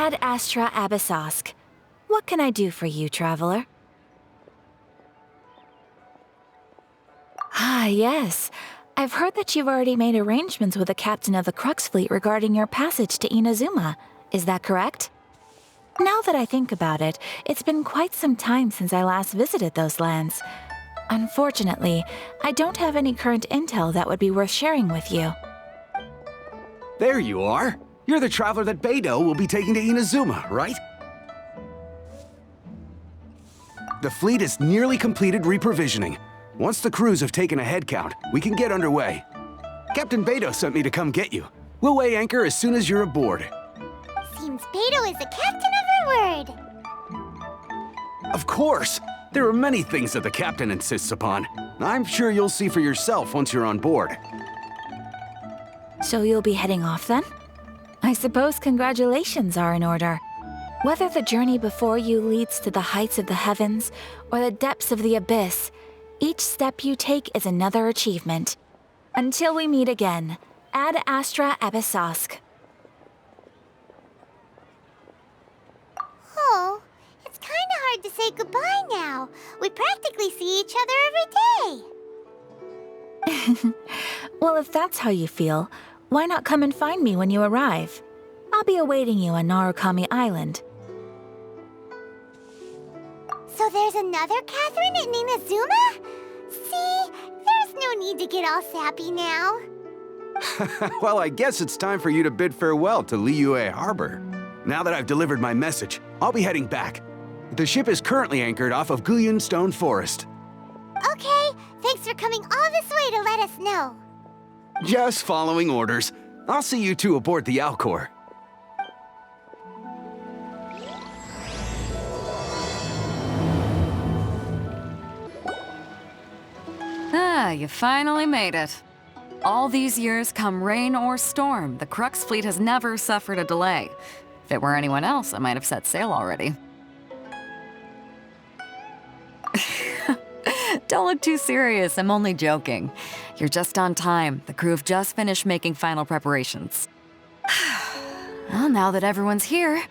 Ad Astra Abyssosk. What can I do for you, traveler? Ah, yes. I've heard that you've already made arrangements with the captain of the Crux fleet regarding your passage to Inazuma. Is that correct? Now that I think about it, it's been quite some time since I last visited those lands. Unfortunately, I don't have any current intel that would be worth sharing with you. There you are. You're the traveler that Beidou will be taking to Inazuma, right? The fleet has nearly completed reprovisioning. Once the crews have taken a head count, we can get underway. Captain Beidou sent me to come get you. We'll weigh anchor as soon as you're aboard. Seems Beidou is the captain of her word. Of course! There are many things that the captain insists upon. I'm sure you'll see for yourself once you're on board. So you'll be heading off then? I suppose congratulations are in order. Whether the journey before you leads to the heights of the heavens or the depths of the abyss, each step you take is another achievement. Until we meet again, Ad Astra Abyssosk. Oh, it's kinda hard to say goodbye now. We practically see each other every day. Well, if that's how you feel, why not come and find me when you arrive? I'll be awaiting you on Narukami Island. So there's another Catherine in Inazuma? See, there's no need to get all sappy now. Well, I guess it's time for you to bid farewell to Liyue Harbor. Now that I've delivered my message, I'll be heading back. The ship is currently anchored off of Guyun Stone Forest. Okay, thanks for coming all this way to let us know. Just following orders. I'll see you two aboard the Alcor. Ah, you finally made it. All these years, come rain or storm, the Crux fleet has never suffered a delay. If it were anyone else, I might have set sail already. Don't look too serious, I'm only joking. You're just on time. The crew have just finished making final preparations. Well, now that everyone's here,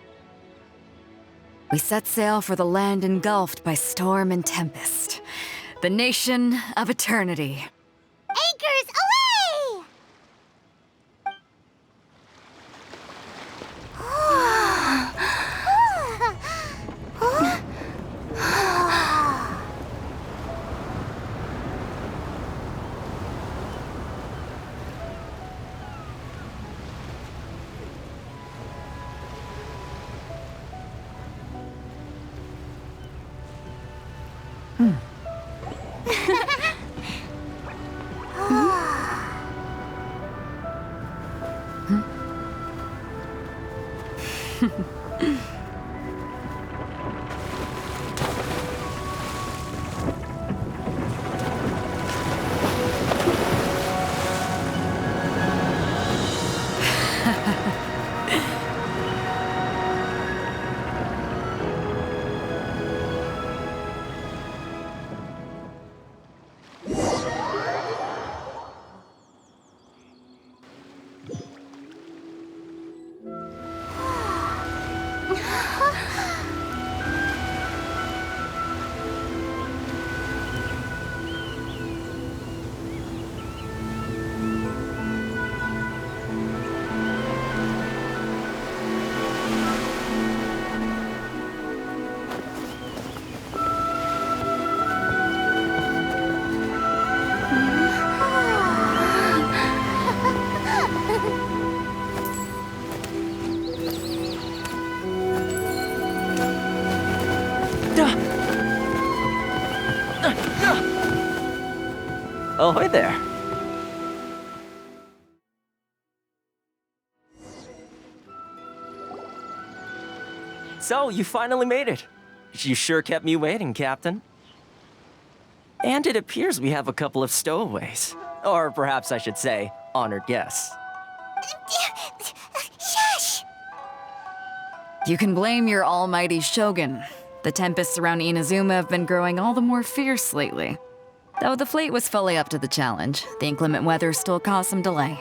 we set sail for the land engulfed by storm and tempest. The nation of eternity. Anchors away! Ahoy there. So, you finally made it. You sure kept me waiting, Captain. And it appears we have a couple of stowaways. Or perhaps I should say, honored guests. Shush! You can blame your almighty shogun. The tempests around Inazuma have been growing all the more fierce lately. Though the fleet was fully up to the challenge, the inclement weather still caused some delay.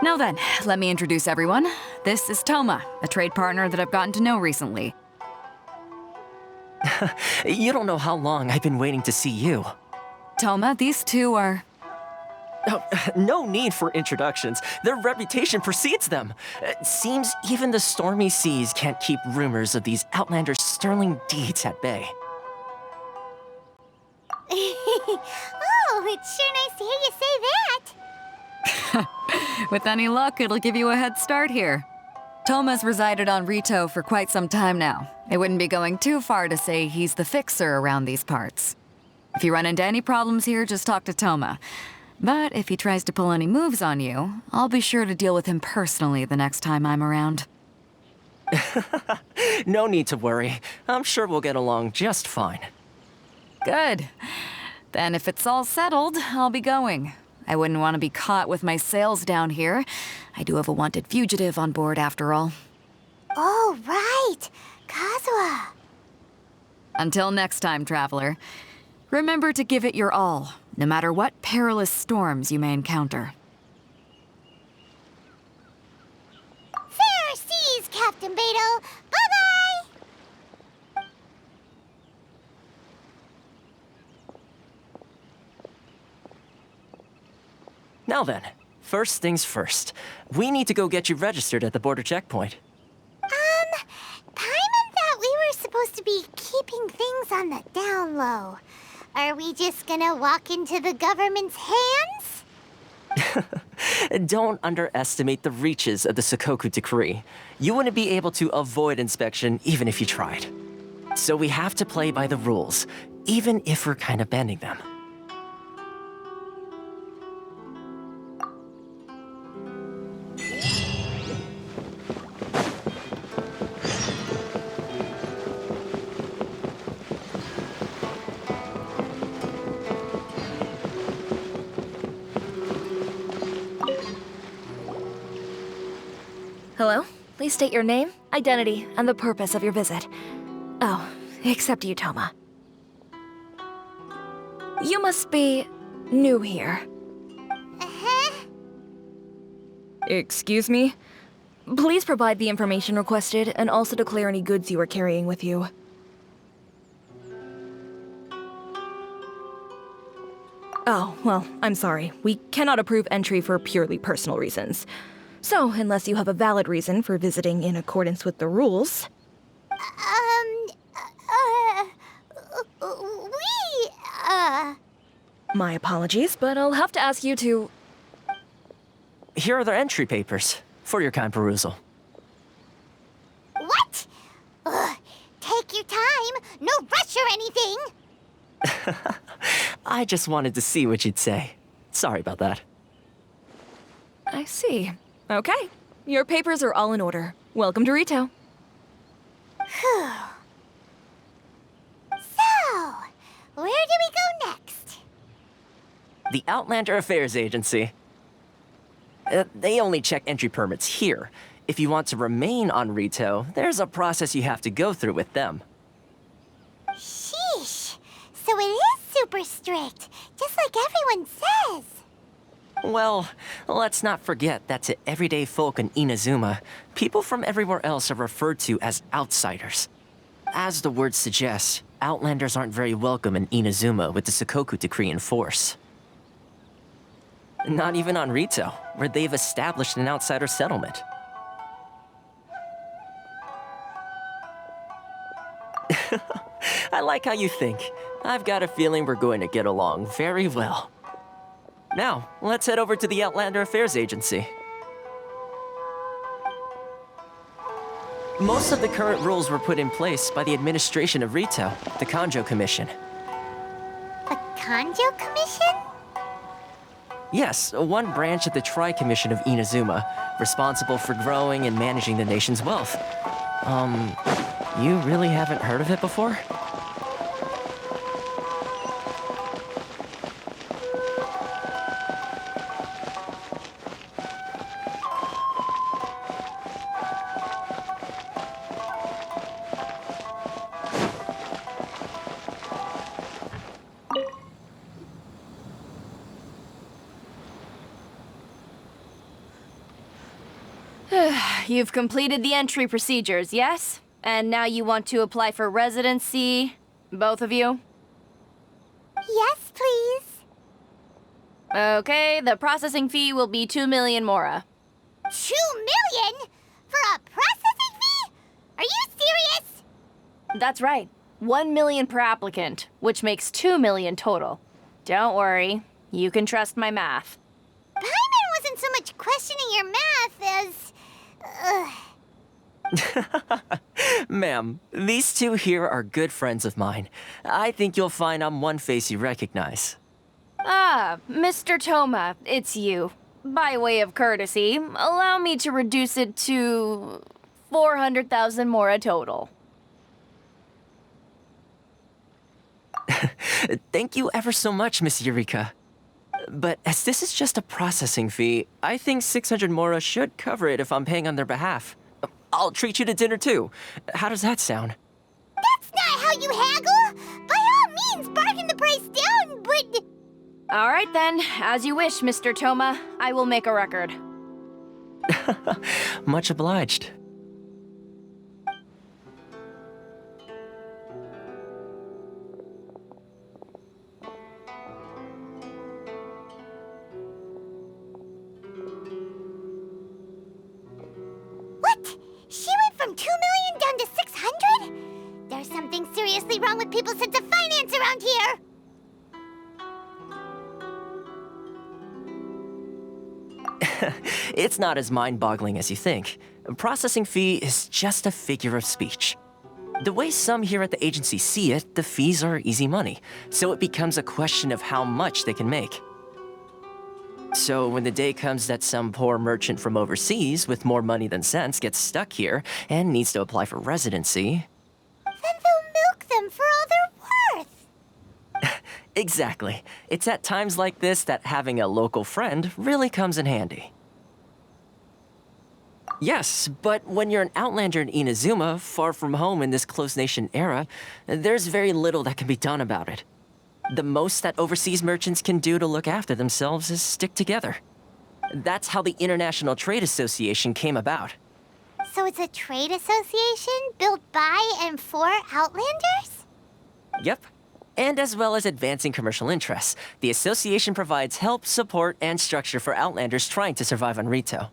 Now then, let me introduce everyone. This is Toma, a trade partner that I've gotten to know recently. You don't know how long I've been waiting to see you. Toma, these two are... Oh, no need for introductions. Their reputation precedes them. It seems even the stormy seas can't keep rumors of these Outlanders' sterling deeds at bay. Oh, it's sure nice to hear you say that. With any luck, it'll give you a head start here. Toma's resided on Rito for quite some time now. It wouldn't be going too far to say he's the fixer around these parts. If you run into any problems here, just talk to Toma. But if he tries to pull any moves on you, I'll be sure to deal with him personally the next time I'm around. No need to worry. I'm sure we'll get along just fine. Good. Then if it's all settled, I'll be going. I wouldn't want to be caught with my sails down here. I do have a wanted fugitive on board after all. Oh, right. Kazuha. Until next time, traveler. Remember to give it your all, no matter what perilous storms you may encounter. Fair seas, Captain Beto. Bye-bye. Now then, first things first. We need to go get you registered at the border checkpoint. Paimon thought we were supposed to be keeping things on the down low. Are we just gonna walk into the government's hands? Don't underestimate the reaches of the Sakoku Decree. You wouldn't be able to avoid inspection even if you tried. So we have to play by the rules, even if we're kind of bending them. Hello? Please state your name, identity, and the purpose of your visit. Oh, except you, Toma. You must be new here. Uh-huh. Excuse me? Please provide the information requested and also declare any goods you are carrying with you. Oh, well, I'm sorry. We cannot approve entry for purely personal reasons. So, unless you have a valid reason for visiting in accordance with the rules... My apologies, but I'll have to ask you to... Here are the entry papers for your kind perusal. What? Ugh, take your time. No rush or anything. I just wanted to see what you'd say. Sorry about that. I see. Okay. Your papers are all in order. Welcome to Rito. Whew. So, where do we go next? The Outlander Affairs Agency. They only check entry permits here. If you want to remain on Rito, there's a process you have to go through with them. Sheesh. So it is super strict, just like everyone says. Well, let's not forget that to everyday folk in Inazuma, people from everywhere else are referred to as outsiders. As the word suggests, Outlanders aren't very welcome in Inazuma with the Sakoku Decree in force. Not even on Rito, where they've established an outsider settlement. I like how you think. I've got a feeling we're going to get along very well. Now, let's head over to the Outlander Affairs Agency. Most of the current rules were put in place by the administration of Rito, the Kanjo Commission. The Kanjo Commission? Yes, one branch of the Tri-Commission of Inazuma, responsible for growing and managing the nation's wealth. You really haven't heard of it before? you've completed the entry procedures, yes? And now you want to apply for residency, both of you? Yes, please. Okay, the processing fee will be 2 million mora. 2 million? For a processing fee? Are you serious? That's right. 1 million per applicant, which makes 2 million total. Don't worry, you can trust my math. Paimon wasn't so much questioning your math as... Ma'am, these two here are good friends of mine. I think you'll find I'm one face you recognize. Ah, Mr. Toma, it's you. By way of courtesy, allow me to reduce it to 400,000 mora total. Thank you ever so much, Miss Eureka. But as this is just a processing fee, I think 600 mora should cover it if I'm paying on their behalf. I'll treat you to dinner too. How does that sound? That's not how you haggle! By all means, bargain the price down, but... All right then, as you wish, Mr. Toma. I will make a record. Much obliged. What? She went from 2 million down to 600? There's something seriously wrong with people's sense of finance around here! It's not as mind-boggling as you think. A processing fee is just a figure of speech. The way some here at the agency see it, the fees are easy money, so it becomes a question of how much they can make. So when the day comes that some poor merchant from overseas with more money than sense gets stuck here and needs to apply for residency... Then they'll milk them for all they're worth! Exactly. It's at times like this that having a local friend really comes in handy. Yes, but when you're an outlander in Inazuma, far from home in this closed nation era, there's very little that can be done about it. The most that overseas merchants can do to look after themselves is stick together. That's how the International Trade Association came about. So it's a trade association built by and for Outlanders? Yep. And as well as advancing commercial interests, the association provides help, support, and structure for Outlanders trying to survive on Rito.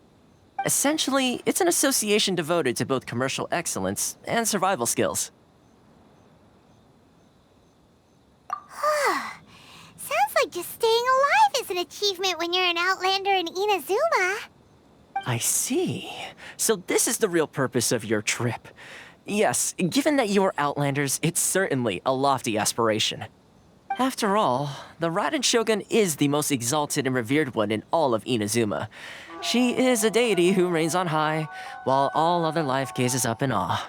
Essentially, it's an association devoted to both commercial excellence and survival skills. Sounds like just staying alive is an achievement when you're an Outlander in Inazuma. I see. So this is the real purpose of your trip. Yes, given that you are Outlanders, it's certainly a lofty aspiration. After all, the Raiden Shogun is the most exalted and revered one in all of Inazuma. She is a deity who reigns on high, while all other life gazes up in awe.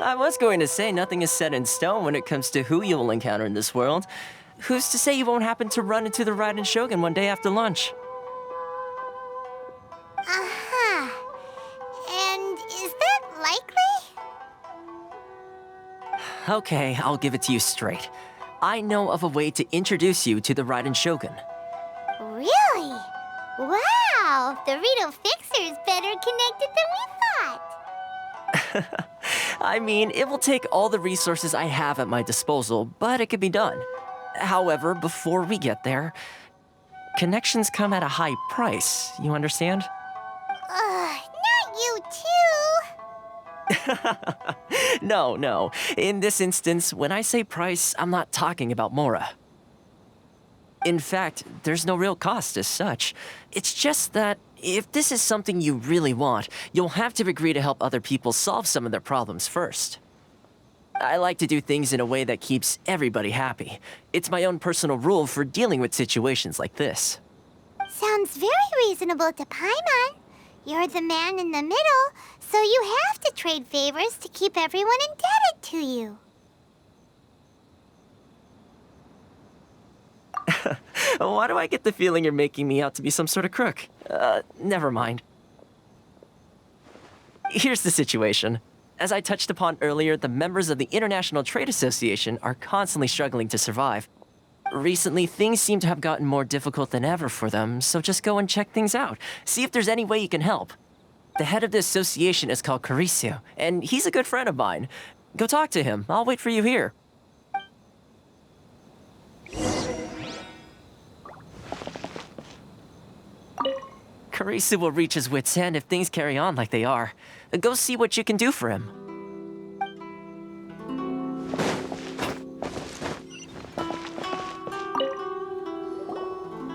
I was going to say nothing is set in stone when it comes to who you will encounter in this world. Who's to say you won't happen to run into the Raiden Shogun one day after lunch? Uh-huh. And is that likely? Okay, I'll give it to you straight. I know of a way to introduce you to the Raiden Shogun. Really? Wow! The Rito Fixer's better connected than we thought. I mean, it will take all the resources I have at my disposal, but it can be done. However, before we get there, connections come at a high price, you understand? Not you too! No. In this instance, when I say price, I'm not talking about Mora. In fact, there's no real cost as such. It's just that if this is something you really want, you'll have to agree to help other people solve some of their problems first. I like to do things in a way that keeps everybody happy. It's my own personal rule for dealing with situations like this. Sounds very reasonable to Paimon. You're the man in the middle, so you have to trade favors to keep everyone indebted to you. Why do I get the feeling you're making me out to be some sort of crook? Never mind. Here's the situation. As I touched upon earlier, the members of the International Trade Association are constantly struggling to survive. Recently, things seem to have gotten more difficult than ever for them, so just go and check things out. See if there's any way you can help. The head of the association is called Caricio, and he's a good friend of mine. Go talk to him. I'll wait for you here. Caricio will reach his wit's end if things carry on like they are. Go see what you can do for him.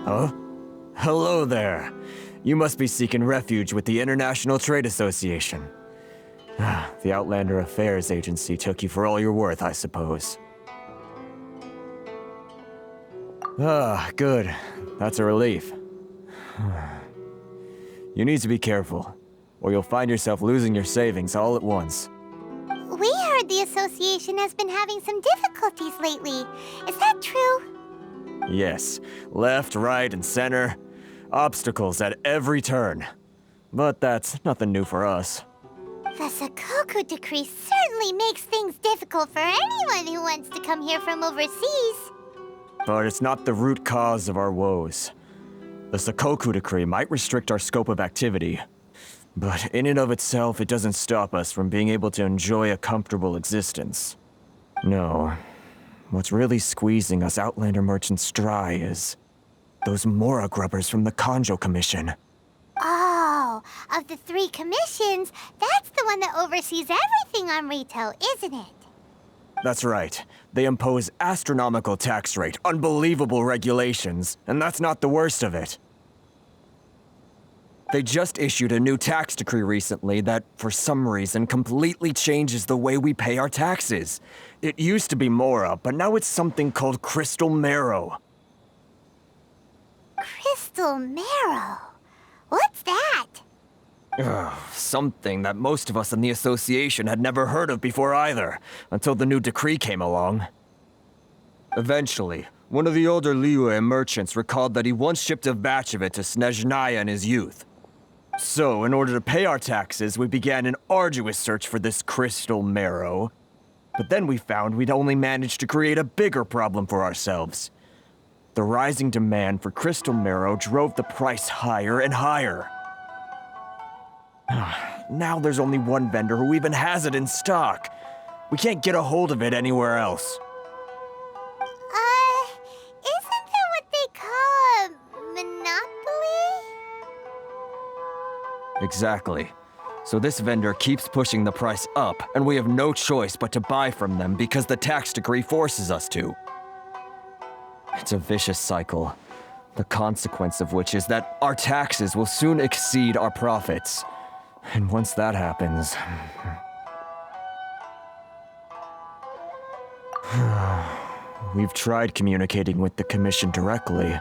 Huh? Hello there. You must be seeking refuge with the International Trade Association. The Outlander Affairs Agency took you for all you're worth, I suppose. Good. That's a relief. You need to be careful, or you'll find yourself losing your savings all at once. We heard the association has been having some difficulties lately. Is that true? Yes, left, right, and center. Obstacles at every turn. But that's nothing new for us. The Sakoku decree certainly makes things difficult for anyone who wants to come here from overseas. But it's not the root cause of our woes. The Sakoku decree might restrict our scope of activity, but in and of itself, it doesn't stop us from being able to enjoy a comfortable existence. No. What's really squeezing us Outlander merchants dry is those Mora grubbers from the Kanjo Commission. Oh, of the 3 commissions, that's the one that oversees everything on retail, isn't it? That's right. They impose astronomical tax rate, unbelievable regulations, and that's not the worst of it. They just issued a new tax decree recently that, for some reason, completely changes the way we pay our taxes. It used to be Mora, but now it's something called Crystal Marrow. Crystal Marrow? What's that? Something that most of us in the association had never heard of before either, until the new decree came along. Eventually, one of the older Liyue merchants recalled that he once shipped a batch of it to Snezhnaya in his youth. So, in order to pay our taxes, we began an arduous search for this Crystal Marrow. But then we found we'd only managed to create a bigger problem for ourselves. The rising demand for Crystal Marrow drove the price higher and higher. Now there's only one vendor who even has it in stock. We can't get a hold of it anywhere else. Isn't that what they call a monopoly? Exactly. So this vendor keeps pushing the price up, and we have no choice but to buy from them because the tax decree forces us to. It's a vicious cycle, the consequence of which is that our taxes will soon exceed our profits. And once that happens... We've tried communicating with the Commission directly,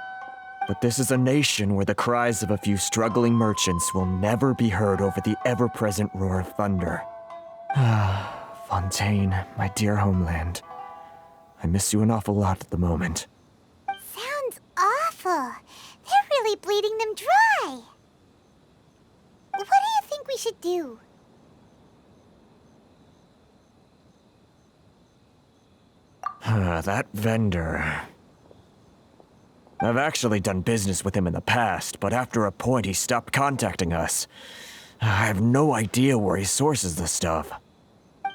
but this is a nation where the cries of a few struggling merchants will never be heard over the ever-present roar of thunder. Fontaine, my dear homeland. I miss you an awful lot at the moment. Sounds awful. They're really bleeding them dry. What do you think we should do? That vendor... I've actually done business with him in the past, but after a point he stopped contacting us. I have no idea where he sources the stuff.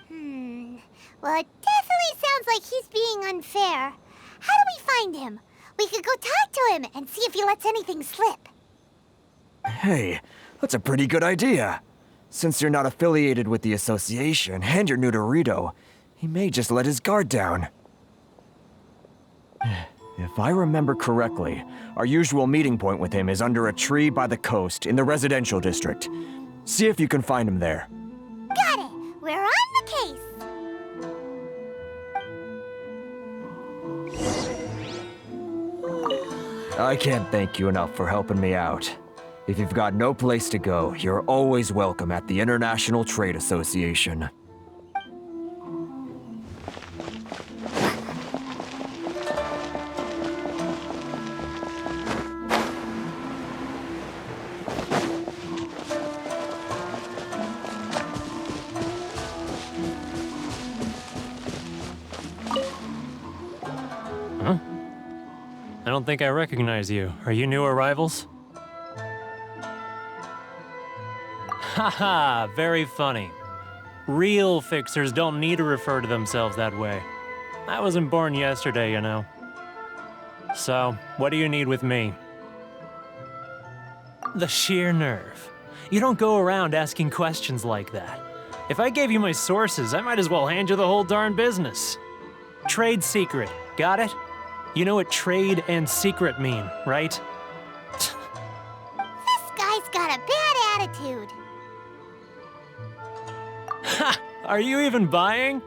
Well, it definitely sounds like he's being unfair. How do we find him? We could go talk to him and see if he lets anything slip. Hey, that's a pretty good idea. Since you're not affiliated with the association and you're new to Rito, he may just let his guard down. If I remember correctly, our usual meeting point with him is under a tree by the coast in the residential district. See if you can find him there. Got it! We're on the case! I can't thank you enough for helping me out. If you've got no place to go, you're always welcome at the International Trade Association. don't think I recognize you. Are you new arrivals? Haha, very funny. Real fixers don't need to refer to themselves that way. I wasn't born yesterday, you know. So, what do you need with me? The sheer nerve. You don't go around asking questions like that. If I gave you my sources, I might as well hand you the whole darn business. Trade secret, got it? You know what trade and secret mean, right? This guy's got a bad attitude. Ha! Are you even buying?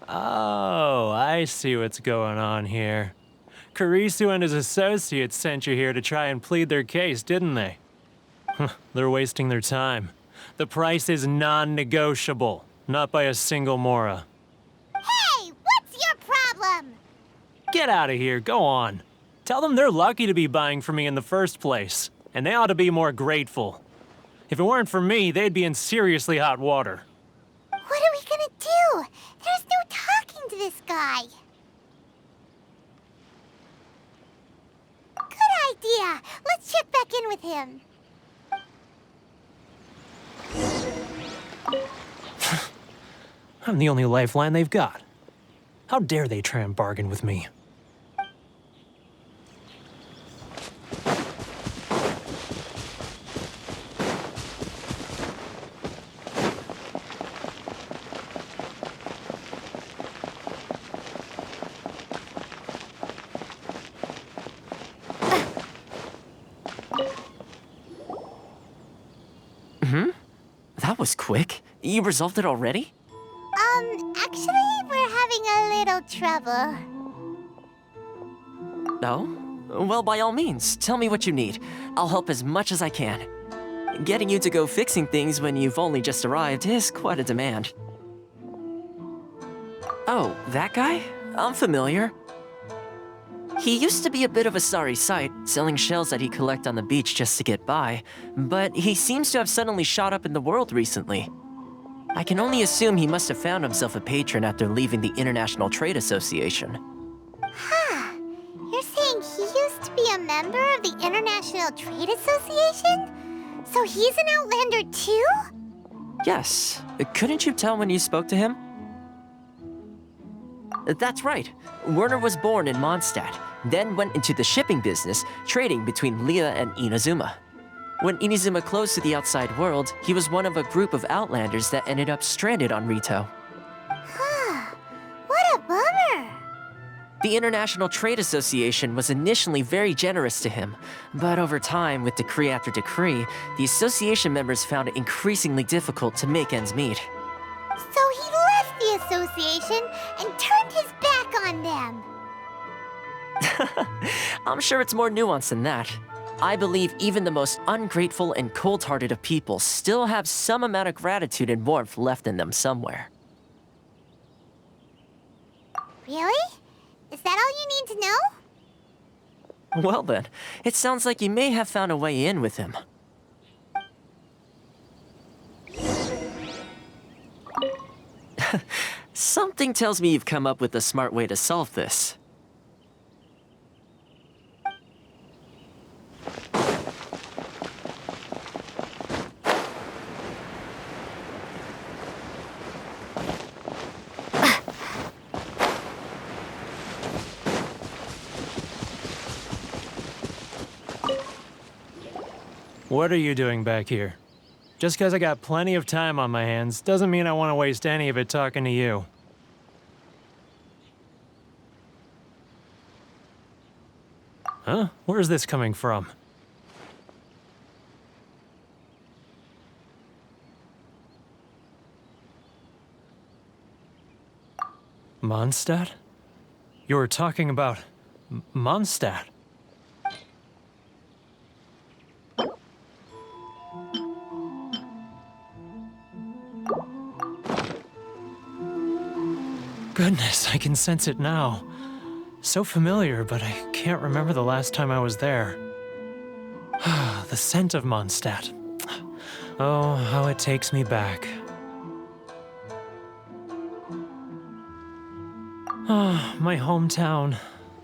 Oh, I see what's going on here. Kurisu and his associates sent you here to try and plead their case, didn't they? They're wasting their time. The price is non-negotiable, not by a single Mora. Hey, what's your problem? Get out of here, go on. Tell them they're lucky to be buying from me in the first place, and they ought to be more grateful. If it weren't for me, they'd be in seriously hot water. What are we gonna do? There's no talking to this guy. Good idea. Let's check back in with him. I'm the only lifeline they've got. How dare they try and bargain with me? That was quick. You resolved it already? Actually, we're having a little trouble. No? Well, by all means, tell me what you need. I'll help as much as I can. Getting you to go fixing things when you've only just arrived is quite a demand. Oh, that guy? I'm familiar. He used to be a bit of a sorry sight, selling shells that he'd collect on the beach just to get by, but he seems to have suddenly shot up in the world recently. I can only assume he must have found himself a patron after leaving the International Trade Association. Huh. You're saying he used to be a member of the International Trade Association? So he's an Outlander too? Yes. Couldn't you tell when you spoke to him? That's right. Werner was born in Mondstadt, then went into the shipping business, trading between Leah and Inazuma. When Inazuma closed to the outside world, he was one of a group of Outlanders that ended up stranded on Rito. Huh. What a bummer. The International Trade Association was initially very generous to him, but over time, with decree after decree, the association members found it increasingly difficult to make ends meet. So he left the association and turned his back on them. I'm sure it's more nuanced than that. I believe even the most ungrateful and cold-hearted of people still have some amount of gratitude and warmth left in them somewhere. Really? Is that all you need to know? Well then, it sounds like you may have found a way in with him. Something tells me you've come up with a smart way to solve this. What are you doing back here? Just because I got plenty of time on my hands doesn't mean I want to waste any of it talking to you. Huh? Where's this coming from? Mondstadt? You were talking about Mondstadt. Goodness, I can sense it now. So familiar, but I can't remember the last time I was there. The scent of Mondstadt. Oh, how it takes me back. Oh, my hometown.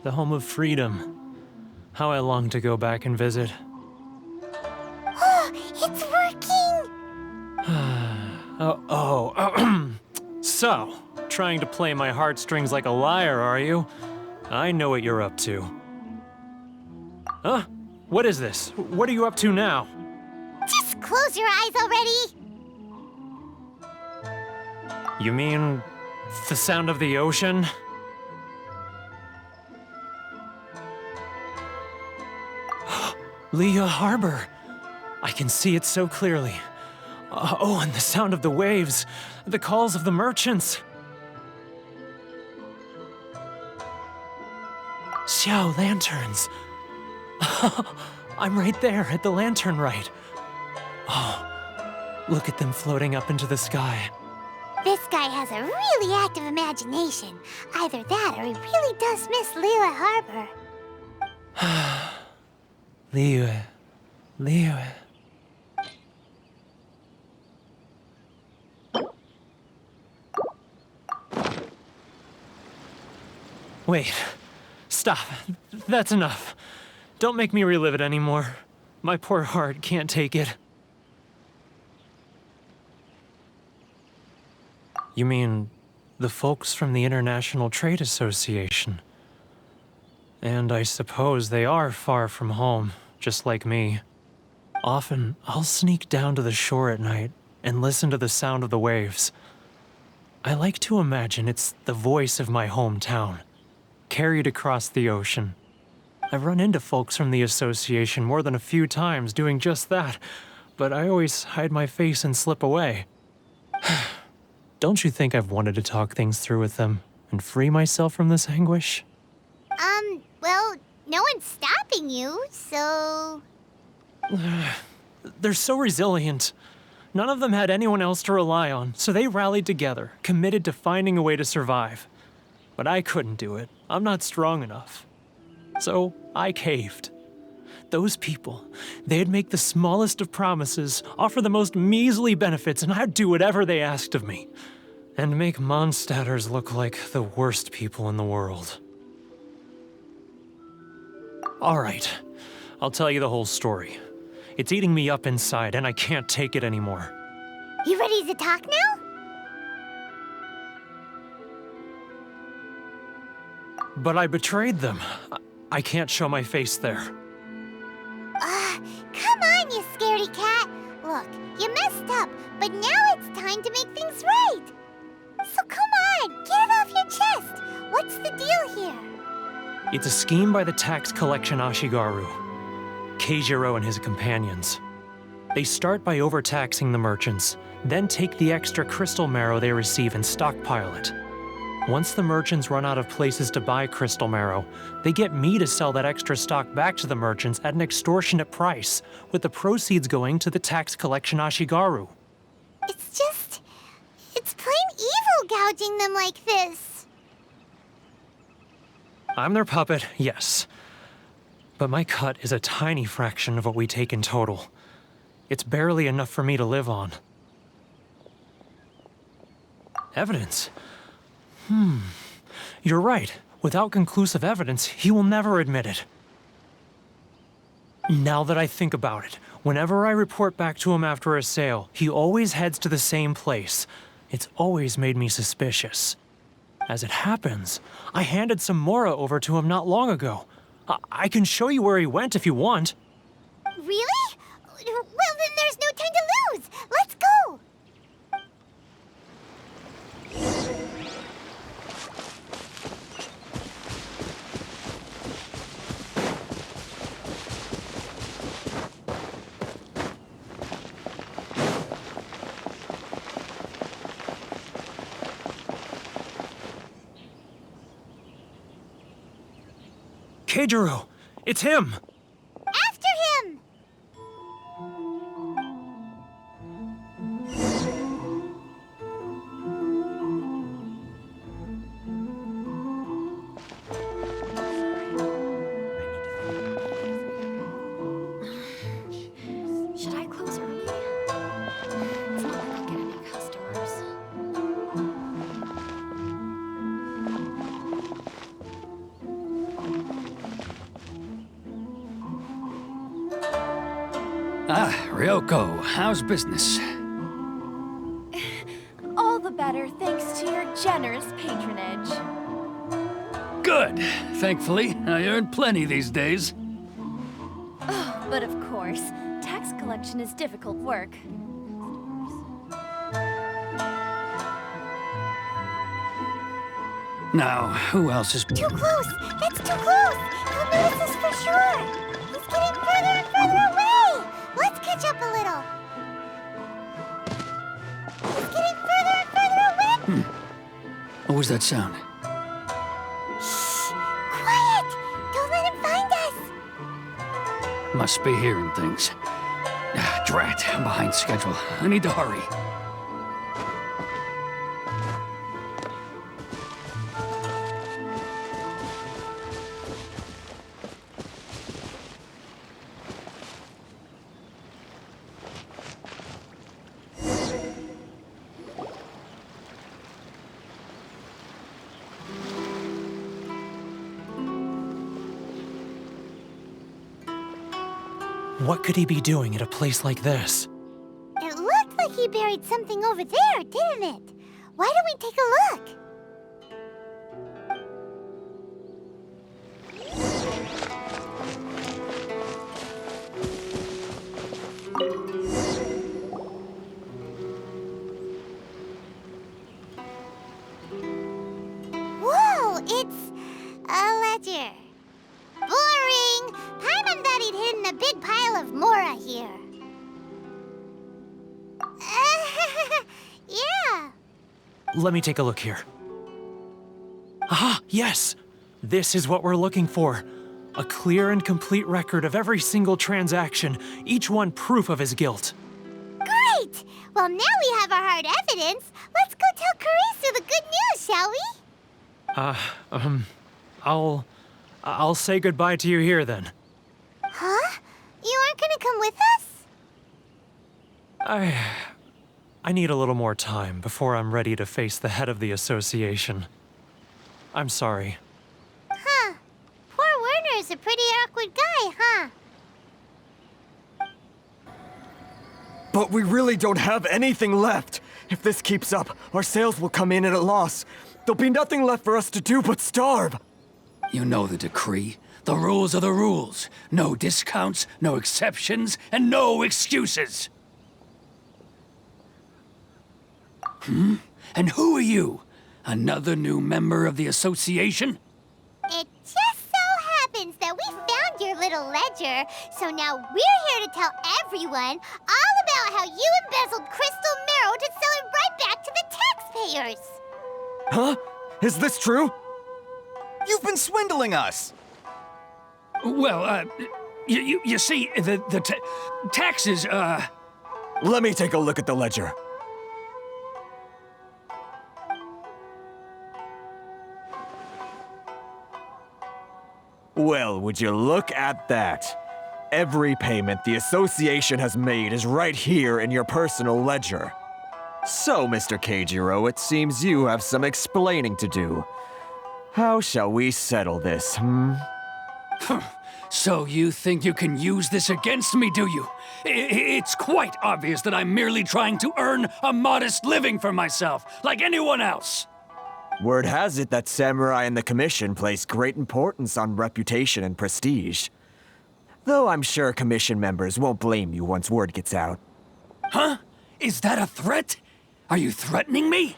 the home of freedom. How I long to go back and visit. Oh, it's working! So, trying to play my heartstrings like a liar, are you? I know what you're up to. Huh? What is this? What are you up to now? Just close your eyes already! You mean the sound of the ocean? Liyue Harbor. I can see it so clearly. Oh, and the sound of the waves, the calls of the merchants. Xiao lanterns. I'm right there at the lantern right. Oh, look at them floating up into the sky. This guy has a really active imagination. Either that or he really does miss Liyue Harbor. Liyue. Wait. Stop. That's enough. Don't make me relive it anymore. My poor heart can't take it. You mean the folks from the International Trade Association? And I suppose they are far from home, just like me. Often, I'll sneak down to the shore at night and listen to the sound of the waves. I like to imagine it's the voice of my hometown, carried across the ocean. I've run into folks from the association more than a few times doing just that, but I always hide my face and slip away. Don't you think I've wanted to talk things through with them and free myself from this anguish? Well, no one's stopping you, so... They're so resilient. None of them had anyone else to rely on, so they rallied together, committed to finding a way to survive. But I couldn't do it. I'm not strong enough. So I caved. Those people, they'd make the smallest of promises, offer the most measly benefits, and I'd do whatever they asked of me. And make Mondstadters look like the worst people in the world. All right, I'll tell you the whole story. It's eating me up inside, and I can't take it anymore. You ready to talk now? But I betrayed them. I can't show my face there. Come on, you scaredy cat. Look, you messed up, but now it's time to make things right. So come on, get it off your chest. What's the deal here? It's a scheme by the tax collection Ashigaru, Keijiro and his companions. They start by overtaxing the merchants, then take the extra crystal marrow they receive and stockpile it. Once the merchants run out of places to buy crystal marrow, they get me to sell that extra stock back to the merchants at an extortionate price, with the proceeds going to the tax collection Ashigaru. It's plain evil gouging them like this. I'm their puppet, yes. But my cut is a tiny fraction of what we take in total. It's barely enough for me to live on. Evidence? You're right. Without conclusive evidence, he will never admit it. Now that I think about it, whenever I report back to him after a sale, he always heads to the same place. It's always made me suspicious. As it happens, I handed some Mora over to him not long ago. I can show you where he went if you want. Really? Well, then there's no time to lose. Let's go. Keijiro! It's him! After him! Should I close early? It's not like I'll get any customers. Ah, Ryoko, how's business? All the better thanks to your generous patronage. Good. Thankfully, I earn plenty these days. But of course, tax collection is difficult work. Now, who else is... Too close! That's too close! He'll notice us for sure! He's getting further and further away! Let's catch up a little! He's getting further and further away! What was that sound? Shh! Quiet! Don't let him find us! Must be hearing things. Ah, drat, I'm behind schedule. I need to hurry. What could he be doing at a place like this? It looked like he buried something over there, didn't it? Why don't we take a look? Whoa, it's a ledger. Boring! Paimon thought he'd hidden a big pile of Mora here. Yeah. Let me take a look here. Ah, yes! This is what we're looking for. A clear and complete record of every single transaction, each one proof of his guilt. Great! Well, now we have our hard evidence. Let's go tell Karisu the good news, shall we? I'll say goodbye to you here then. Huh? You aren't gonna come with us? I need a little more time before I'm ready to face the head of the association. I'm sorry. Huh. Poor Werner's a pretty awkward guy, huh? But we really don't have anything left. If this keeps up, our sales will come in at a loss. There'll be nothing left for us to do but starve. You know the decree. The rules are the rules. No discounts, no exceptions, and no excuses. And who are you? Another new member of the association? It just so happens that we found your little ledger, so now we're here to tell everyone all about how you embezzled crystal marrow to sell it right back to the taxpayers. Huh? Is this true? You've been swindling us! Well, you see, the taxes, Let me take a look at the ledger. Well, would you look at that? Every payment the association has made is right here in your personal ledger. So, Mr. Keijiro, it seems you have some explaining to do. How shall we settle this, So you think you can use this against me, do you? It's quite obvious that I'm merely trying to earn a modest living for myself, like anyone else. Word has it that Samurai and the Commission place great importance on reputation and prestige. Though I'm sure Commission members won't blame you once word gets out. Huh? Is that a threat? Are you threatening me?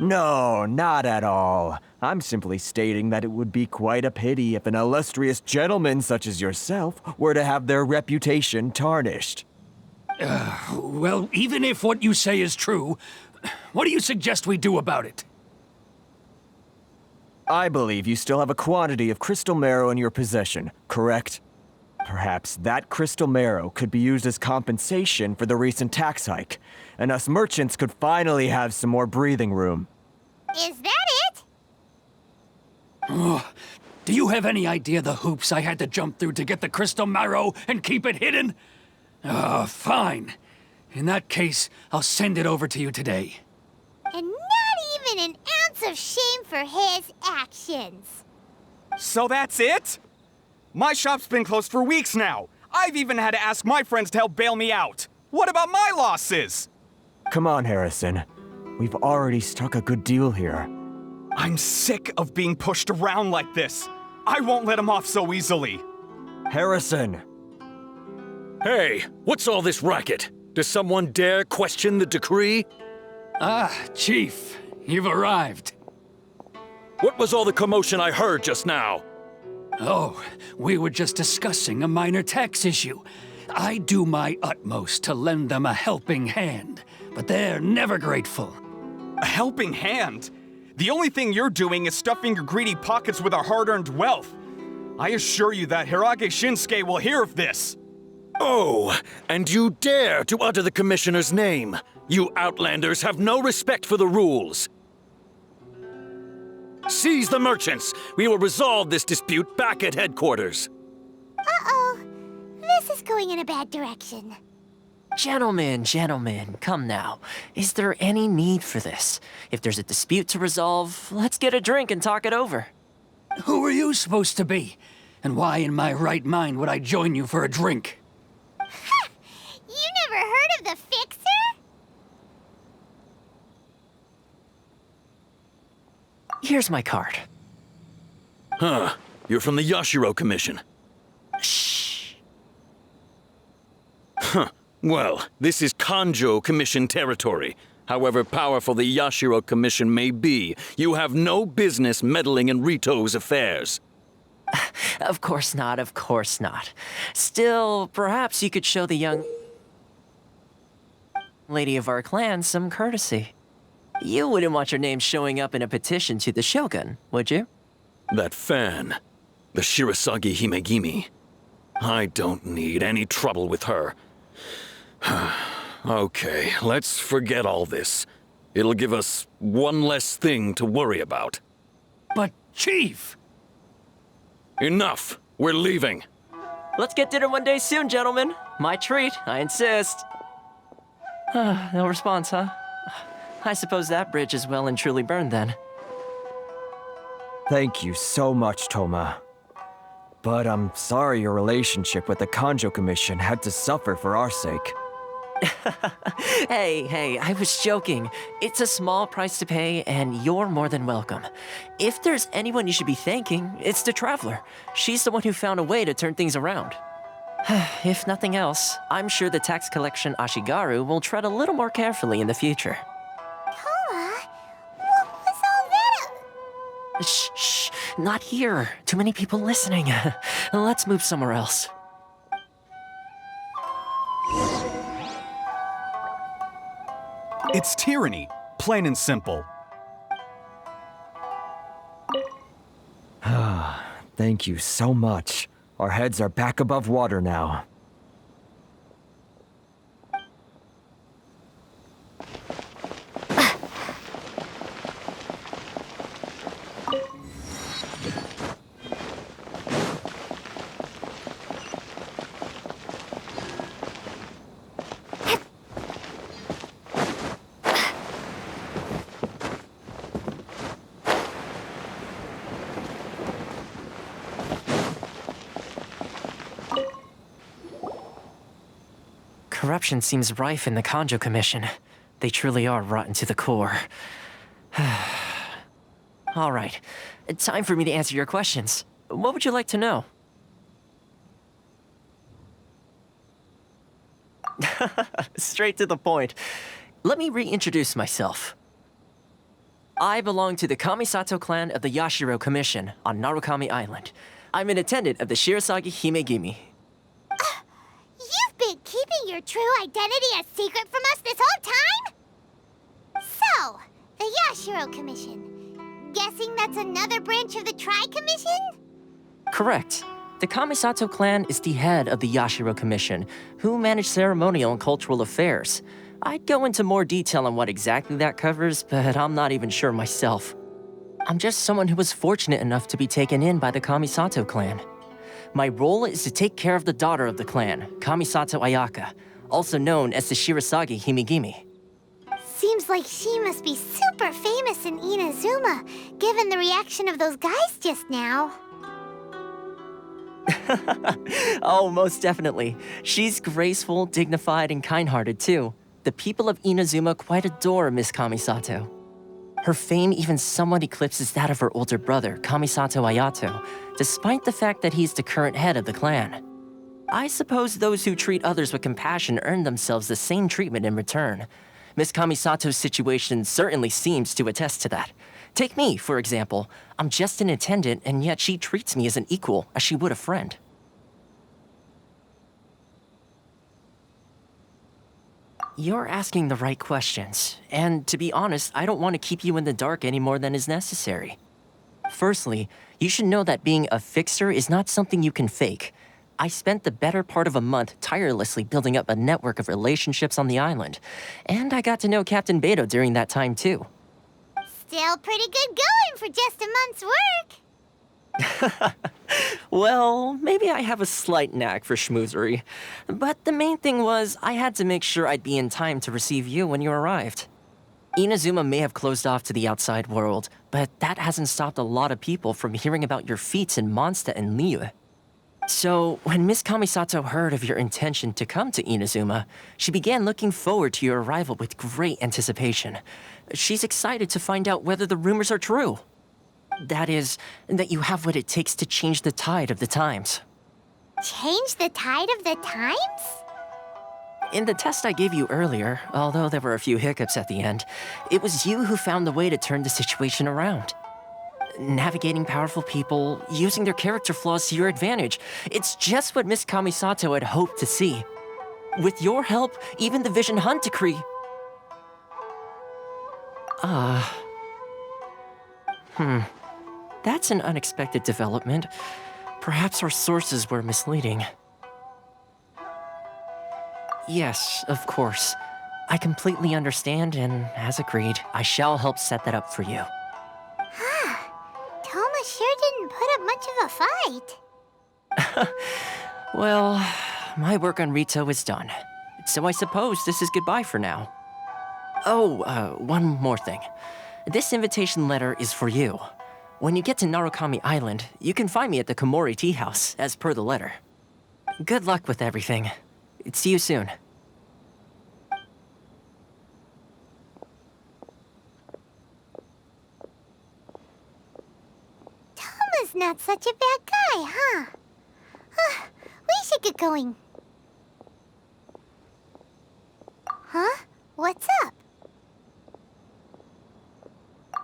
No, not at all. I'm simply stating that it would be quite a pity if an illustrious gentleman such as yourself were to have their reputation tarnished. Well, even if what you say is true, what do you suggest we do about it? I believe you still have a quantity of crystal marrow in your possession, correct? Perhaps that crystal marrow could be used as compensation for the recent tax hike, and us merchants could finally have some more breathing room. Is that it? Oh, do you have any idea the hoops I had to jump through to get the crystal marrow and keep it hidden? Fine. In that case, I'll send it over to you today. And not even an ounce of shame for his actions. So that's it? My shop's been closed for weeks now. I've even had to ask my friends to help bail me out. What about my losses? Come on, Harrison. We've already struck a good deal here. I'm sick of being pushed around like this. I won't let him off so easily. Harrison! Hey, what's all this racket? Does someone dare question the decree? Ah, Chief, you've arrived. What was all the commotion I heard just now? Oh, we were just discussing a minor tax issue. I do my utmost to lend them a helping hand, but they're never grateful. A helping hand? The only thing you're doing is stuffing your greedy pockets with our hard-earned wealth. I assure you that Hirage Shinsuke will hear of this. Oh, and you dare to utter the Commissioner's name. You Outlanders have no respect for the rules. Seize the merchants. We will resolve this dispute back at headquarters. Uh-oh. This is going in a bad direction. Gentlemen, come now. Is there any need for this? If there's a dispute to resolve, let's get a drink and talk it over. Who are you supposed to be? And why in my right mind would I join you for a drink? You never heard of the Fixer? Here's my card. Huh. You're from the Yashiro Commission. Shh. Huh. Well, this is Kanjo Commission territory. However powerful the Yashiro Commission may be, you have no business meddling in Rito's affairs. Of course not, of course not. Still, perhaps you could show the young lady of our clan some courtesy. You wouldn't want your name showing up in a petition to the Shogun, would you? That fan, the Shirasagi Himegimi. I don't need any trouble with her. Okay, let's forget all this. It'll give us one less thing to worry about. But, Chief! Enough! We're leaving. Let's get dinner one day soon, gentlemen. My treat, I insist. No response, huh? I suppose that bridge is well and truly burned then. Thank you so much, Toma. But I'm sorry your relationship with the Kanjo Commission had to suffer for our sake. Hey, I was joking. It's a small price to pay, and you're more than welcome. If there's anyone you should be thanking, it's the Traveler. She's the one who found a way to turn things around. If nothing else, I'm sure the tax collection Ashigaru will tread a little more carefully in the future. Toma, what was all that? Shh, not here. Too many people listening. Let's move somewhere else. It's tyranny, plain and simple. Thank you so much. Our heads are back above water now. Corruption seems rife in the Kanjo Commission. They truly are rotten to the core. All right, time for me to answer your questions. What would you like to know? Straight to the point. Let me reintroduce myself. I belong to the Kamisato clan of the Yashiro Commission on Narukami Island. I'm an attendant of the Shirasagi Himegimi. You've been keeping your true identity a secret from us this whole time? So, the Yashiro Commission. Guessing that's another branch of the Tri-Commission? Correct. The Kamisato clan is the head of the Yashiro Commission, who manage ceremonial and cultural affairs. I'd go into more detail on what exactly that covers, but I'm not even sure myself. I'm just someone who was fortunate enough to be taken in by the Kamisato clan. My role is to take care of the daughter of the clan, Kamisato Ayaka, also known as the Shirasagi Himegimi. Seems like she must be super famous in Inazuma, given the reaction of those guys just now. Oh, most definitely. She's graceful, dignified, and kind-hearted, too. The people of Inazuma quite adore Miss Kamisato. Her fame even somewhat eclipses that of her older brother, Kamisato Ayato, despite the fact that he's the current head of the clan. I suppose those who treat others with compassion earn themselves the same treatment in return. Miss Kamisato's situation certainly seems to attest to that. Take me, for example. I'm just an attendant, and yet she treats me as an equal, as she would a friend. You're asking the right questions, and to be honest, I don't want to keep you in the dark any more than is necessary. Firstly, you should know that being a fixer is not something you can fake. I spent the better part of a month tirelessly building up a network of relationships on the island, and I got to know Captain Beto during that time too. Still pretty good going for just a month's work. Well, maybe I have a slight knack for schmoozery, but the main thing was I had to make sure I'd be in time to receive you when you arrived. Inazuma may have closed off to the outside world, but that hasn't stopped a lot of people from hearing about your feats in Mondstadt and Liyue. So, when Miss Kamisato heard of your intention to come to Inazuma, she began looking forward to your arrival with great anticipation. She's excited to find out whether the rumors are true. That is, that you have what it takes to change the tide of the times. Change the tide of the times? In the test I gave you earlier, although there were a few hiccups at the end, it was you who found the way to turn the situation around. Navigating powerful people, using their character flaws to your advantage. It's just what Miss Kamisato had hoped to see. With your help, even the Vision Hunt decree... That's an unexpected development. Perhaps our sources were misleading. Yes, of course. I completely understand, and as agreed, I shall help set that up for you. Toma sure didn't put up much of a fight. Well, my work on Rito is done. So I suppose this is goodbye for now. Oh, one more thing. This invitation letter is for you. When you get to Narukami Island, you can find me at the Komori Tea House, as per the letter. Good luck with everything. See you soon. Toma's not such a bad guy, huh? We should get going. Huh? What's up?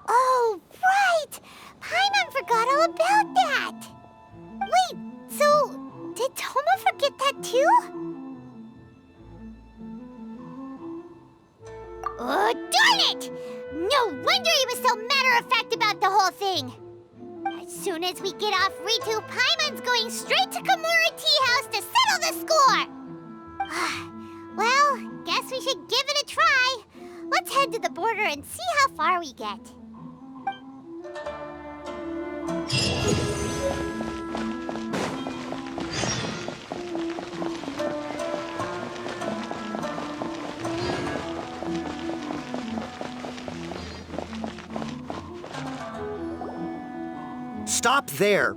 Oh, right! Paimon forgot all about that! Wait, so did Toma forget that too? Oh, darn it! No wonder he was so matter-of-fact about the whole thing! As soon as we get off Ritu, Paimon's going straight to Komori Tea House to settle the score! Well, guess we should give it a try. Let's head to the border and see how far we get. Stop there.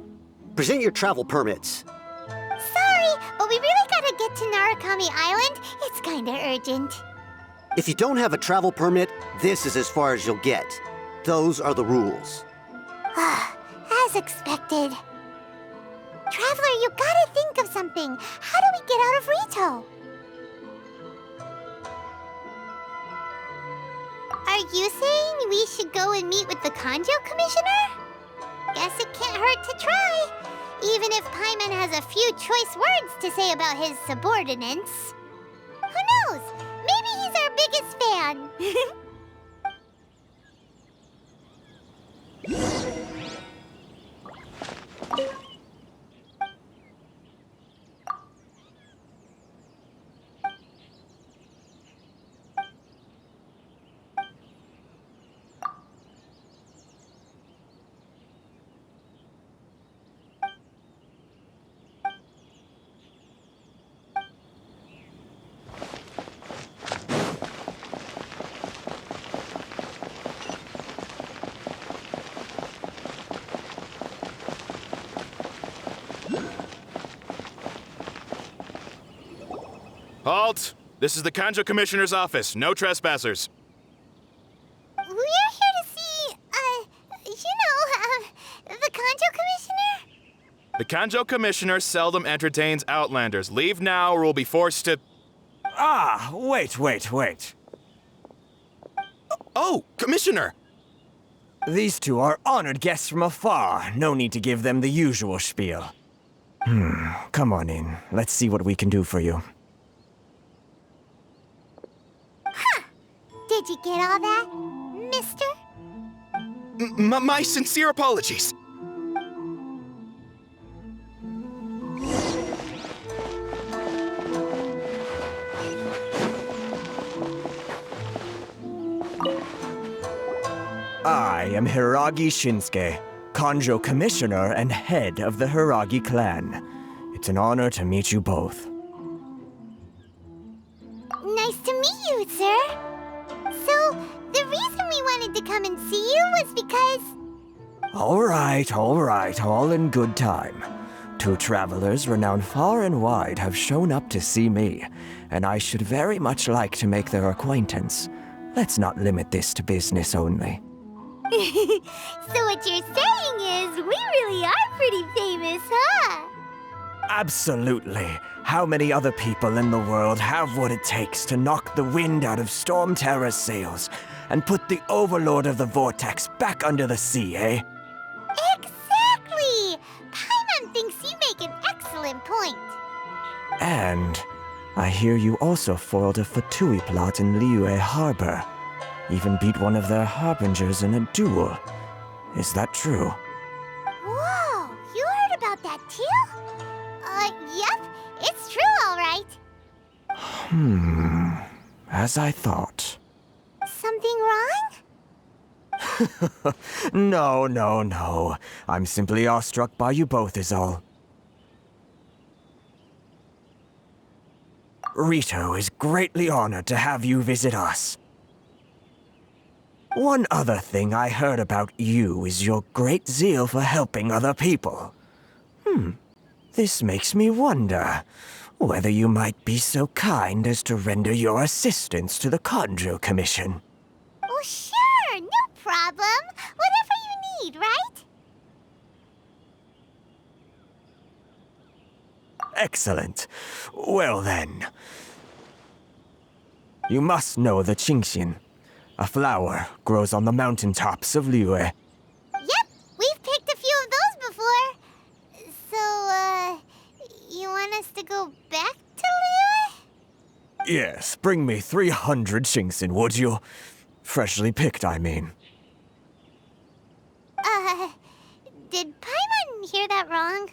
Present your travel permits. Sorry, but we really gotta get to Narukami Island. It's kinda urgent. If you don't have a travel permit, this is as far as you'll get. Those are the rules. As expected. Traveler, you gotta think of something. How do we get out of Rito? Are you saying we should go and meet with the Kanjo Commissioner? Guess it can't hurt to try, even if Paimon has a few choice words to say about his subordinates. Who knows? Maybe he's our biggest fan. Halt! This is the Kanjo Commissioner's office. No trespassers. We're here to see, the Kanjo Commissioner? The Kanjo Commissioner seldom entertains Outlanders. Leave now or we'll be forced to... Ah, wait. Oh, Commissioner! These two are honored guests from afar. No need to give them the usual spiel. Come on in. Let's see what we can do for you. Did you get all that, mister? My sincere apologies. I am Hiragi Shinsuke, Kanjo Commissioner and head of the Hiragi clan. It's an honor to meet you both. Nice to meet you, sir. So, the reason we wanted to come and see you was because... All right, all in good time. Two travelers renowned far and wide have shown up to see me, and I should very much like to make their acquaintance. Let's not limit this to business only. So what you're saying is, we really are pretty famous, huh? Absolutely. How many other people in the world have what it takes to knock the wind out of Storm Terror's sails and put the Overlord of the Vortex back under the sea, eh? Exactly! Paimon thinks you make an excellent point. And I hear you also foiled a Fatui plot in Liyue Harbor. Even beat one of their harbingers in a duel. Is that true? Whoa, you heard about that too? Yep, it's true, all right. As I thought. Something wrong? No. I'm simply awestruck by you both is all. Rito is greatly honored to have you visit us. One other thing I heard about you is your great zeal for helping other people. This makes me wonder whether you might be so kind as to render your assistance to the Kanjo Commission. Oh, sure, no problem. Whatever you need, right? Excellent. Well then. You must know the Qingxin. A flower grows on the mountaintops of Liyue. Yep, we've picked a few of those before. So, you want us to go back to Liyue? Yes, bring me 300 Qingxin, would you? Freshly picked, I mean. Did Paimon hear that wrong?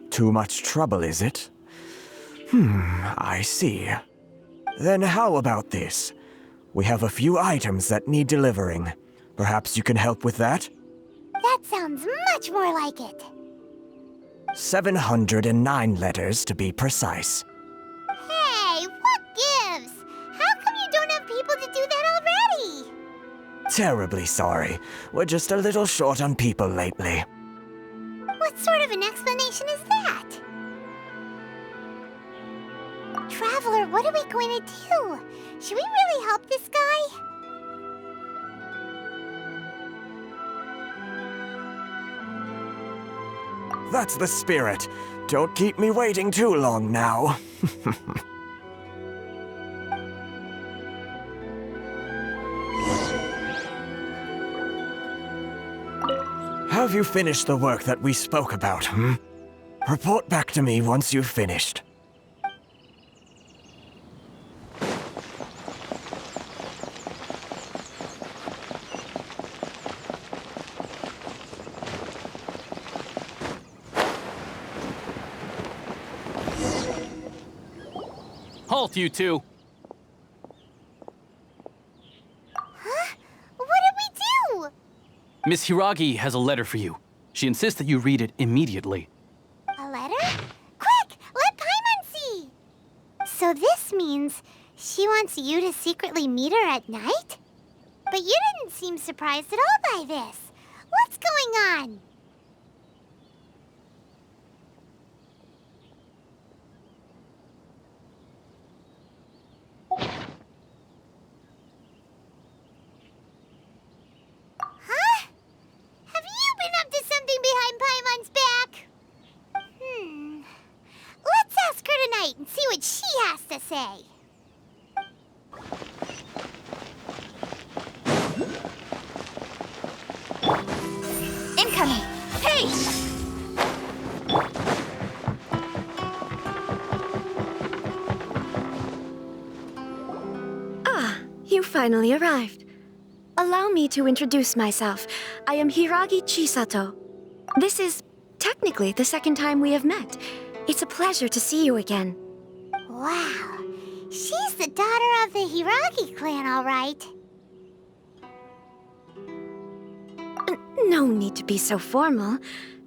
Too much trouble, is it? I see. Then how about this? We have a few items that need delivering. Perhaps you can help with that? That sounds much more like it. 709 letters to be precise. Hey, what gives? How come you don't have people to do that already? Terribly sorry. We're just a little short on people lately. What sort of an explanation is that? Traveler, what are we going to do? Should we really help this guy? That's the spirit. Don't keep me waiting too long now. Have you finished the work that we spoke about, Report back to me once you've finished. Halt, you two! Huh? What did we do? Miss Hiragi has a letter for you. She insists that you read it immediately. A letter? Quick! Let Paimon see! So this means she wants you to secretly meet her at night? But you didn't seem surprised at all by this. What's going on? to say. Incoming! Hey! You finally arrived. Allow me to introduce myself. I am Hiragi Chisato. This is technically the second time we have met. It's a pleasure to see you again. Wow. She's the daughter of the Hiragi clan, all right. No need to be so formal.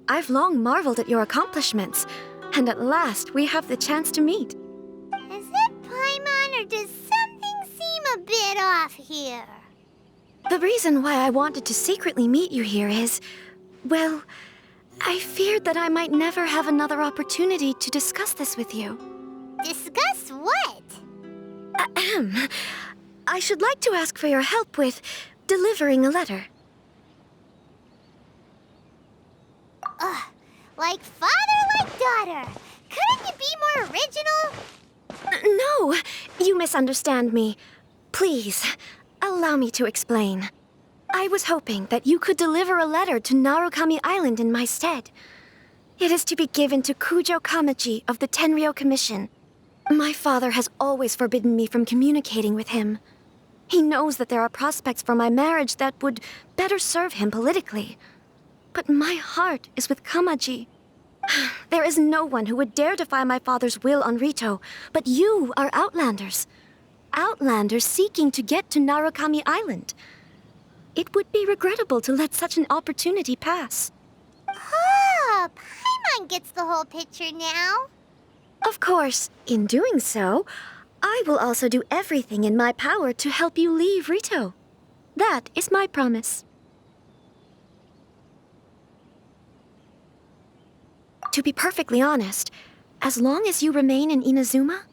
I've long marveled at your accomplishments, and at last we have the chance to meet. Is it Paimon, or does something seem a bit off here? The reason why I wanted to secretly meet you here is, well, I feared that I might never have another opportunity to discuss this with you. Discuss what? Ahem. I should like to ask for your help with delivering a letter. Like father, like daughter. Couldn't you be more original? No, you misunderstand me. Please, allow me to explain. I was hoping that you could deliver a letter to Narukami Island in my stead. It is to be given to Kujo Kamaji of the Tenryou Commission. My father has always forbidden me from communicating with him. He knows that there are prospects for my marriage that would better serve him politically. But my heart is with Kamaji. There is no one who would dare defy my father's will on Rito, but you are Outlanders. Outlanders seeking to get to Narukami Island. It would be regrettable to let such an opportunity pass. Oh, Paimon gets the whole picture now. Of course, in doing so, I will also do everything in my power to help you leave Rito. That is my promise. To be perfectly honest, as long as you remain in Inazuma,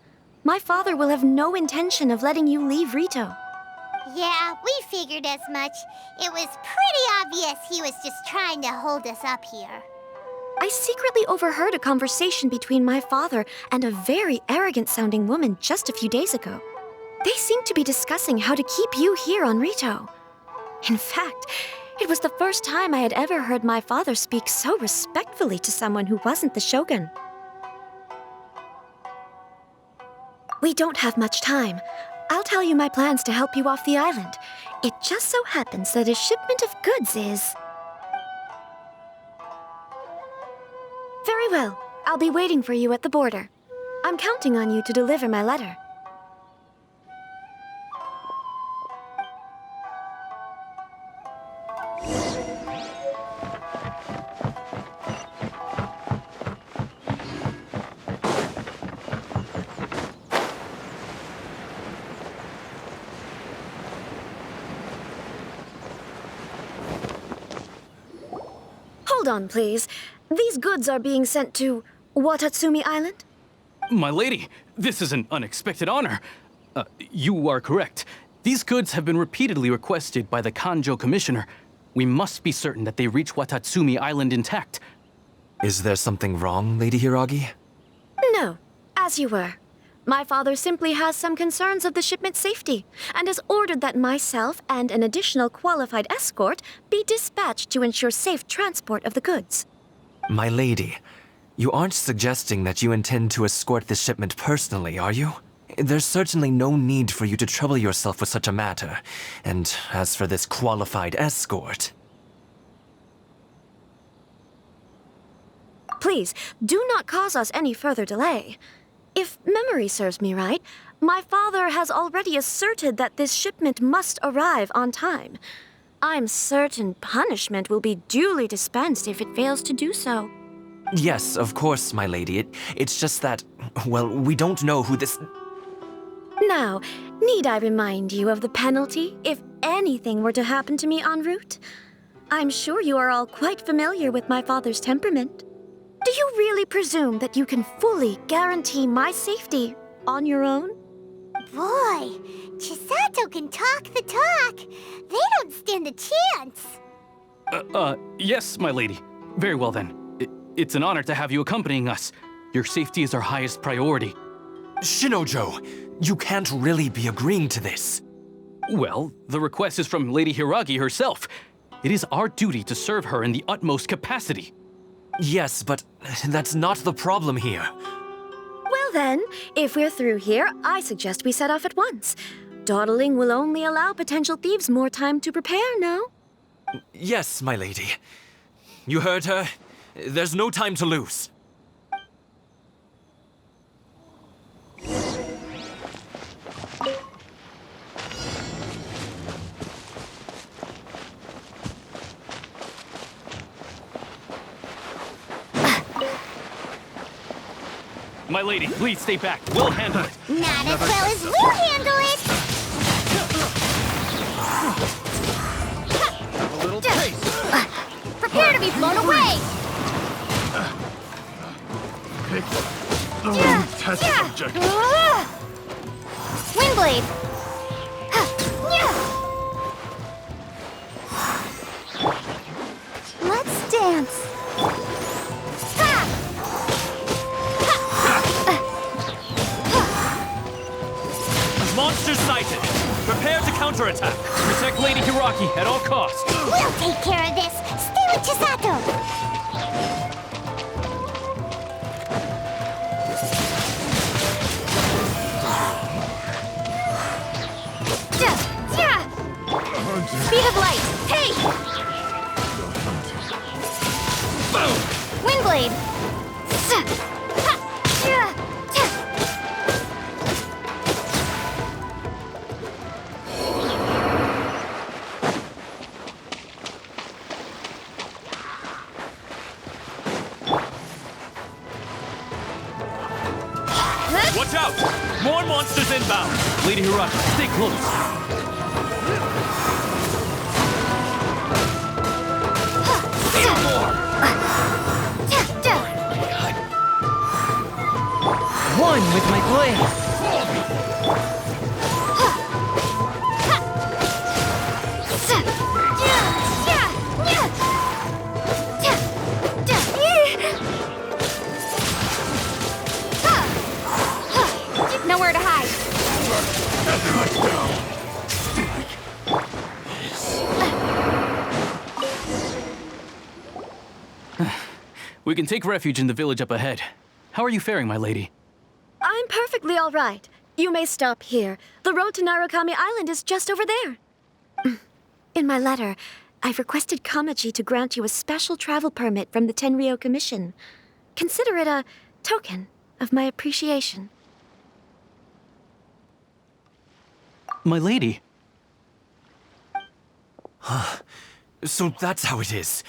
my father will have no intention of letting you leave Rito. Yeah, we figured as much. It was pretty obvious he was just trying to hold us up here. I secretly overheard a conversation between my father and a very arrogant-sounding woman just a few days ago. They seemed to be discussing how to keep you here on Rito. In fact, it was the first time I had ever heard my father speak so respectfully to someone who wasn't the shogun. We don't have much time. I'll tell you my plans to help you off the island. It just so happens that a shipment of goods is... Very well. I'll be waiting for you at the border. I'm counting on you to deliver my letter. Hold on, please. These goods are being sent to Watatsumi Island? My lady, this is an unexpected honor. You are correct. These goods have been repeatedly requested by the Kanjo Commissioner. We must be certain that they reach Watatsumi Island intact. Is there something wrong, Lady Hiragi? No, as you were. My father simply has some concerns of the shipment's safety, and has ordered that myself and an additional qualified escort be dispatched to ensure safe transport of the goods. My lady, you aren't suggesting that you intend to escort this shipment personally, are you? There's certainly no need for you to trouble yourself with such a matter. And as for this qualified escort... Please, do not cause us any further delay. If memory serves me right, my father has already asserted that this shipment must arrive on time. I'm certain punishment will be duly dispensed if it fails to do so. Yes, of course, my lady. It's just that, well, we don't know who this... Now, need I remind you of the penalty if anything were to happen to me en route? I'm sure you are all quite familiar with my father's temperament. Do you really presume that you can fully guarantee my safety on your own? Boy, Chisato can talk the talk. They don't stand a chance. Yes, my lady. Very well then. It's an honor to have you accompanying us. Your safety is our highest priority. Shinojo, you can't really be agreeing to this. Well, the request is from Lady Hiragi herself. It is our duty to serve her in the utmost capacity. Yes, but that's not the problem here. Well then, if we're through here, I suggest we set off at once. Dawdling will only allow potential thieves more time to prepare, no? Yes, my lady. You heard her. There's no time to lose. My lady, please stay back. We'll handle it. Not as well as we'll handle it! Have a little taste. Prepare to be blown away! Pick the wrong test subject. Windblade! Let's dance. Monster sighted. Prepare to counterattack. Protect Lady Hiragi at all costs. We'll take care of this. Stay with Chisato. Speed of light! Hey! Boom! Windblade! Watch out! More monsters inbound! Lady Hiragi, stay close. One with my blade. Nowhere to hide. We can take refuge in the village up ahead. How are you faring, my lady? I'm perfectly all right. You may stop here. The road to Narukami Island is just over there. In my letter, I've requested Kamaji to grant you a special travel permit from the Tenryou Commission. Consider it a token of my appreciation. My lady. So that's how it is.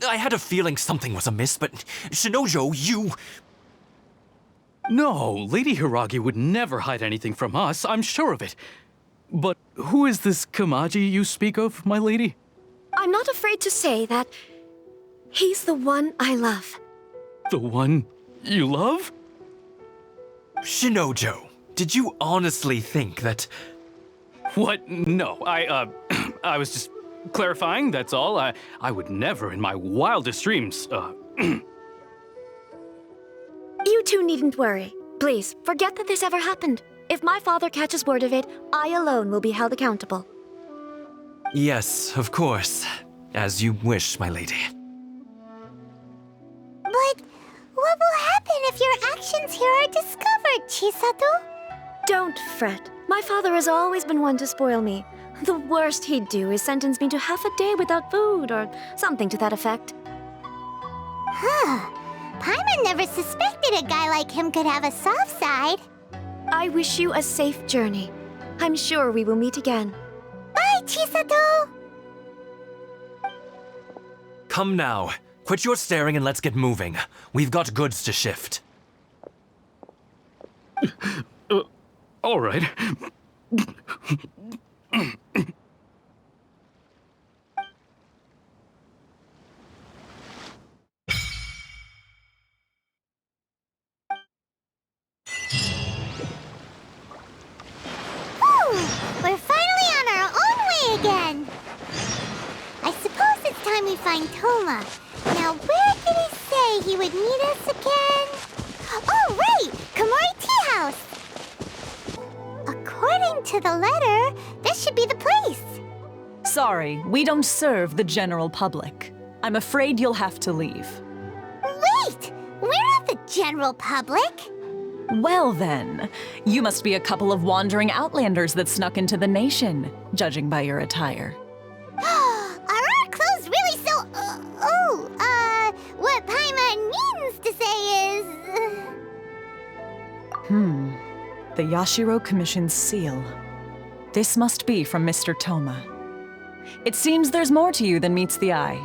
I had a feeling something was amiss, but Shinojo, you... No, Lady Hiragi would never hide anything from us, I'm sure of it. But who is this Kamaji you speak of, my lady? I'm not afraid to say that he's the one I love. The one you love? Shinojo, did you honestly think that... What? No, I was just clarifying, that's all. I would never in my wildest dreams, You two needn't worry. Please, forget that this ever happened. If my father catches word of it, I alone will be held accountable. Yes, of course. As you wish, my lady. But what will happen if your actions here are discovered, Chisato? Don't fret. My father has always been one to spoil me. The worst he'd do is sentence me to half a day without food or something to that effect. Huh. Paimon never suspected a guy like him could have a soft side. I wish you a safe journey. I'm sure we will meet again. Bye, Chisato! Come now. Quit your staring and let's get moving. We've got goods to shift. All right. We're finally on our own way again! I suppose it's time we find Toma. Now, where did he say he would meet us again? Oh, right! Komori Tea House! to the letter, this should be the place. Sorry, we don't serve the general public. I'm afraid you'll have to leave. Wait! We're not the general public. Well then, you must be a couple of wandering outlanders that snuck into the nation, judging by your attire. Are our clothes really so... what Paimon means to say is... The Yashiro Commission's seal. This must be from Mr. Toma. It seems there's more to you than meets the eye.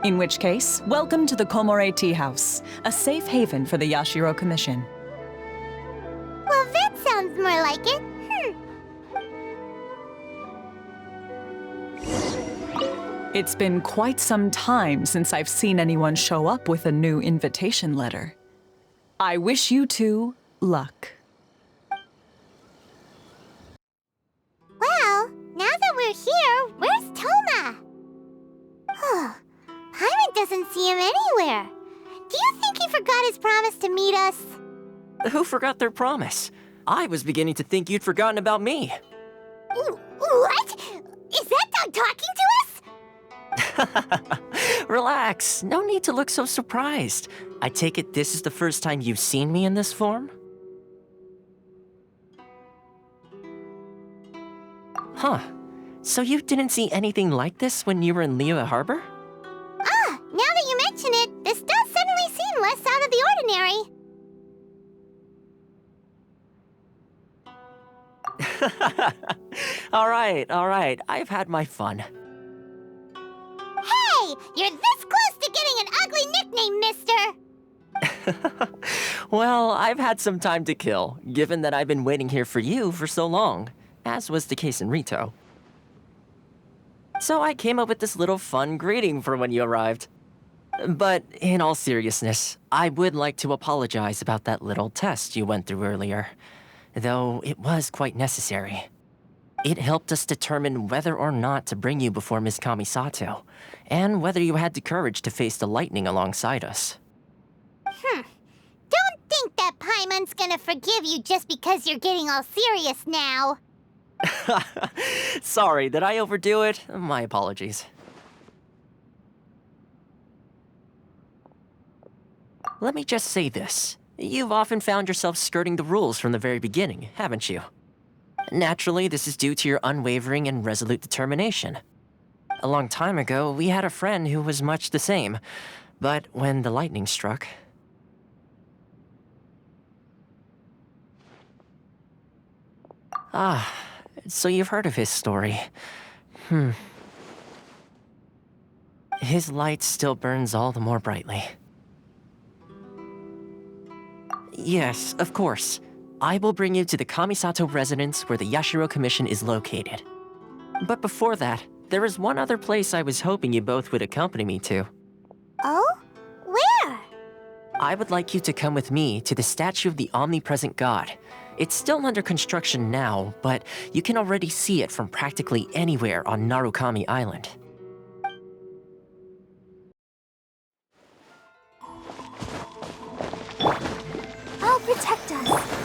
In which case, welcome to the Komore Tea House, a safe haven for the Yashiro Commission. Well, that sounds more like it. It's been quite some time since I've seen anyone show up with a new invitation letter. I wish you two luck. Well, now that we're here, where's Toma? Paimon doesn't see him anywhere. Do you think he forgot his promise to meet us? Who forgot their promise? I was beginning to think you'd forgotten about me. What? Is that dog talking to us? Relax, no need to look so surprised. I take it this is the first time you've seen me in this form? Huh. So you didn't see anything like this when you were in Liyue Harbor? Now that you mention it, this does suddenly seem less out of the ordinary. All right, I've had my fun. Hey! You're this close to getting an ugly nickname, mister! Well, I've had some time to kill, given that I've been waiting here for you for so long, as was the case in Rito. So I came up with this little fun greeting for when you arrived. But in all seriousness, I would like to apologize about that little test you went through earlier, though it was quite necessary. It helped us determine whether or not to bring you before Ms. Kamisato, and whether you had the courage to face the lightning alongside us. Don't think that Paimon's gonna forgive you just because you're getting all serious now. Sorry, did I overdo it? My apologies. Let me just say this. You've often found yourself skirting the rules from the very beginning, haven't you? Naturally, this is due to your unwavering and resolute determination. A long time ago, we had a friend who was much the same, but when the lightning struck... So you've heard of his story. His light still burns all the more brightly. Yes, of course. I will bring you to the Kamisato residence where the Yashiro Commission is located. But before that, there is one other place I was hoping you both would accompany me to. Oh? Where? I would like you to come with me to the statue of the omnipresent god. It's still under construction now, but you can already see it from practically anywhere on Narukami Island. I'll protect us.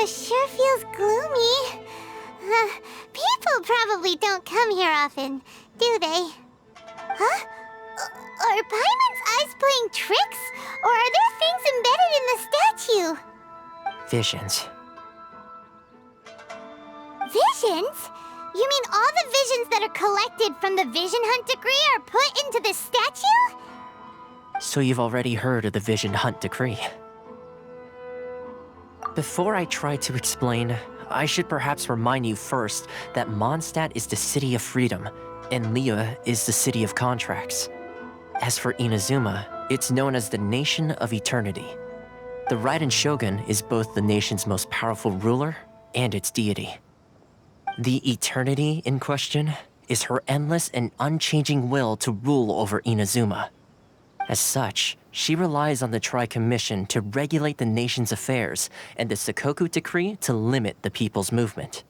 Sure feels gloomy. People probably don't come here often, do they? Huh? Are Paimon's eyes playing tricks? Or are there things embedded in the statue? Visions. Visions? You mean all the visions that are collected from the Vision Hunt decree are put into this statue? So you've already heard of the Vision Hunt decree. Before I try to explain, I should perhaps remind you first that Mondstadt is the city of freedom, and Liyue is the city of contracts. As for Inazuma, it's known as the Nation of Eternity. The Raiden Shogun is both the nation's most powerful ruler and its deity. The Eternity in question is her endless and unchanging will to rule over Inazuma. As such, she relies on the Tri-Commission to regulate the nation's affairs and the Sakoku Decree to limit the people's movement.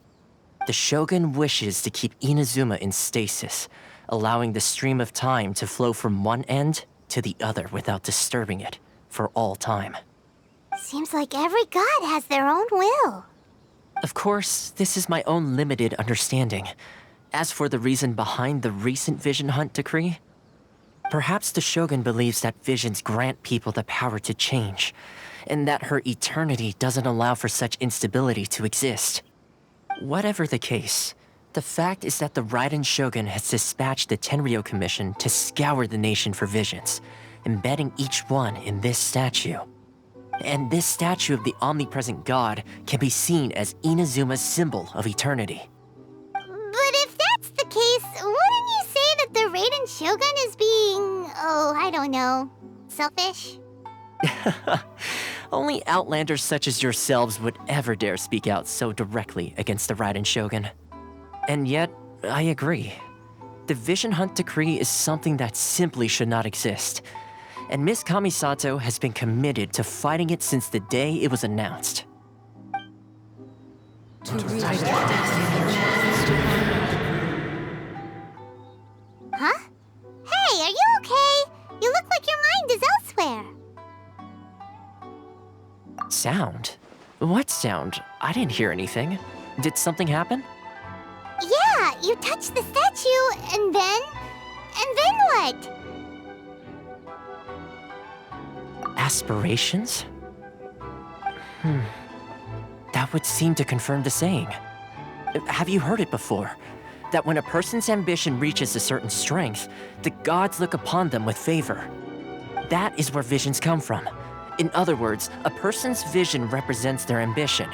The Shogun wishes to keep Inazuma in stasis, allowing the stream of time to flow from one end to the other without disturbing it for all time. Seems like every god has their own will. Of course, this is my own limited understanding. As for the reason behind the recent Vision Hunt decree, perhaps the Shogun believes that visions grant people the power to change, and that her eternity doesn't allow for such instability to exist. Whatever the case, the fact is that the Raiden Shogun has dispatched the Tenryou Commission to scour the nation for visions, embedding each one in this statue. And this statue of the omnipresent god can be seen as Inazuma's symbol of eternity. But if that's the case, wouldn't you say that the Raiden Shogun is being, I don't know, selfish? Only outlanders such as yourselves would ever dare speak out so directly against the Raiden Shogun. And yet, I agree. The Vision Hunt decree is something that simply should not exist. And Miss Kamisato has been committed to fighting it since the day it was announced. Huh? Hey, are you okay? You look like your mind is elsewhere. Sound? What sound? I didn't hear anything. Did something happen? Yeah, you touched the statue, and then what? Aspirations? That would seem to confirm the saying. Have you heard it before? That when a person's ambition reaches a certain strength, the gods look upon them with favor. That is where visions come from. In other words, a person's vision represents their ambition.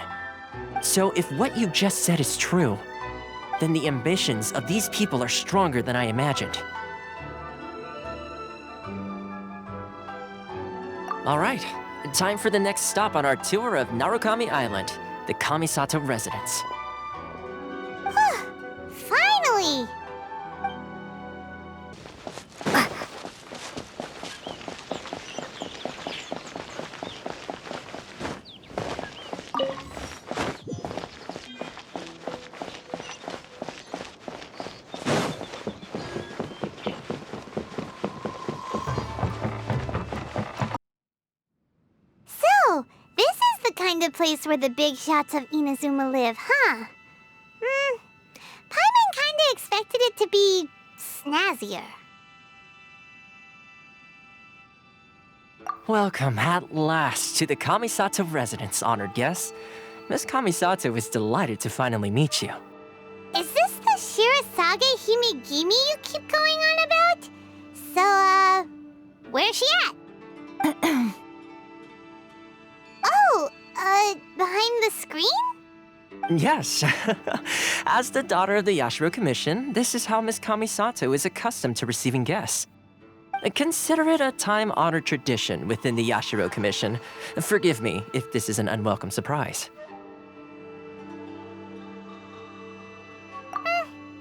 So if what you just said is true, then the ambitions of these people are stronger than I imagined. All right, time for the next stop on our tour of Narukami Island, the Kamisato residence. Finally! So, this is the kind of place where the big shots of Inazuma live, huh? Paimon kinda expected it to be snazzier. Welcome at last to the Kamisato residence, honored guests. Miss Kamisato is delighted to finally meet you. Is this the Shirasage Himegimi you keep going on about? So, where's she at? Behind the screen? Yes. As the daughter of the Yashiro Commission, this is how Miss Kamisato is accustomed to receiving guests. Consider it a time-honored tradition within the Yashiro Commission. Forgive me if this is an unwelcome surprise.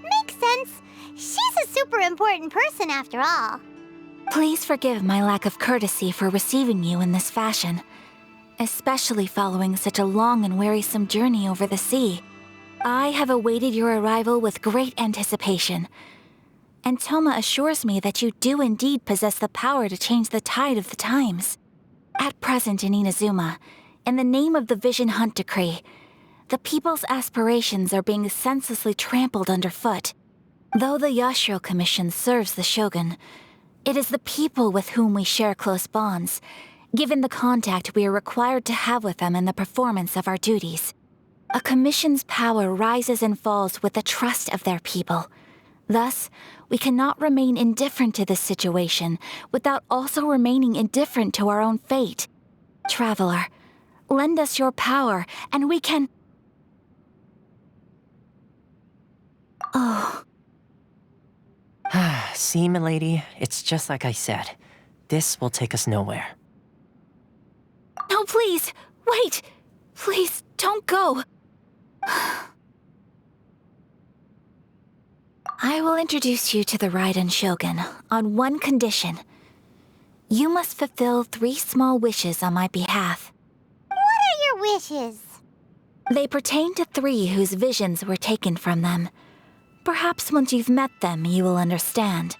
Makes sense. She's a super important person after all. Please forgive my lack of courtesy for receiving you in this fashion, especially following such a long and wearisome journey over the sea. I have awaited your arrival with great anticipation, and Toma assures me that you do indeed possess the power to change the tide of the times. At present in Inazuma, in the name of the Vision Hunt decree, the people's aspirations are being senselessly trampled underfoot. Though the Yashiro Commission serves the Shogun, it is the people with whom we share close bonds, given the contact we are required to have with them in the performance of our duties. A commission's power rises and falls with the trust of their people. Thus, we cannot remain indifferent to this situation without also remaining indifferent to our own fate. Traveler, lend us your power, and we can... Oh. See, milady, it's just like I said. This will take us nowhere. No, please, wait! Please, don't go. I will introduce you to the Raiden Shogun on one condition. You must fulfill 3 small wishes on my behalf. What are your wishes? They pertain to 3 whose visions were taken from them. Perhaps once you've met them, you will understand.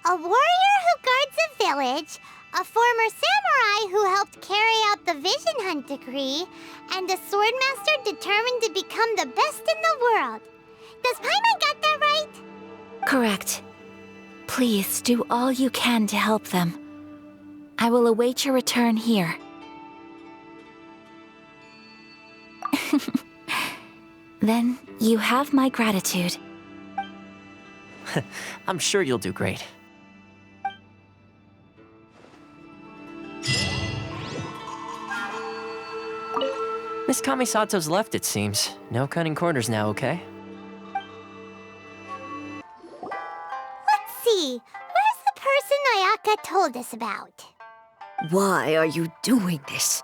A warrior who guards a village, a former samurai who helped carry out the Vision Hunt decree, and a swordmaster determined to become the best in the world. Does Paimon got that right? Correct. Please do all you can to help them. I will await your return here. Then you have my gratitude. I'm sure you'll do great. Miss Kamisato's left, it seems. No cutting corners now, okay? Let's see. Where's the person Ayaka told us about? Why are you doing this?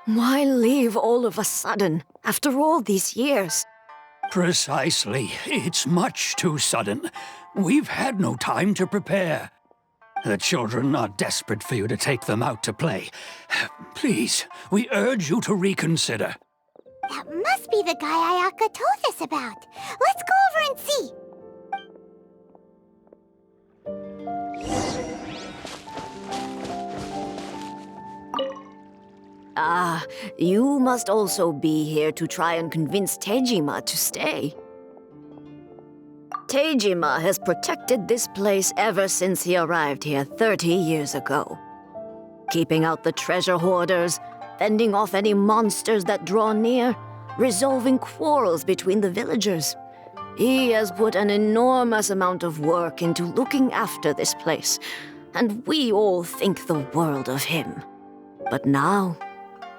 Why leave all of a sudden, after all these years? Precisely. It's much too sudden. We've had no time to prepare. The children are desperate for you to take them out to play. Please, we urge you to reconsider. That must be the guy Ayaka told us about. Let's go over and see. Ah, you must also be here to try and convince Tejima to stay. Tejima has protected this place ever since he arrived here 30 years ago. Keeping out the treasure hoarders, fending off any monsters that draw near, resolving quarrels between the villagers. He has put an enormous amount of work into looking after this place, and we all think the world of him. But now,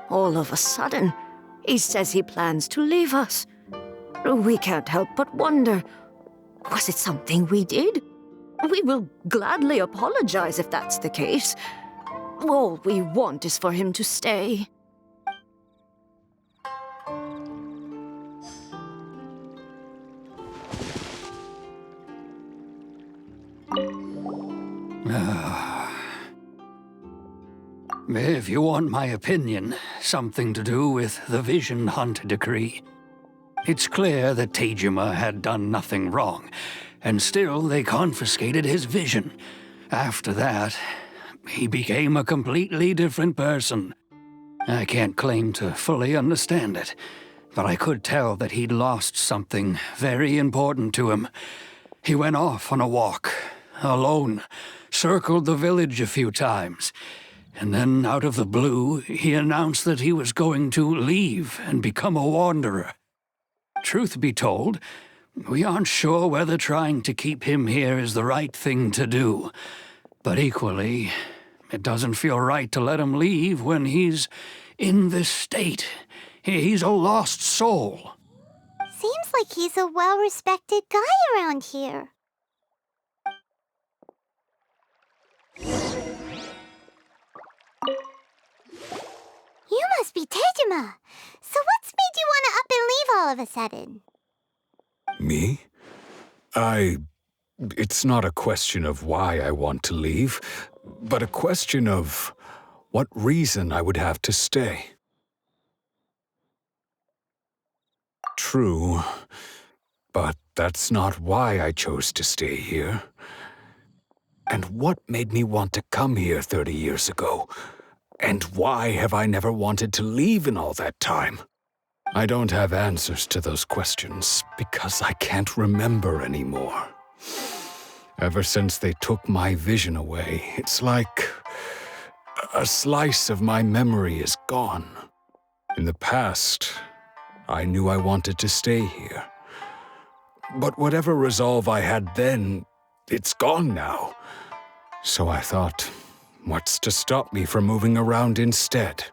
all of a sudden, he says he plans to leave us. We can't help but wonder, was it something we did? We will gladly apologize if that's the case. All we want is for him to stay. If you want my opinion, something to do with the Vision Hunt decree. It's clear that Tejima had done nothing wrong, and still they confiscated his vision. After that, he became a completely different person. I can't claim to fully understand it, but I could tell that he'd lost something very important to him. He went off on a walk, alone, circled the village a few times, and then out of the blue, he announced that he was going to leave and become a wanderer. Truth be told, we aren't sure whether trying to keep him here is the right thing to do. But equally, it doesn't feel right to let him leave when he's in this state. He's a lost soul. Seems like he's a well-respected guy around here. You must be Tejima. So what's made you want to up and leave all of a sudden? Me? It's not a question of why I want to leave, but a question of what reason I would have to stay. True, but that's not why I chose to stay here. And what made me want to come here 30 years ago? And why have I never wanted to leave in all that time? I don't have answers to those questions because I can't remember anymore. Ever since they took my vision away, it's like a slice of my memory is gone. In the past, I knew I wanted to stay here. But whatever resolve I had then, it's gone now. So I thought, what's to stop me from moving around instead?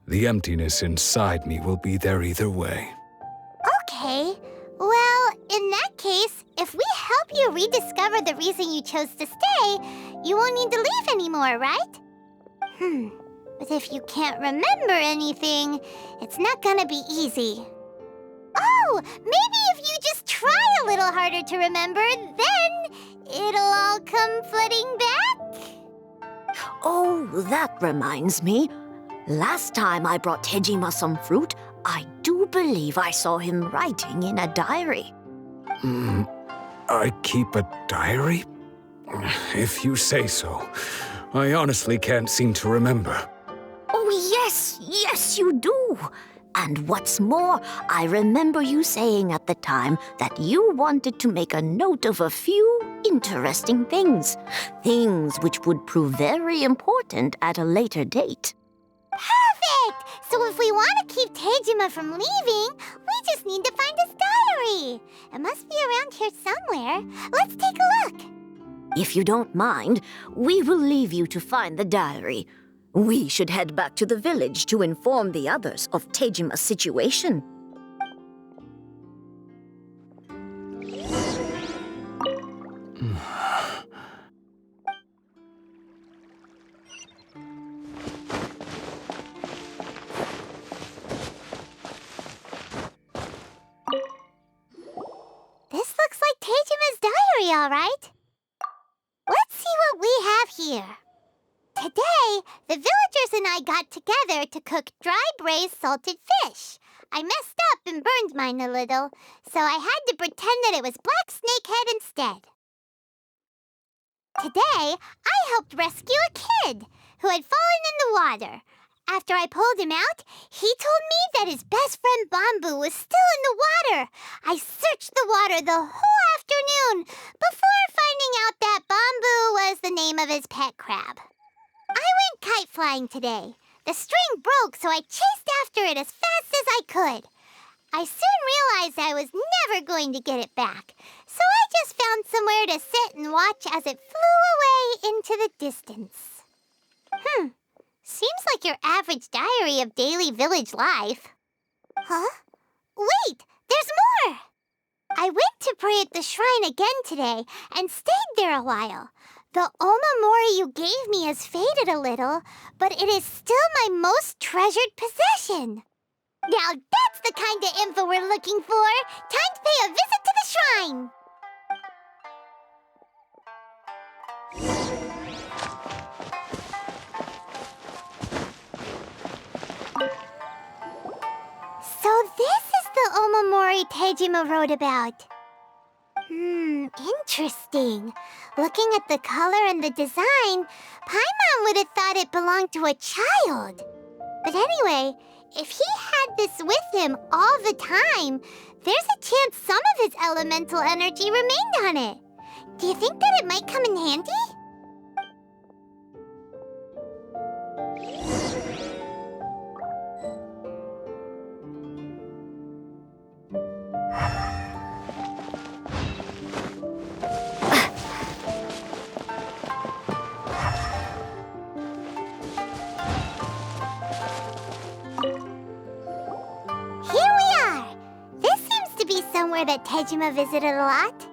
The emptiness inside me will be there either way. case, if we help you rediscover the reason you chose to stay, you won't need to leave anymore, right? But if you can't remember anything, it's not gonna be easy. Oh, maybe if you just try a little harder to remember, then it'll all come flooding back? Oh, that reminds me. Last time I brought Tejima some fruit, I do believe I saw him writing in a diary. I keep a diary? If you say so. I honestly can't seem to remember. Oh, yes, you do. And what's more, I remember you saying at the time that you wanted to make a note of a few interesting things. Things which would prove very important at a later date. Perfect! So if we want to keep Tejima from leaving, we just need to find his diary. It must be around here somewhere. Let's take a look. If you don't mind, we will leave you to find the diary. We should head back to the village to inform the others of Tejima's situation. This looks like Tejima's diary, all right. Let's see what we have here. Today, the villagers and I got together to cook dry braised salted fish. I messed up and burned mine a little, so I had to pretend that it was black snakehead instead. Today, I helped rescue a kid who had fallen in the water. After I pulled him out, he told me that his best friend Bamboo was still in the water. I searched the water the whole afternoon before finding out that Bamboo was the name of his pet crab. I went kite flying today. The string broke, so I chased after it as fast as I could. I soon realized I was never going to get it back, so I just found somewhere to sit and watch as it flew away into the distance. Seems like your average diary of daily village life. Huh? Wait, there's more! I went to pray at the shrine again today and stayed there a while. The omamori you gave me has faded a little, but it is still my most treasured possession. Now that's the kind of info we're looking for. Time to pay a visit to the shrine. So this is the omamori Tejima wrote about. Interesting. Looking at the color and the design, Paimon would have thought it belonged to a child. But anyway, if he had this with him all the time, there's a chance some of his elemental energy remained on it. Do you think that it might come in handy? Somewhere that Tejima visited a lot.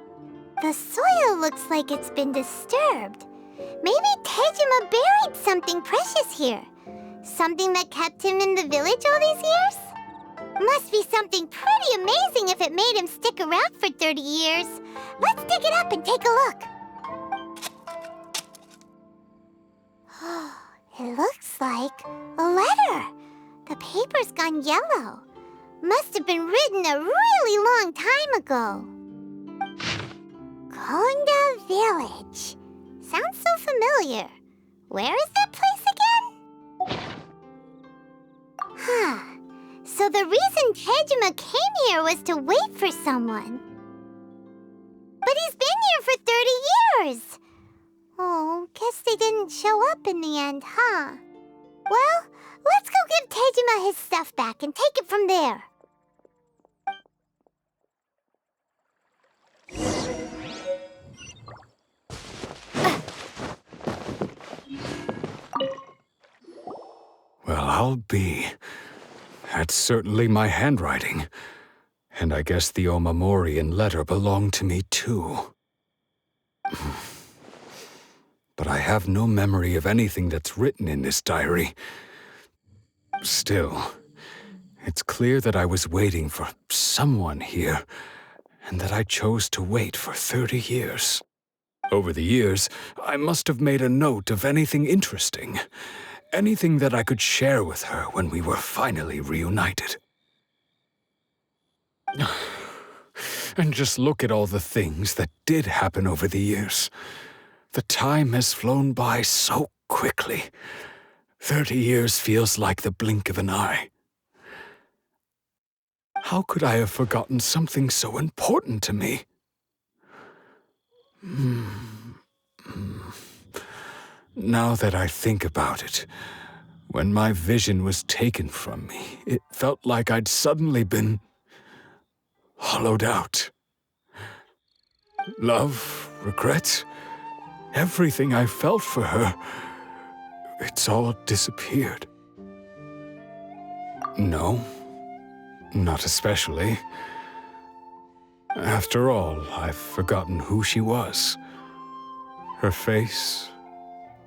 The soil looks like it's been disturbed. Maybe Tejima buried something precious here. Something that kept him in the village all these years? Must be something pretty amazing if it made him stick around for 30 years. Let's dig it up and take a look. It looks like a letter. The paper's gone yellow. Must have been written a really long time ago. Konda Village. Sounds so familiar. Where is that place again? So the reason Tejima came here was to wait for someone. But he's been here for 30 years. Oh, guess they didn't show up in the end, huh? Well, let's go give Tejima his stuff back and take it from there. Well, I'll be. That's certainly my handwriting. And I guess the Omamorian letter belonged to me too. But I have no memory of anything that's written in this diary. Still, it's clear that I was waiting for someone here, and that I chose to wait for 30 years. Over the years, I must have made a note of anything interesting, anything that I could share with her when we were finally reunited. And just look at all the things that did happen over the years. The time has flown by so quickly. 30 years feels like the blink of an eye. How could I have forgotten something so important to me? Now that I think about it, when my vision was taken from me, it felt like I'd suddenly been hollowed out. Love, regret, everything I felt for her, it's all disappeared. No, not especially. After all, I've forgotten who she was. Her face,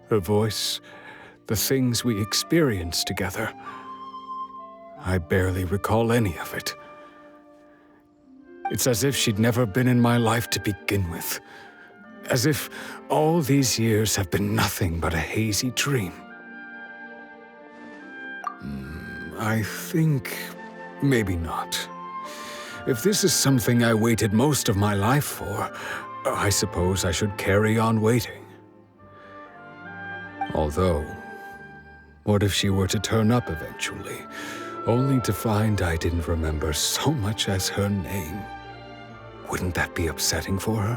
her voice, the things we experienced together. I barely recall any of it. It's as if she'd never been in my life to begin with. As if all these years have been nothing but a hazy dream. I think maybe not. If this is something I waited most of my life for, I suppose I should carry on waiting. Although, what if she were to turn up eventually, only to find I didn't remember so much as her name? Wouldn't that be upsetting for her?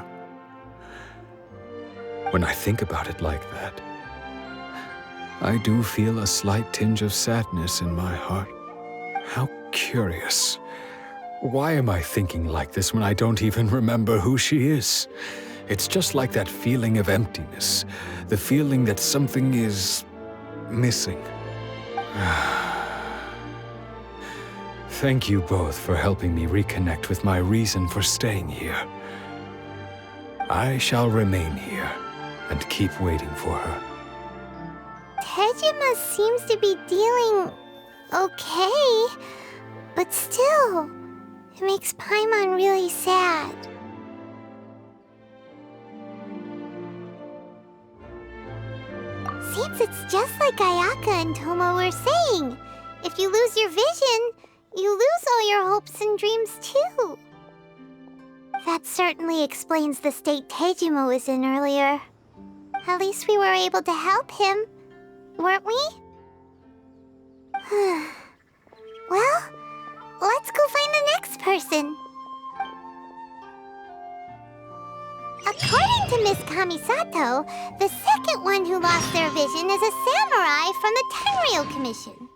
When I think about it like that, I do feel a slight tinge of sadness in my heart. How curious. Why am I thinking like this when I don't even remember who she is? It's just like that feeling of emptiness, the feeling that something is missing. Thank you both for helping me reconnect with my reason for staying here. I shall remain here and keep waiting for her. Tejima seems to be dealing okay, but still, it makes Paimon really sad. Seems it's just like Ayaka and Tomo were saying. If you lose your vision, you lose all your hopes and dreams too. That certainly explains the state Tejima was in earlier. At least we were able to help him, weren't we? Well, let's go find the next person. According to Miss Kamisato, the second one who lost their vision is a samurai from the Tenryou Commission.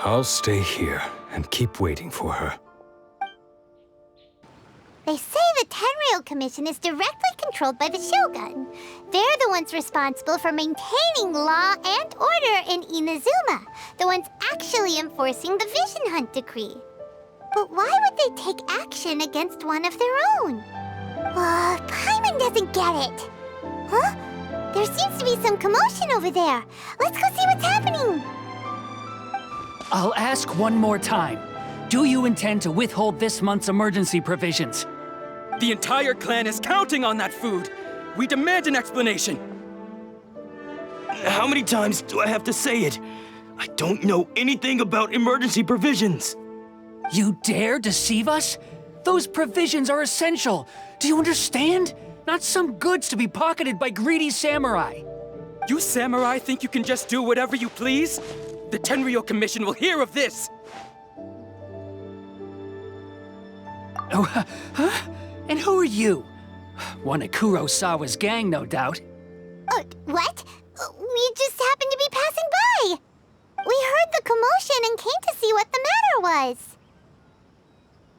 I'll stay here and keep waiting for her. They say the Tenryou Commission is directly controlled by the Shogun. They're the ones responsible for maintaining law and order in Inazuma, the ones actually enforcing the Vision Hunt decree. But why would they take action against one of their own? Paimon doesn't get it. Huh? There seems to be some commotion over there. Let's go see what's happening. I'll ask one more time. Do you intend to withhold this month's emergency provisions? The entire clan is counting on that food. We demand an explanation. How many times do I have to say it? I don't know anything about emergency provisions. You dare deceive us? Those provisions are essential. Do you understand? Not some goods to be pocketed by greedy samurai. You samurai think you can just do whatever you please? The Tenryou Commission will hear of this! Oh, huh? And who are you? One of Kurosawa's gang, no doubt. What? We just happened to be passing by. We heard the commotion and came to see what the matter was.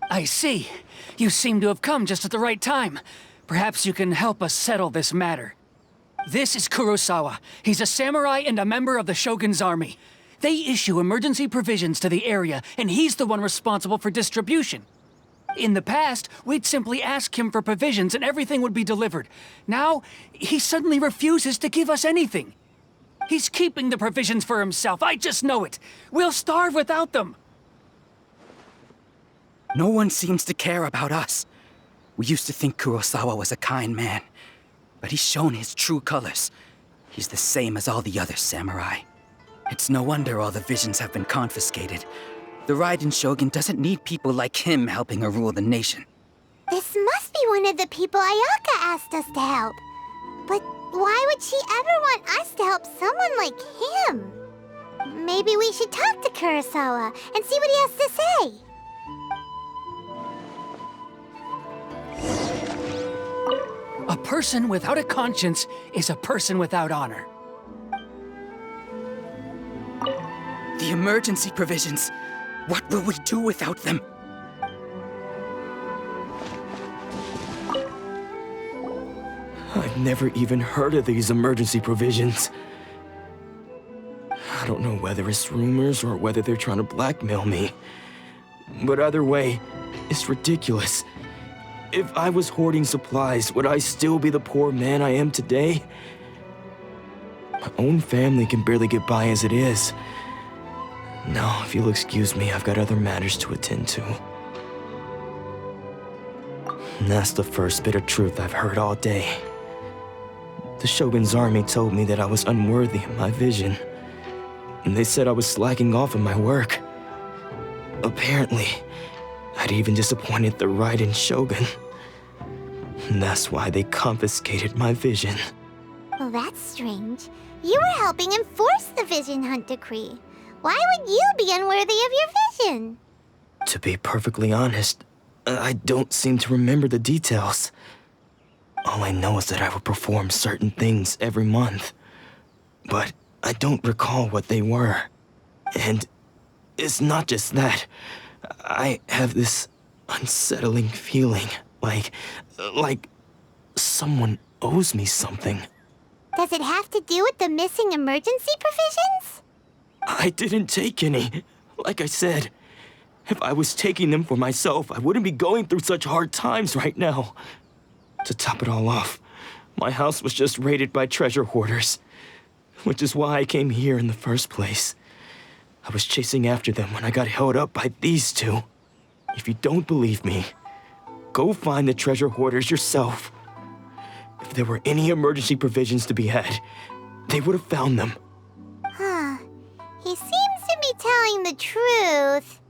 I see. You seem to have come just at the right time. Perhaps you can help us settle this matter. This is Kurosawa. He's a samurai and a member of the Shogun's army. They issue emergency provisions to the area, and he's the one responsible for distribution. In the past, we'd simply ask him for provisions and everything would be delivered. Now, he suddenly refuses to give us anything. He's keeping the provisions for himself, I just know it. We'll starve without them. No one seems to care about us. We used to think Kurosawa was a kind man, but he's shown his true colors. He's the same as all the other samurai. It's no wonder all the visions have been confiscated. The Raiden Shogun doesn't need people like him helping her rule the nation. This must be one of the people Ayaka asked us to help. But why would she ever want us to help someone like him? Maybe we should talk to Kurosawa and see what he has to say. A person without a conscience is a person without honor. The emergency provisions. What will we do without them? I've never even heard of these emergency provisions. I don't know whether it's rumors or whether they're trying to blackmail me. But either way, it's ridiculous. If I was hoarding supplies, would I still be the poor man I am today? My own family can barely get by as it is. Now, if you'll excuse me, I've got other matters to attend to. And that's the first bit of truth I've heard all day. The Shogun's army told me that I was unworthy of my vision. And they said I was slacking off in my work. Apparently, I'd even disappointed the Raiden Shogun. And that's why they confiscated my vision. Well, that's strange. You were helping enforce the Vision Hunt Decree. Why would you be unworthy of your vision? To be perfectly honest, I don't seem to remember the details. All I know is that I would perform certain things every month. But I don't recall what they were. And it's not just that. I have this unsettling feeling, like someone owes me something. Does it have to do with the missing emergency provisions? I didn't take any. Like I said, if I was taking them for myself, I wouldn't be going through such hard times right now. To top it all off, my house was just raided by treasure hoarders, which is why I came here in the first place. I was chasing after them when I got held up by these two. If you don't believe me, go find the treasure hoarders yourself. If there were any emergency provisions to be had, they would have found them. Huh. He seems to be telling the truth.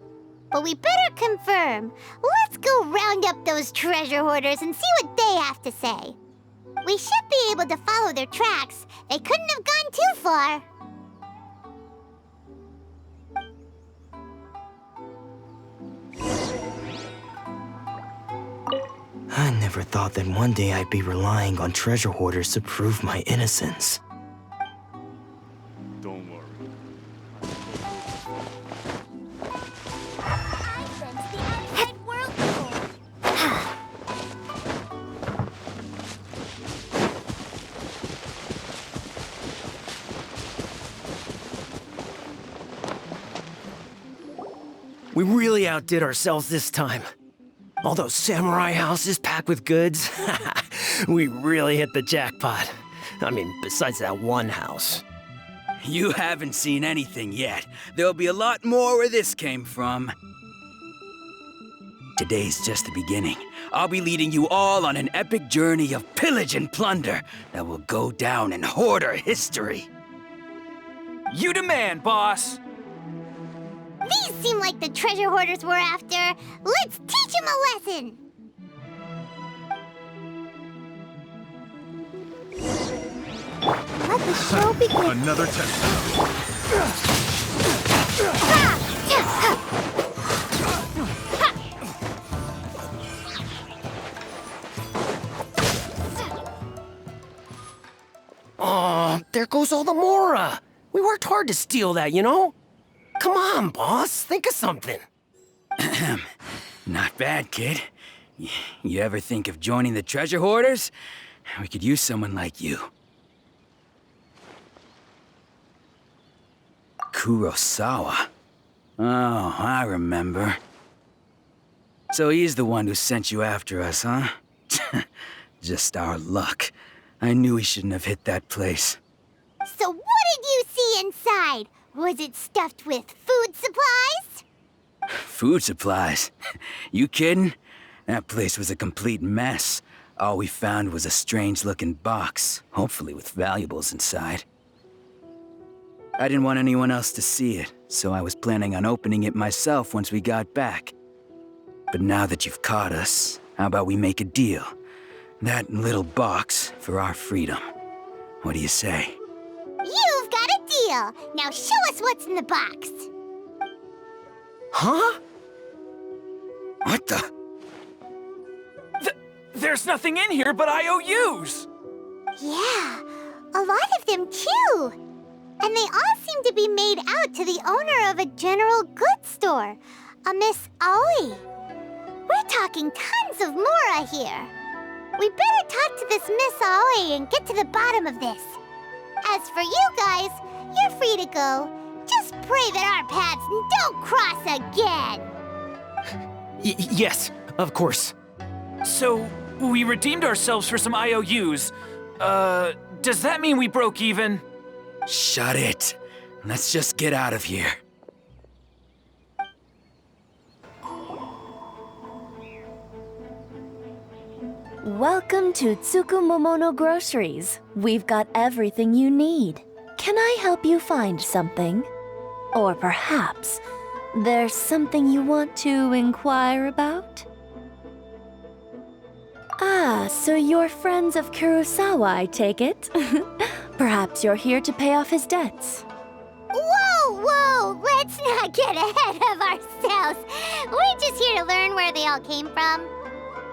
But we better confirm. Let's go round up those treasure hoarders and see what they have to say. We should be able to follow their tracks. They couldn't have gone too far. I never thought that one day I'd be relying on treasure hoarders to prove my innocence. Don't worry. We really outdid ourselves this time. All those samurai houses packed with goods. We really hit the jackpot. I mean, besides that one house. You haven't seen anything yet. There'll be a lot more where this came from. Today's just the beginning. I'll be leading you all on an epic journey of pillage and plunder that will go down in hoarder history. You demand, boss! These seem like the treasure hoarders we're after. Let's teach them a lesson! Let the show begin. Another test. Oh, there goes all the Mora. We worked hard to steal that, you know? Come on, boss. Think of something. Not bad, kid. You ever think of joining the treasure hoarders? We could use someone like you. Kurosawa. Oh, I remember. So he's the one who sent you after us, huh? Just our luck. I knew he shouldn't have hit that place. So what did you see inside? Was it stuffed with food supplies? Food supplies? You kidding? That place was a complete mess. All we found was a strange-looking box, hopefully with valuables inside. I didn't want anyone else to see it, so I was planning on opening it myself once we got back. But now that you've caught us, how about we make a deal? That little box for our freedom. What do you say? You've got a deal! Now show us what's in the box! Huh? What the? There's nothing in here but IOUs! Yeah, a lot of them too! And they all seem to be made out to the owner of a general goods store, a Miss Aoi. We're talking tons of Mora here. We better talk to this Miss Aoi and get to the bottom of this. As for you guys, you're free to go. Just pray that our paths don't cross again. Yes, of course. So, we redeemed ourselves for some IOUs. Does that mean we broke even? Shut it. Let's just get out of here. Welcome to Tsukumomono Groceries. We've got everything you need. Can I help you find something? Or perhaps there's something you want to inquire about? Ah, so you're friends of Kurosawa, I take it? Perhaps you're here to pay off his debts. Whoa! Let's not get ahead of ourselves. We're just here to learn where they all came from.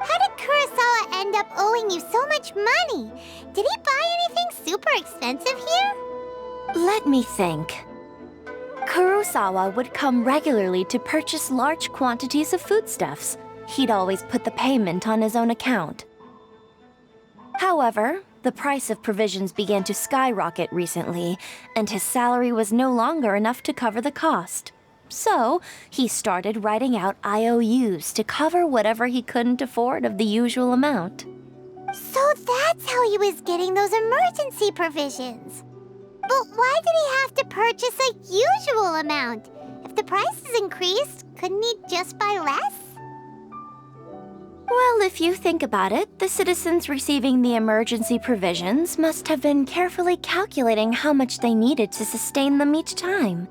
How did Kurosawa end up owing you so much money? Did he buy anything super expensive here? Let me think. Kurosawa would come regularly to purchase large quantities of foodstuffs. He'd always put the payment on his own account. However, the price of provisions began to skyrocket recently, and his salary was no longer enough to cover the cost. So, he started writing out IOUs to cover whatever he couldn't afford of the usual amount. So that's how he was getting those emergency provisions. But why did he have to purchase a usual amount? If the prices increased, couldn't he just buy less? Well, if you think about it, the citizens receiving the emergency provisions must have been carefully calculating how much they needed to sustain them each time.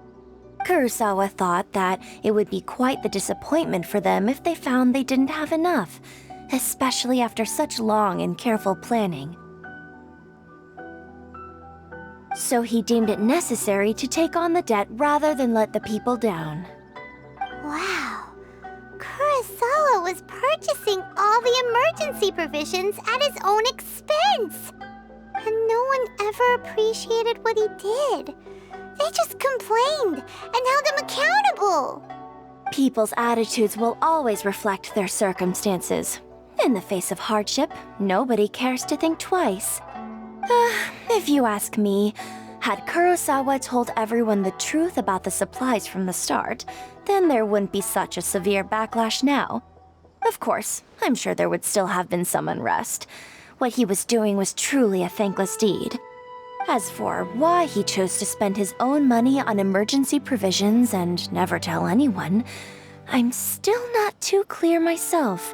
Kurosawa thought that it would be quite the disappointment for them if they found they didn't have enough, especially after such long and careful planning. So he deemed it necessary to take on the debt rather than let the people down. Wow. Kurosawa was purchasing all the emergency provisions at his own expense. And no one ever appreciated what he did. They just complained and held him accountable. People's attitudes will always reflect their circumstances. In the face of hardship, nobody cares to think twice. If you ask me, had Kurosawa told everyone the truth about the supplies from the start, then there wouldn't be such a severe backlash now. Of course, I'm sure there would still have been some unrest. What he was doing was truly a thankless deed. As for why he chose to spend his own money on emergency provisions and never tell anyone, I'm still not too clear myself.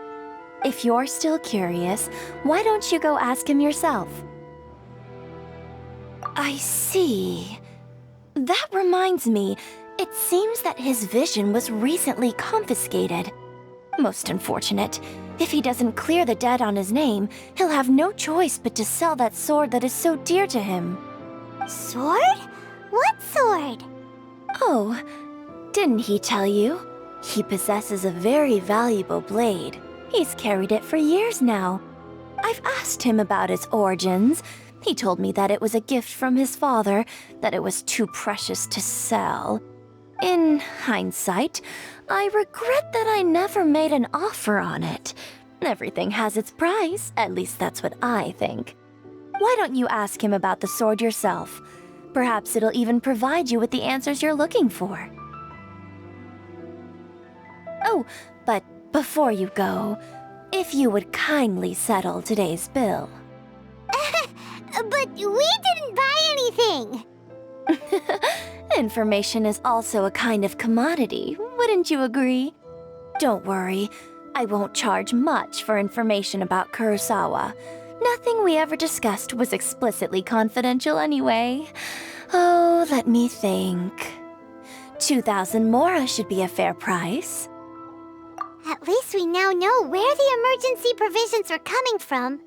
If you're still curious, why don't you go ask him yourself? I see. That reminds me, it seems that his vision was recently confiscated. Most unfortunate. If he doesn't clear the debt on his name, he'll have no choice but to sell that sword that is so dear to him. Sword? What sword? Oh, didn't he tell you? He possesses a very valuable blade. He's carried it for years now. I've asked him about its origins. He told me that it was a gift from his father, that it was too precious to sell. In hindsight, I regret that I never made an offer on it. Everything has its price, at least that's what I think. Why don't you ask him about the sword yourself? Perhaps it'll even provide you with the answers you're looking for. Oh, but before you go, if you would kindly settle today's bill. But we didn't buy anything! Information is also a kind of commodity, wouldn't you agree? Don't worry, I won't charge much for information about Kurosawa. Nothing we ever discussed was explicitly confidential anyway. Oh, let me think. 2,000 mora should be a fair price. At least we now know where the emergency provisions were coming from.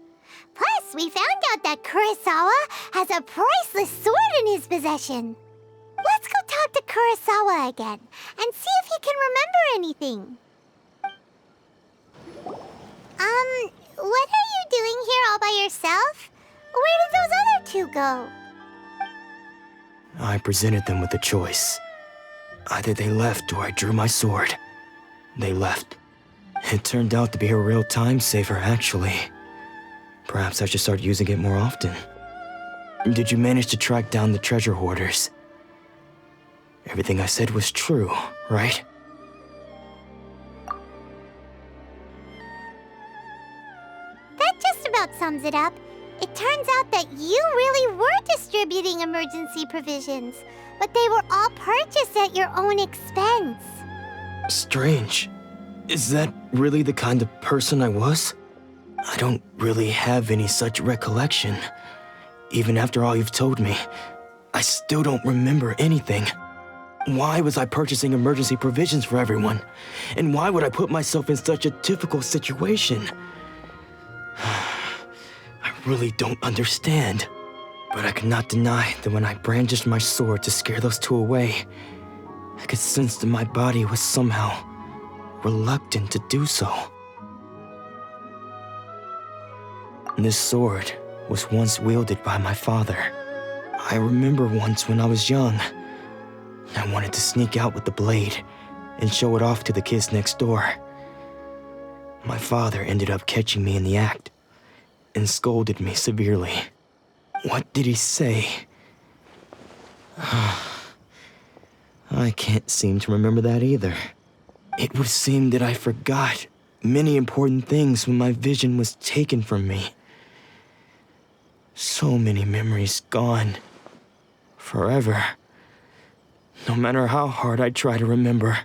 Plus, we found out that Kurosawa has a priceless sword in his possession. Let's go talk to Kurosawa again and see if he can remember anything. What are you doing here all by yourself? Where did those other two go? I presented them with a choice. Either they left or I drew my sword. They left. It turned out to be a real time saver, actually. Perhaps I should start using it more often. Did you manage to track down the treasure hoarders? Everything I said was true, right? That just about sums it up. It turns out that you really were distributing emergency provisions, but they were all purchased at your own expense. Strange. Is that really the kind of person I was? I don't really have any such recollection. Even after all you've told me, I still don't remember anything. Why was I purchasing emergency provisions for everyone? And why would I put myself in such a difficult situation? I really don't understand. But I cannot deny that when I brandished my sword to scare those two away, I could sense that my body was somehow reluctant to do so. This sword was once wielded by my father. I remember once when I was young, I wanted to sneak out with the blade and show it off to the kids next door. My father ended up catching me in the act and scolded me severely. What did he say? I can't seem to remember that either. It would seem that I forgot many important things when my vision was taken from me. So many memories gone. Forever. No matter how hard I try to remember,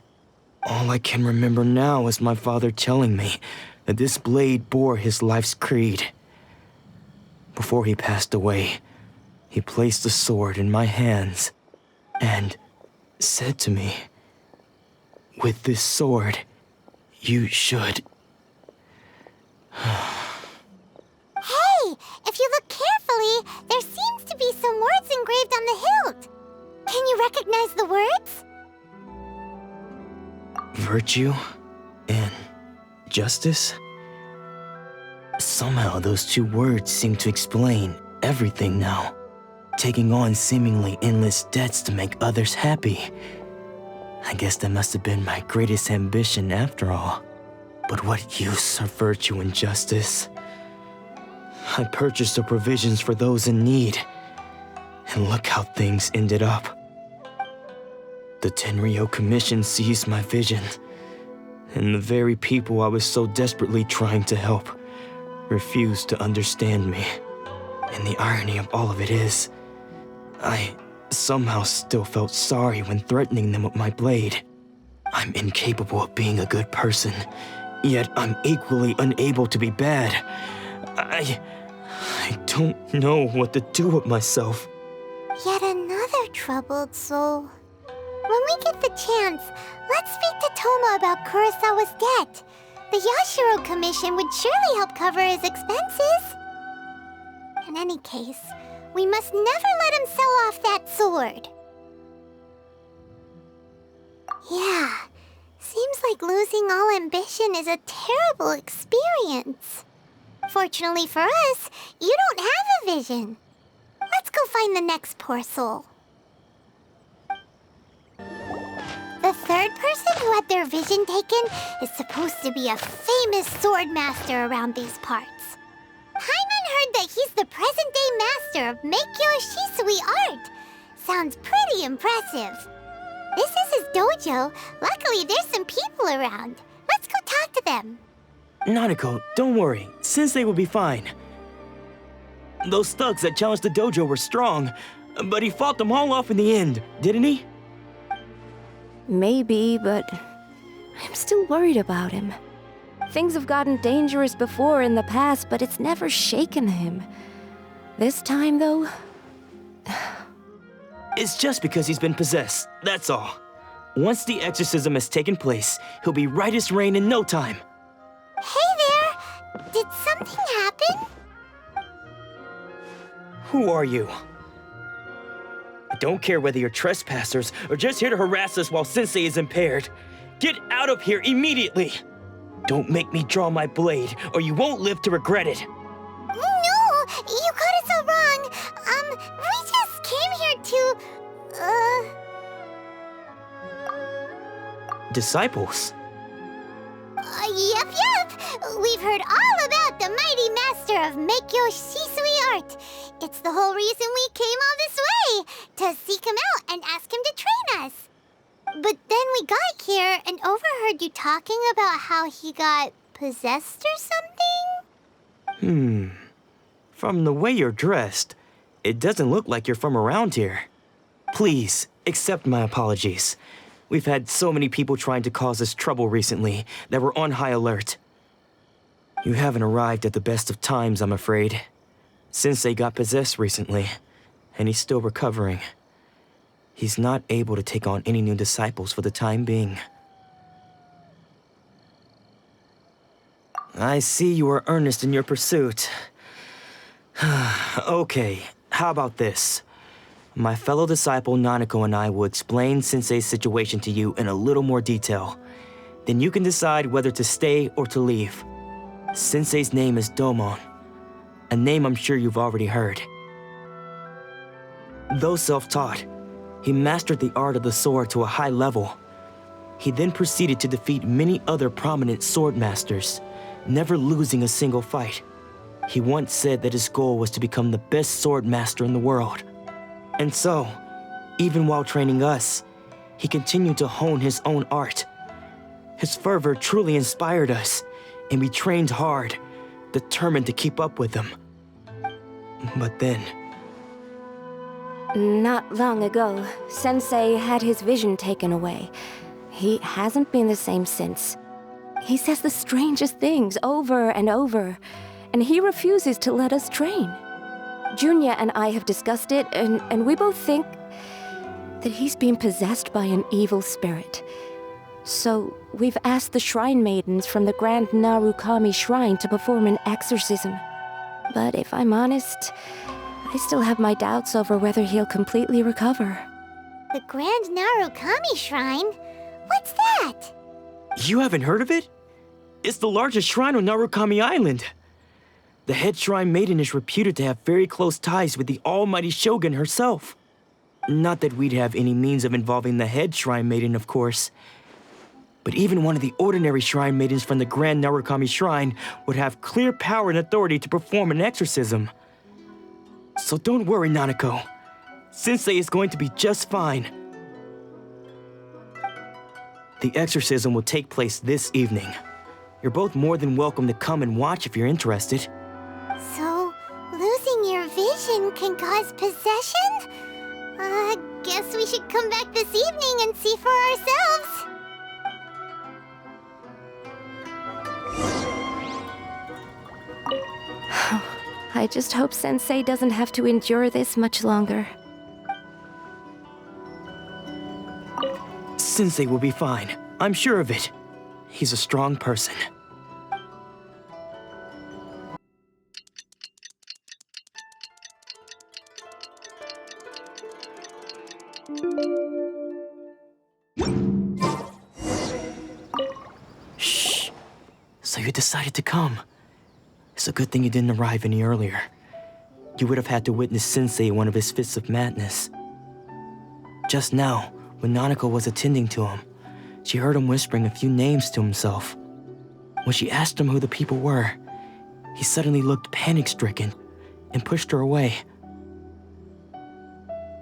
all I can remember now is my father telling me that this blade bore his life's creed. Before he passed away, he placed the sword in my hands and said to me, "With this sword, you should..." Hey, if you look carefully, there seems to be some words engraved on the hilt. Can you recognize the words? Virtue and justice? Somehow those two words seem to explain everything now. Taking on seemingly endless debts to make others happy. I guess that must have been my greatest ambition after all. But what use are virtue and justice? I purchased the provisions for those in need. And look how things ended up. The Tenryo Commission seized my vision. And the very people I was so desperately trying to help refused to understand me. And the irony of all of it is, I somehow still felt sorry when threatening them with my blade. I'm incapable of being a good person, yet I'm equally unable to be bad. I don't know what to do with myself. Yet another troubled soul. When we get the chance, let's speak to Toma about Kurosawa's debt. The Yashiro Commission would surely help cover his expenses. In any case, we must never let him sell off that sword. Yeah, seems like losing all ambition is a terrible experience. Fortunately for us, you don't have a vision. Let's go find the next poor soul. The third person who had their vision taken is supposed to be a famous sword master around these parts. Paimon heard that he's the present-day master of Meikyo Shisui art, sounds pretty impressive. This is his dojo. Luckily, there's some people around. Let's go talk to them. Nanako, don't worry. Sensei will be fine. Those thugs that challenged the dojo were strong, but he fought them all off in the end, didn't he? Maybe, but I'm still worried about him. Things have gotten dangerous before in the past, but it's never shaken him. This time, though... It's just because he's been possessed, that's all. Once the exorcism has taken place, he'll be right as rain in no time. Hey there! Did something happen? Who are you? I don't care whether you're trespassers or just here to harass us while Sensei is impaired. Get out of here immediately! Don't make me draw my blade, or you won't live to regret it. No! You got it so wrong! We just came here to... Disciples? Yep. We've heard all about the mighty master of Meikyo Shisui art. It's the whole reason we came all this way, to seek him out and ask him to train us. But then we got here and overheard you talking about how he got possessed or something? From the way you're dressed, it doesn't look like you're from around here. Please, accept my apologies. We've had so many people trying to cause us trouble recently that we're on high alert. You haven't arrived at the best of times, I'm afraid. Sensei got possessed recently, and he's still recovering. He's not able to take on any new disciples for the time being. I see you are earnest in your pursuit. Okay, how about this? My fellow disciple Nanako and I will explain Sensei's situation to you in a little more detail. Then you can decide whether to stay or to leave. Sensei's name is Domon, a name I'm sure you've already heard. Though self-taught, he mastered the art of the sword to a high level. He then proceeded to defeat many other prominent sword masters, never losing a single fight. He once said that his goal was to become the best sword master in the world. And so, even while training us, he continued to hone his own art. His fervor truly inspired us, and we trained hard, determined to keep up with him. But then... Not long ago, Sensei had his vision taken away. He hasn't been the same since. He says the strangest things over and over, and he refuses to let us train. Junya and I have discussed it, and we both think that he's been possessed by an evil spirit. So we've asked the shrine maidens from the Grand Narukami Shrine to perform an exorcism. But if I'm honest, I still have my doubts over whether he'll completely recover. The Grand Narukami Shrine? What's that? You haven't heard of it? It's the largest shrine on Narukami Island. The head shrine maiden is reputed to have very close ties with the almighty shogun herself. Not that we'd have any means of involving the head shrine maiden, of course. But even one of the ordinary shrine maidens from the Grand Narukami Shrine would have clear power and authority to perform an exorcism. So don't worry, Nanako. Sensei is going to be just fine. The exorcism will take place this evening. You're both more than welcome to come and watch if you're interested. So, losing your vision can cause possession? Guess we should come back this evening and see for ourselves. I just hope Sensei doesn't have to endure this much longer. Sensei will be fine. I'm sure of it. He's a strong person. Shh. So you decided to come. It's a good thing you didn't arrive any earlier. You would have had to witness Sensei in one of his fits of madness. Just now, when Nanako was attending to him, she heard him whispering a few names to himself. When she asked him who the people were, he suddenly looked panic-stricken and pushed her away.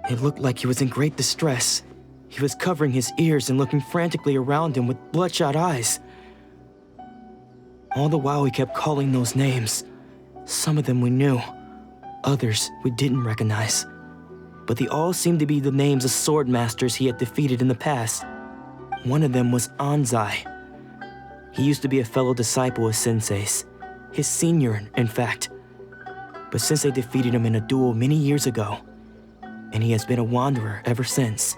It looked like he was in great distress. He was covering his ears and looking frantically around him with bloodshot eyes. All the while he kept calling those names. Some of them we knew, others we didn't recognize. But they all seemed to be the names of sword masters he had defeated in the past. One of them was Anzai. He used to be a fellow disciple of Sensei's, his senior, in fact. But Sensei defeated him in a duel many years ago, and he has been a wanderer ever since.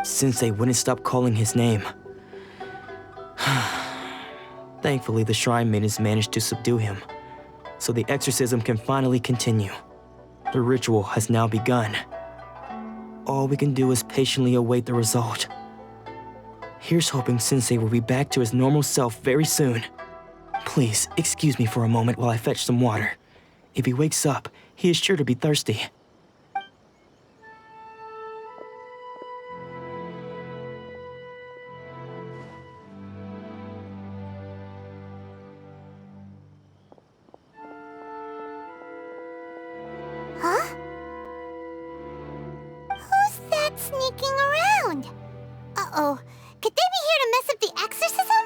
Sensei wouldn't stop calling his name. Thankfully, the shrine maidens managed to subdue him, so the exorcism can finally continue. The ritual has now begun. All we can do is patiently await the result. Here's hoping Sensei will be back to his normal self very soon. Please, excuse me for a moment while I fetch some water. If he wakes up, he is sure to be thirsty. Huh? Who's that sneaking around? Uh-oh. Could they be here to mess up the exorcism?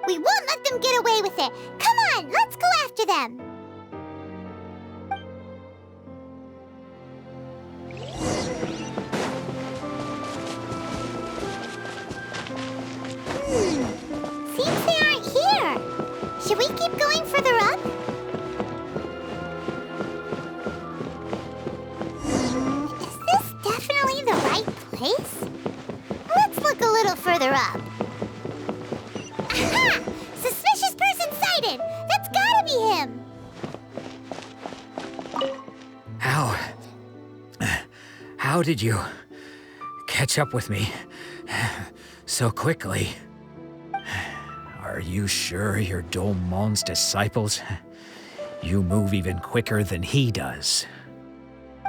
We won't let them get away with it. Come on, let's go after them. Seems they aren't here. Should we keep going further up? Is this definitely the right place? Let's look a little further up. Aha! Suspicious person sighted! That's gotta be him! How did you catch up with me so quickly? Are you sure you're Domon's disciples? You move even quicker than he does.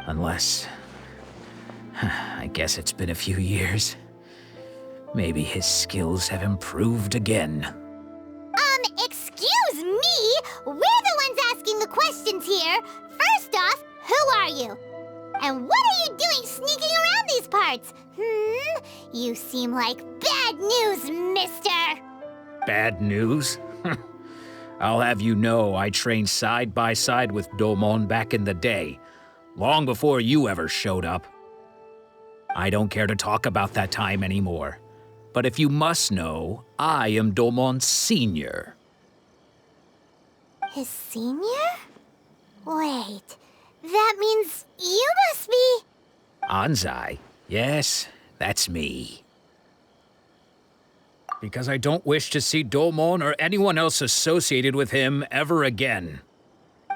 Unless... I guess it's been a few years. Maybe his skills have improved again. Excuse me? We're the ones asking the questions here. First off, who are you? And what are you doing sneaking around these parts? You seem like bad news, mister. Bad news? I'll have you know I trained side by side with Domon back in the day, long before you ever showed up. I don't care to talk about that time anymore. But if you must know, I am Domon's senior. His senior? Wait, that means you must be... Anzai? Yes, that's me. Because I don't wish to see Domon or anyone else associated with him ever again.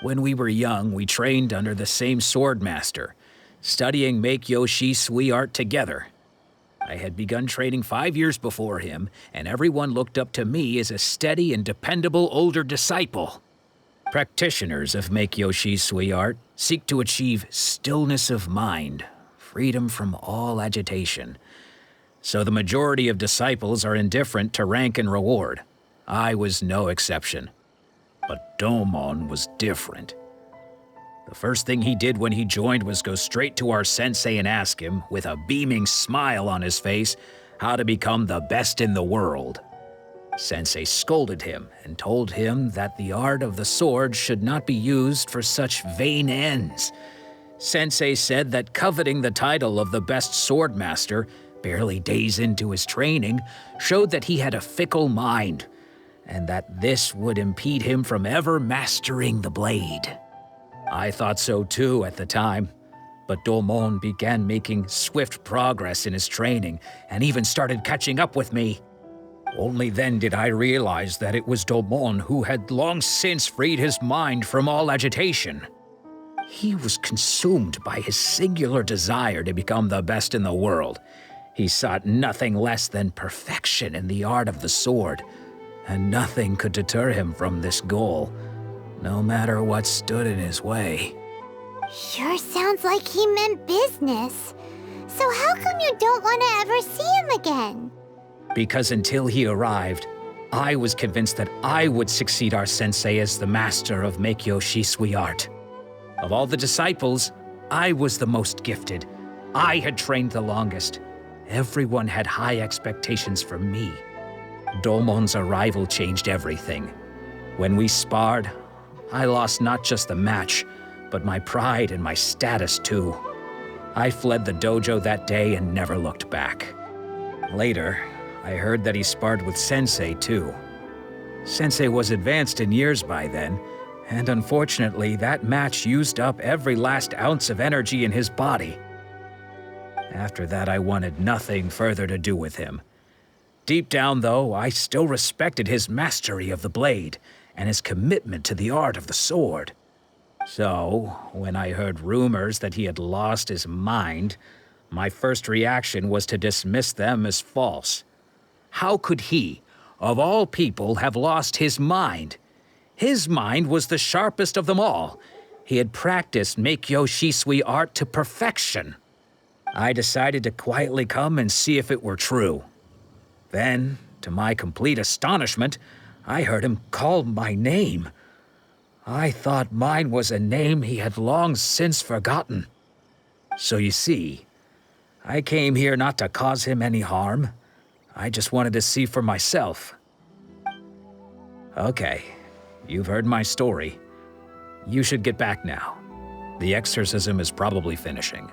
When we were young, we trained under the same sword master, studying Make-Yoshi Sui art together. I had begun training 5 years before him, and everyone looked up to me as a steady and dependable older disciple. Practitioners of Make-Yoshi Sui art seek to achieve stillness of mind, freedom from all agitation. So the majority of disciples are indifferent to rank and reward. I was no exception. But Domon was different. The first thing he did when he joined was go straight to our sensei and ask him, with a beaming smile on his face, how to become the best in the world. Sensei scolded him and told him that the art of the sword should not be used for such vain ends. Sensei said that coveting the title of the best sword master, barely days into his training, showed that he had a fickle mind, and that this would impede him from ever mastering the blade. I thought so too at the time, but Domon began making swift progress in his training and even started catching up with me. Only then did I realize that it was Domon who had long since freed his mind from all agitation. He was consumed by his singular desire to become the best in the world. He sought nothing less than perfection in the art of the sword, and nothing could deter him from this goal, no matter what stood in his way. Sure sounds like he meant business. So how come you don't want to ever see him again? Because until he arrived, I was convinced that I would succeed our sensei as the master of Make-Yoshi Sui art. Of all the disciples, I was the most gifted, I had trained the longest. Everyone had high expectations from me. Domon's arrival changed everything. When we sparred, I lost not just the match, but my pride and my status too. I fled the dojo that day and never looked back. Later, I heard that he sparred with Sensei too. Sensei was advanced in years by then, and unfortunately that match used up every last ounce of energy in his body. After that, I wanted nothing further to do with him. Deep down, though, I still respected his mastery of the blade and his commitment to the art of the sword. So, when I heard rumors that he had lost his mind, my first reaction was to dismiss them as false. How could he, of all people, have lost his mind? His mind was the sharpest of them all. He had practiced Meikyo Shisui art to perfection. I decided to quietly come and see if it were true. Then, to my complete astonishment, I heard him call my name. I thought mine was a name he had long since forgotten. So you see, I came here not to cause him any harm. I just wanted to see for myself. Okay, you've heard my story. You should get back now. The exorcism is probably finishing.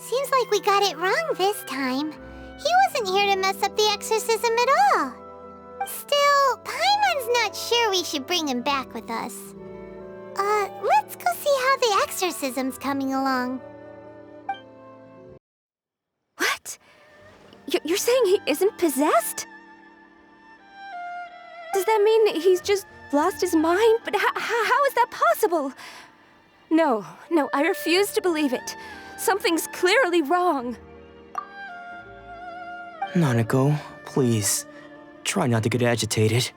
Seems like we got it wrong this time. He wasn't here to mess up the exorcism at all. Still, Paimon's not sure we should bring him back with us. Let's go see how the exorcism's coming along. What? You're saying he isn't possessed? Does that mean he's just lost his mind? But how is that possible? No, I refuse to believe it. Something's clearly wrong. Nanako, please, try not to get agitated.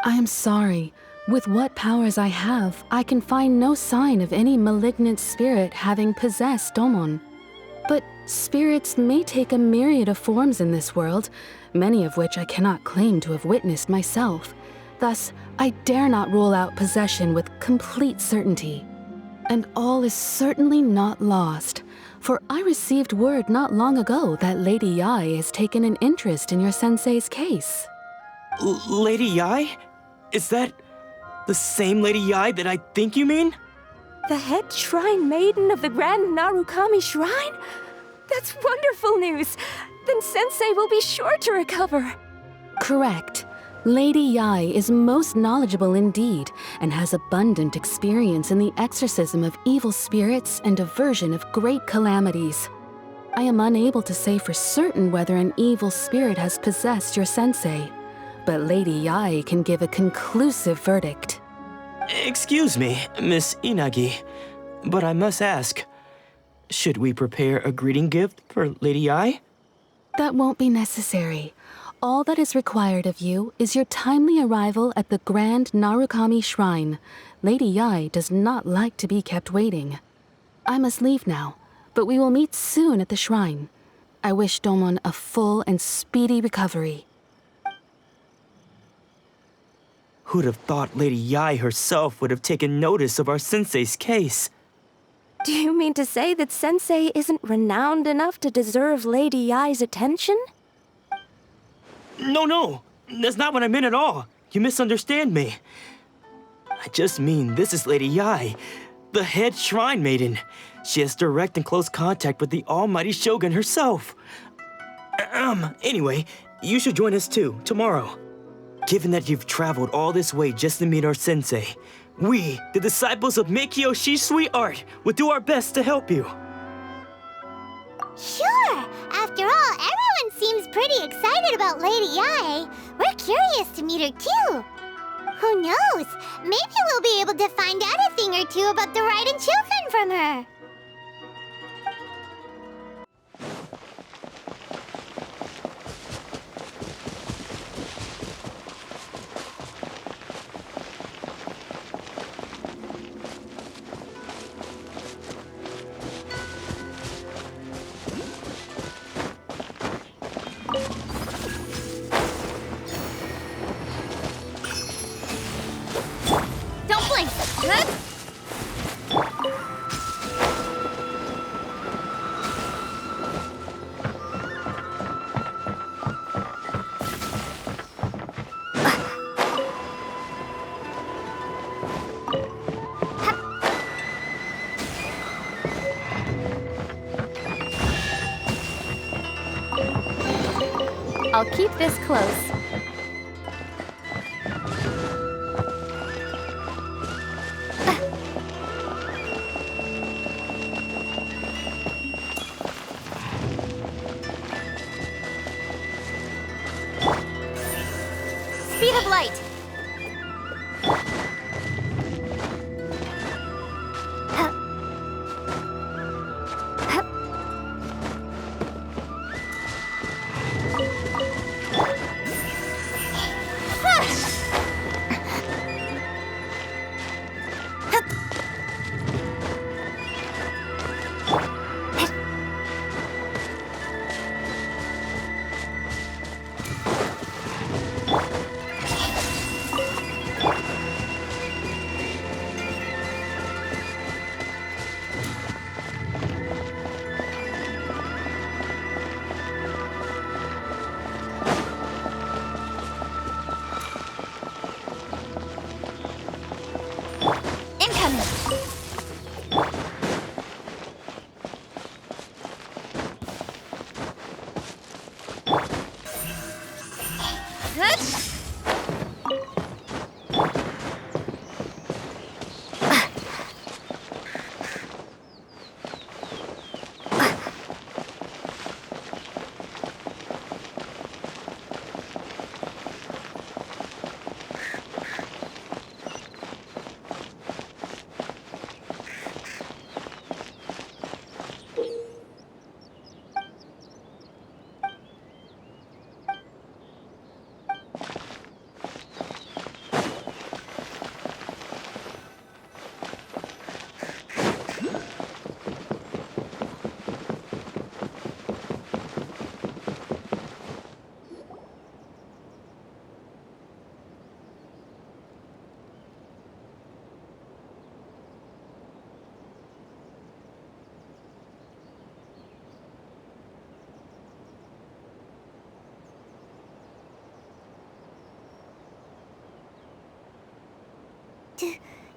I am sorry. With what powers I have, I can find no sign of any malignant spirit having possessed Domon. But spirits may take a myriad of forms in this world, many of which I cannot claim to have witnessed myself. Thus, I dare not rule out possession with complete certainty. And all is certainly not lost, for I received word not long ago that Lady Yai has taken an interest in your sensei's case. Lady Yai? Is that the same Lady Yai that I think you mean? The head shrine maiden of the Grand Narukami Shrine? That's wonderful news! Then Sensei will be sure to recover. Correct. Lady Yai is most knowledgeable indeed, and has abundant experience in the exorcism of evil spirits and aversion of great calamities. I am unable to say for certain whether an evil spirit has possessed your sensei, but Lady Yai can give a conclusive verdict. Excuse me, Miss Inagi, but I must ask, should we prepare a greeting gift for Lady Yai? That won't be necessary. All that is required of you is your timely arrival at the Grand Narukami Shrine. Lady Yai does not like to be kept waiting. I must leave now, but we will meet soon at the shrine. I wish Domon a full and speedy recovery. Who'd have thought Lady Yai herself would have taken notice of our sensei's case? Do you mean to say that Sensei isn't renowned enough to deserve Lady Yai's attention? No, that's not what I meant at all. You misunderstand me. I just mean this is Lady Yai, the head shrine maiden. She has direct and close contact with the almighty Shogun herself. Anyway, you should join us too, tomorrow. Given that you've traveled all this way just to meet our sensei, we, the disciples of Meikyo Shisui art, will do our best to help you. Sure! After all, everyone seems pretty excited about Lady Yai. We're curious to meet her too. Who knows? Maybe we'll be able to find out a thing or two about the Raiden children from her. I'll keep this close. Speed of light!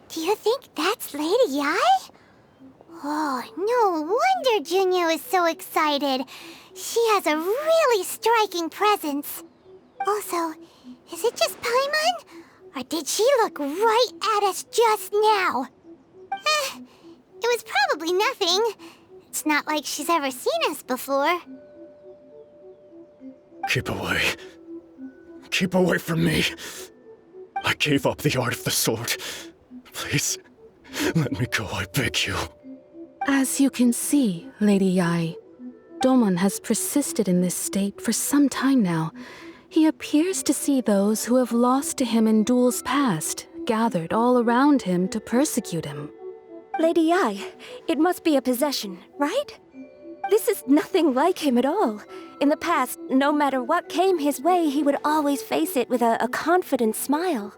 Do you think that's Lady Yi? Oh, no wonder Junya was so excited. She has a really striking presence. Also, is it just Paimon? Or did she look right at us just now? It was probably nothing. It's not like she's ever seen us before. Keep away. Keep away from me. I gave up the art of the sword. Please, let me go, I beg you. As you can see, Lady Yi, Domon has persisted in this state for some time now. He appears to see those who have lost to him in duels past, gathered all around him to persecute him. Lady Yi, it must be a possession, right? This is nothing like him at all. In the past, no matter what came his way, he would always face it with a confident smile.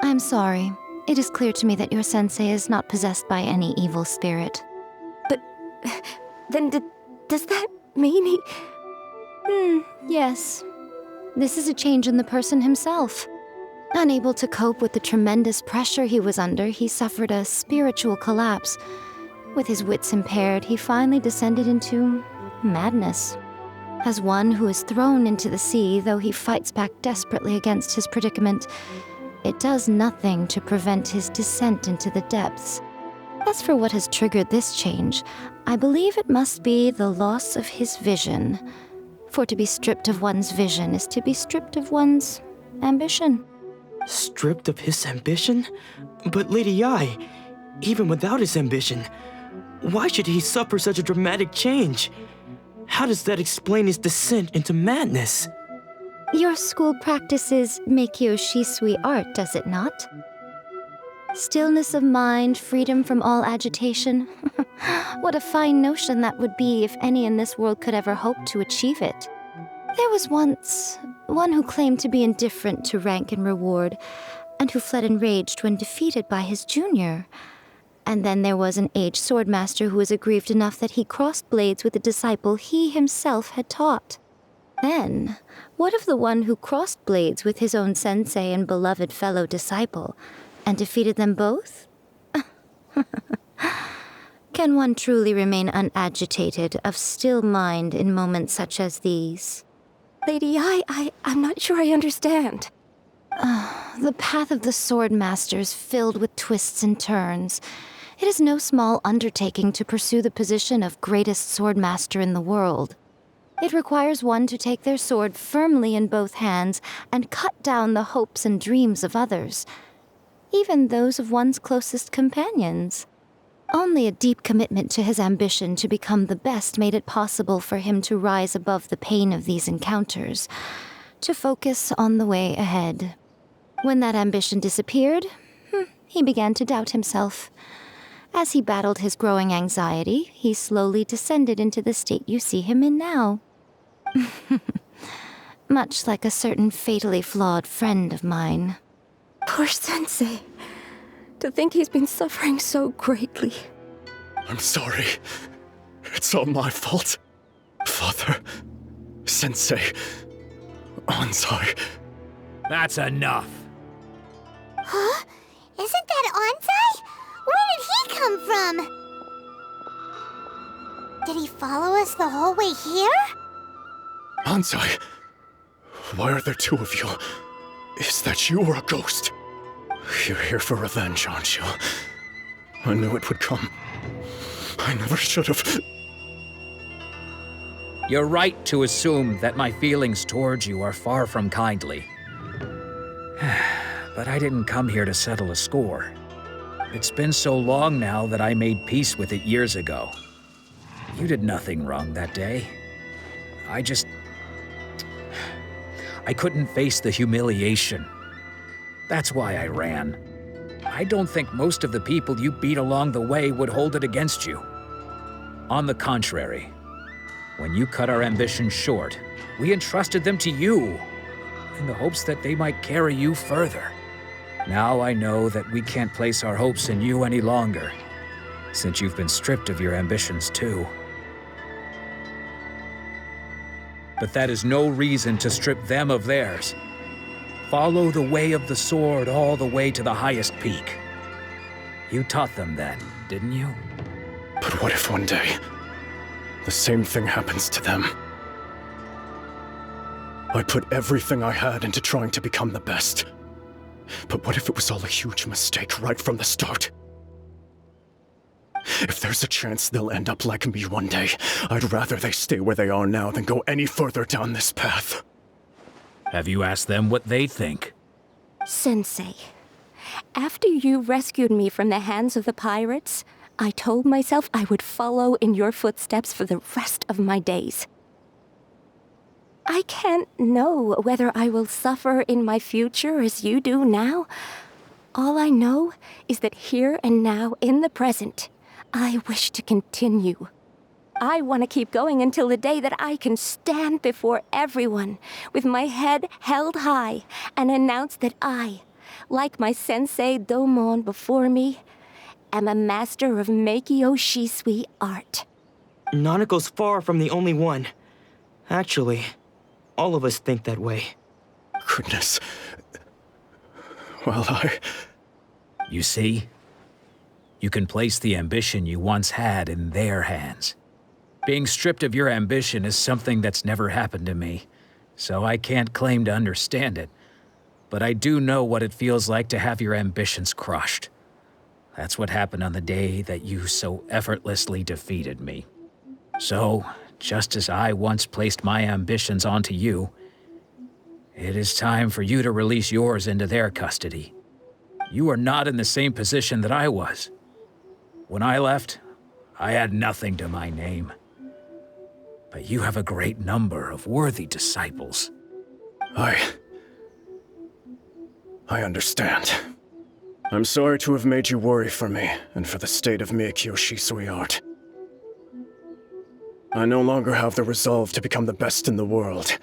I'm sorry. It is clear to me that your sensei is not possessed by any evil spirit. But then does that mean he... Yes. This is a change in the person himself. Unable to cope with the tremendous pressure he was under, he suffered a spiritual collapse. With his wits impaired, he finally descended into madness. As one who is thrown into the sea, though he fights back desperately against his predicament, it does nothing to prevent his descent into the depths. As for what has triggered this change, I believe it must be the loss of his vision. For to be stripped of one's vision is to be stripped of one's ambition. Stripped of his ambition? But Lady Yi, even without his ambition, why should he suffer such a dramatic change? How does that explain his descent into madness? Your school practices Meikyo Shisui art, does it not? Stillness of mind, freedom from all agitation. What a fine notion that would be if any in this world could ever hope to achieve it. There was once one who claimed to be indifferent to rank and reward, and who fled enraged when defeated by his junior. And then there was an aged swordmaster who was aggrieved enough that he crossed blades with a disciple he himself had taught. Then, what of the one who crossed blades with his own sensei and beloved fellow disciple, and defeated them both? Can one truly remain unagitated, of still mind in moments such as these? Lady I'm not sure I understand. The path of the sword master is filled with twists and turns. It is no small undertaking to pursue the position of greatest sword master in the world. It requires one to take their sword firmly in both hands and cut down the hopes and dreams of others, even those of one's closest companions. Only a deep commitment to his ambition to become the best made it possible for him to rise above the pain of these encounters, to focus on the way ahead. When that ambition disappeared, he began to doubt himself. As he battled his growing anxiety, he slowly descended into the state you see him in now. Much like a certain fatally flawed friend of mine. Poor Sensei. To think he's been suffering so greatly. I'm sorry. It's all my fault. Father, Sensei, Anzai. That's enough. Huh? Isn't that Anzai? Where did he come from? Did he follow us the whole way here? Anzai, why are there two of you? Is that you or a ghost? You're here for revenge, aren't you? I knew it would come. I never should have. You're right to assume that my feelings towards you are far from kindly. But I didn't come here to settle a score. It's been so long now that I made peace with it years ago. You did nothing wrong that day. I couldn't face the humiliation. That's why I ran. I don't think most of the people you beat along the way would hold it against you. On the contrary, when you cut our ambitions short, we entrusted them to you in the hopes that they might carry you further. Now I know that we can't place our hopes in you any longer, since you've been stripped of your ambitions too. But that is no reason to strip them of theirs. Follow the way of the sword all the way to the highest peak. You taught them that, didn't you? But what if one day, the same thing happens to them? I put everything I had into trying to become the best. But what if it was all a huge mistake right from the start? If there's a chance they'll end up like me one day, I'd rather they stay where they are now than go any further down this path. Have you asked them what they think? Sensei, after you rescued me from the hands of the pirates, I told myself I would follow in your footsteps for the rest of my days. I can't know whether I will suffer in my future as you do now. All I know is that here and now, in the present, I wish to continue. I want to keep going until the day that I can stand before everyone with my head held high and announce that I, like my sensei Domon before me, am a master of Meikyo Shisui art. Nanako's far from the only one. Actually, all of us think that way. Goodness. Well, You see? You can place the ambition you once had in their hands. Being stripped of your ambition is something that's never happened to me, so I can't claim to understand it. But I do know what it feels like to have your ambitions crushed. That's what happened on the day that you so effortlessly defeated me. So, just as I once placed my ambitions onto you, it is time for you to release yours into their custody. You are not in the same position that I was. When I left, I had nothing to my name. But you have a great number of worthy disciples. I understand. I'm sorry to have made you worry for me, and for the state of Meikyo Shisui art. I no longer have the resolve to become the best in the world.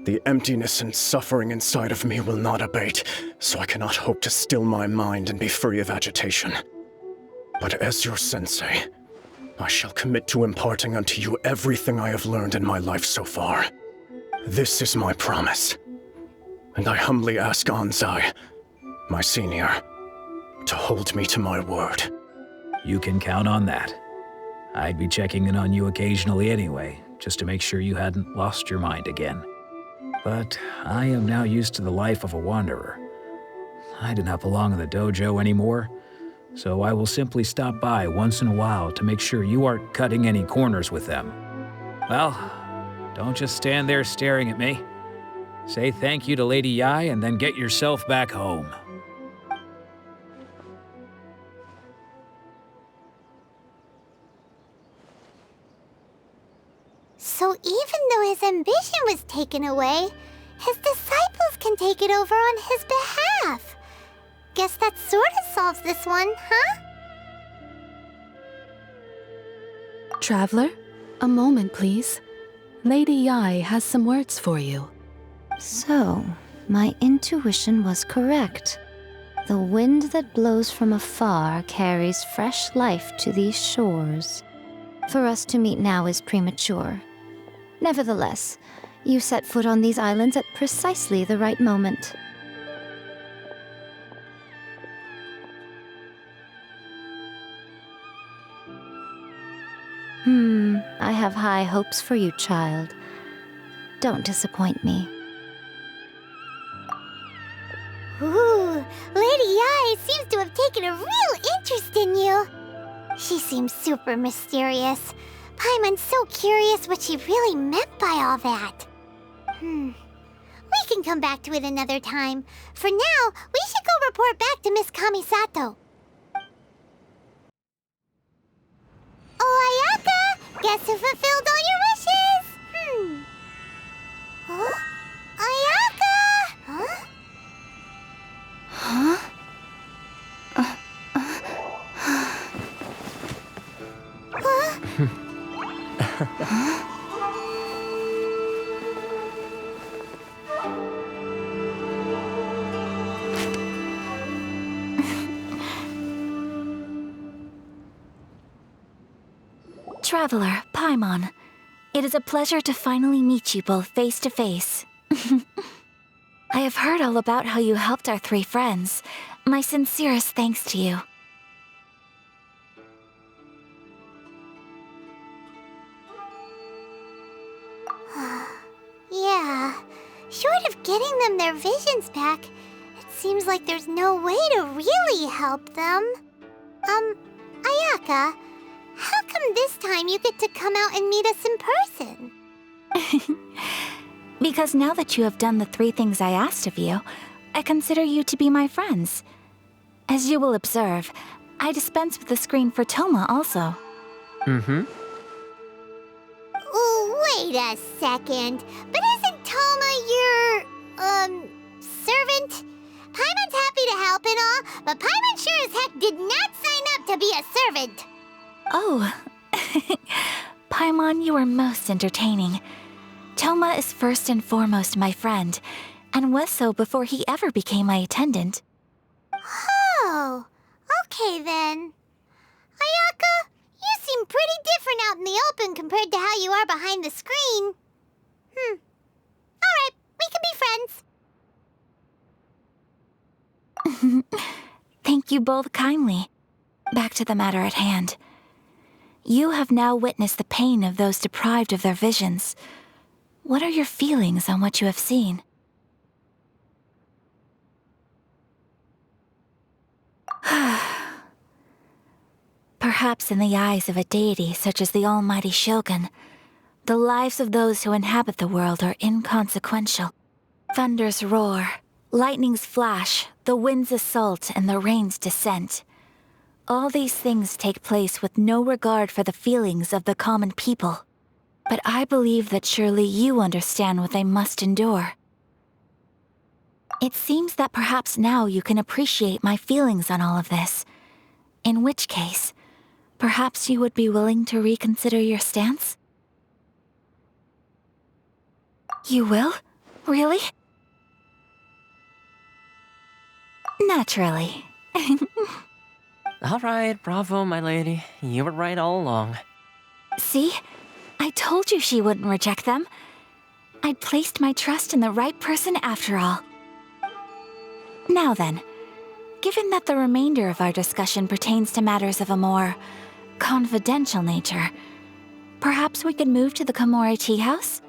The emptiness and suffering inside of me will not abate, so I cannot hope to still my mind and be free of agitation. But as your sensei, I shall commit to imparting unto you everything I have learned in my life so far. This is my promise. And I humbly ask Anzai, my senior, to hold me to my word. You can count on that. I'd be checking in on you occasionally anyway, just to make sure you hadn't lost your mind again. But I am now used to the life of a wanderer. I do not belong in the dojo anymore, so I will simply stop by once in a while to make sure you aren't cutting any corners with them. Well, don't just stand there staring at me. Say thank you to Lady Yai and then get yourself back home. So even though his ambition was taken away, his disciples can take it over on his behalf. Guess that sort of solves this one, huh? Traveler, a moment, please. Lady Yai has some words for you. So, my intuition was correct. The wind that blows from afar carries fresh life to these shores. For us to meet now is premature. Nevertheless, you set foot on these islands at precisely the right moment. I have high hopes for you, child. Don't disappoint me. Ooh, Lady Yai seems to have taken a real interest in you. She seems super mysterious. Paimon's so curious what she really meant by all that. We can come back to it another time. For now, we should go report back to Miss Kamisato. Oh, Ayaka! Guess who fulfilled all your wishes? Huh? Ayaka! Huh? Huh? Traveler, Paimon, it is a pleasure to finally meet you both face to face. I have heard all about how you helped our three friends. My sincerest thanks to you. Yeah, short of getting them their visions back, it seems like there's no way to really help them. Ayaka, how come this time you get to come out and meet us in person? Because now that you have done the 3 things I asked of you, I consider you to be my friends. As you will observe, I dispense with the screen for Toma also. Wait a second. But isn't Toma your, servant? Paimon's happy to help and all, but Paimon sure as heck did not sign up to be a servant. Oh. Paimon, you are most entertaining. Toma is first and foremost my friend, and was so before he ever became my attendant. Oh, okay then. Ayaka, you seem pretty different out in the open compared to how you are behind the screen. Alright, we can be friends. Thank you both kindly. Back to the matter at hand. You have now witnessed the pain of those deprived of their visions. What are your feelings on what you have seen? Perhaps in the eyes of a deity such as the almighty Shogun, the lives of those who inhabit the world are inconsequential. Thunders roar, lightnings flash, the winds assault, and the rains descent. All these things take place with no regard for the feelings of the common people. But I believe that surely you understand what they must endure. It seems that perhaps now you can appreciate my feelings on all of this. In which case, perhaps you would be willing to reconsider your stance? You will? Really? Naturally. All right, bravo, my lady. You were right all along. See? I told you she wouldn't reject them. I'd placed my trust in the right person after all. Now then, given that the remainder of our discussion pertains to matters of a more confidential nature, perhaps we could move to the Komore Tea House?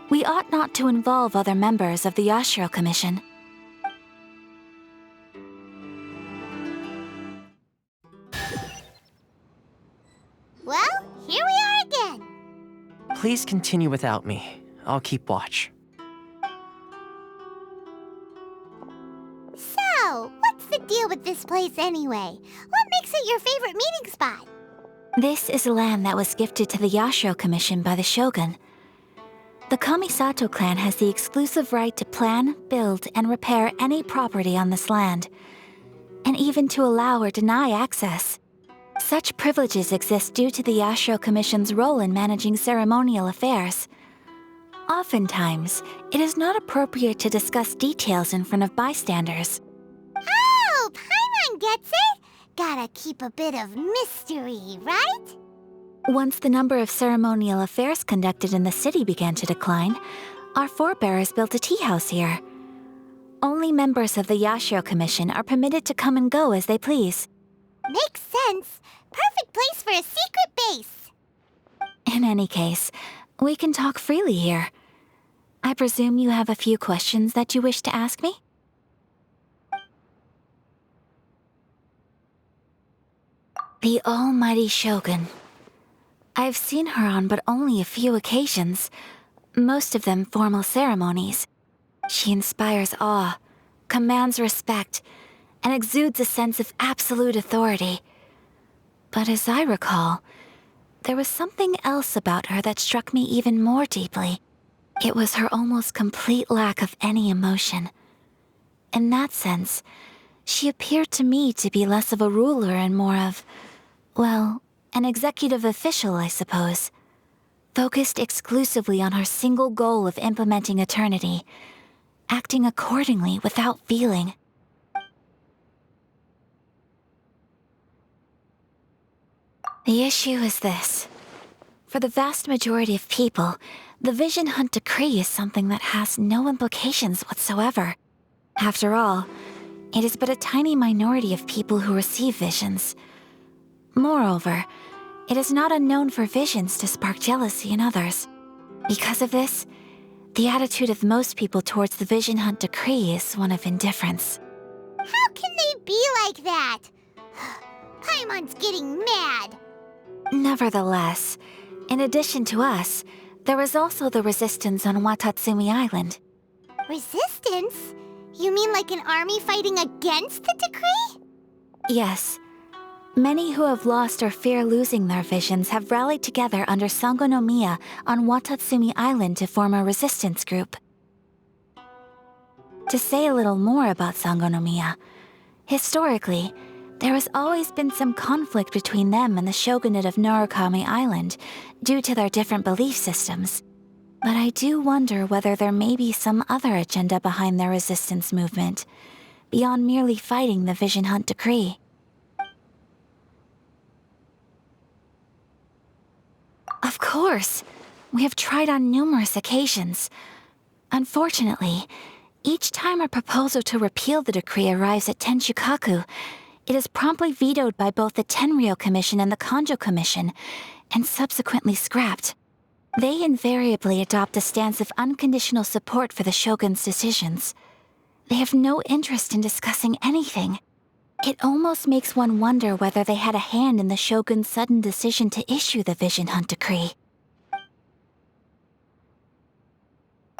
We ought not to involve other members of the Yashiro Commission. Well, here we are again. Please continue without me. I'll keep watch. So, what's the deal with this place anyway? What makes it your favorite meeting spot? This is land that was gifted to the Yashiro Commission by the Shogun. The Kamisato clan has the exclusive right to plan, build, and repair any property on this land, and even to allow or deny access. Such privileges exist due to the Yashiro Commission's role in managing ceremonial affairs. Oftentimes, it is not appropriate to discuss details in front of bystanders. Oh, Paimon gets it! Gotta keep a bit of mystery, right? Once the number of ceremonial affairs conducted in the city began to decline, our forebears built a tea house here. Only members of the Yashiro Commission are permitted to come and go as they please. Makes sense. Perfect place for a secret base. In any case, we can talk freely here. I presume you have a few questions that you wish to ask me? The almighty Shogun. I've seen her on but only a few occasions, most of them formal ceremonies. She inspires awe, commands respect, and exudes a sense of absolute authority. But as I recall, there was something else about her that struck me even more deeply. It was her almost complete lack of any emotion. In that sense, she appeared to me to be less of a ruler and more of, well, an executive official, I suppose. Focused exclusively on her single goal of implementing eternity, acting accordingly without feeling. The issue is this. For the vast majority of people, the Vision Hunt Decree is something that has no implications whatsoever. After all, it is but a tiny minority of people who receive visions. Moreover, it is not unknown for visions to spark jealousy in others. Because of this, the attitude of most people towards the Vision Hunt Decree is one of indifference. How can they be like that? Paimon's getting mad. Nevertheless, in addition to us, there is also the resistance on Watatsumi Island. Resistance? You mean like an army fighting against the decree? Yes. Many who have lost or fear losing their visions have rallied together under Sangonomiya on Watatsumi Island to form a resistance group. To say a little more about Sangonomiya, historically, there has always been some conflict between them and the shogunate of Narukami Island due to their different belief systems. But I do wonder whether there may be some other agenda behind their resistance movement, beyond merely fighting the Vision Hunt Decree. Of course! We have tried on numerous occasions. Unfortunately, each time a proposal to repeal the decree arrives at Tenshukaku, it is promptly vetoed by both the Tenryou Commission and the Kanjo Commission, and subsequently scrapped. They invariably adopt a stance of unconditional support for the Shogun's decisions. They have no interest in discussing anything. It almost makes one wonder whether they had a hand in the Shogun's sudden decision to issue the Vision Hunt Decree.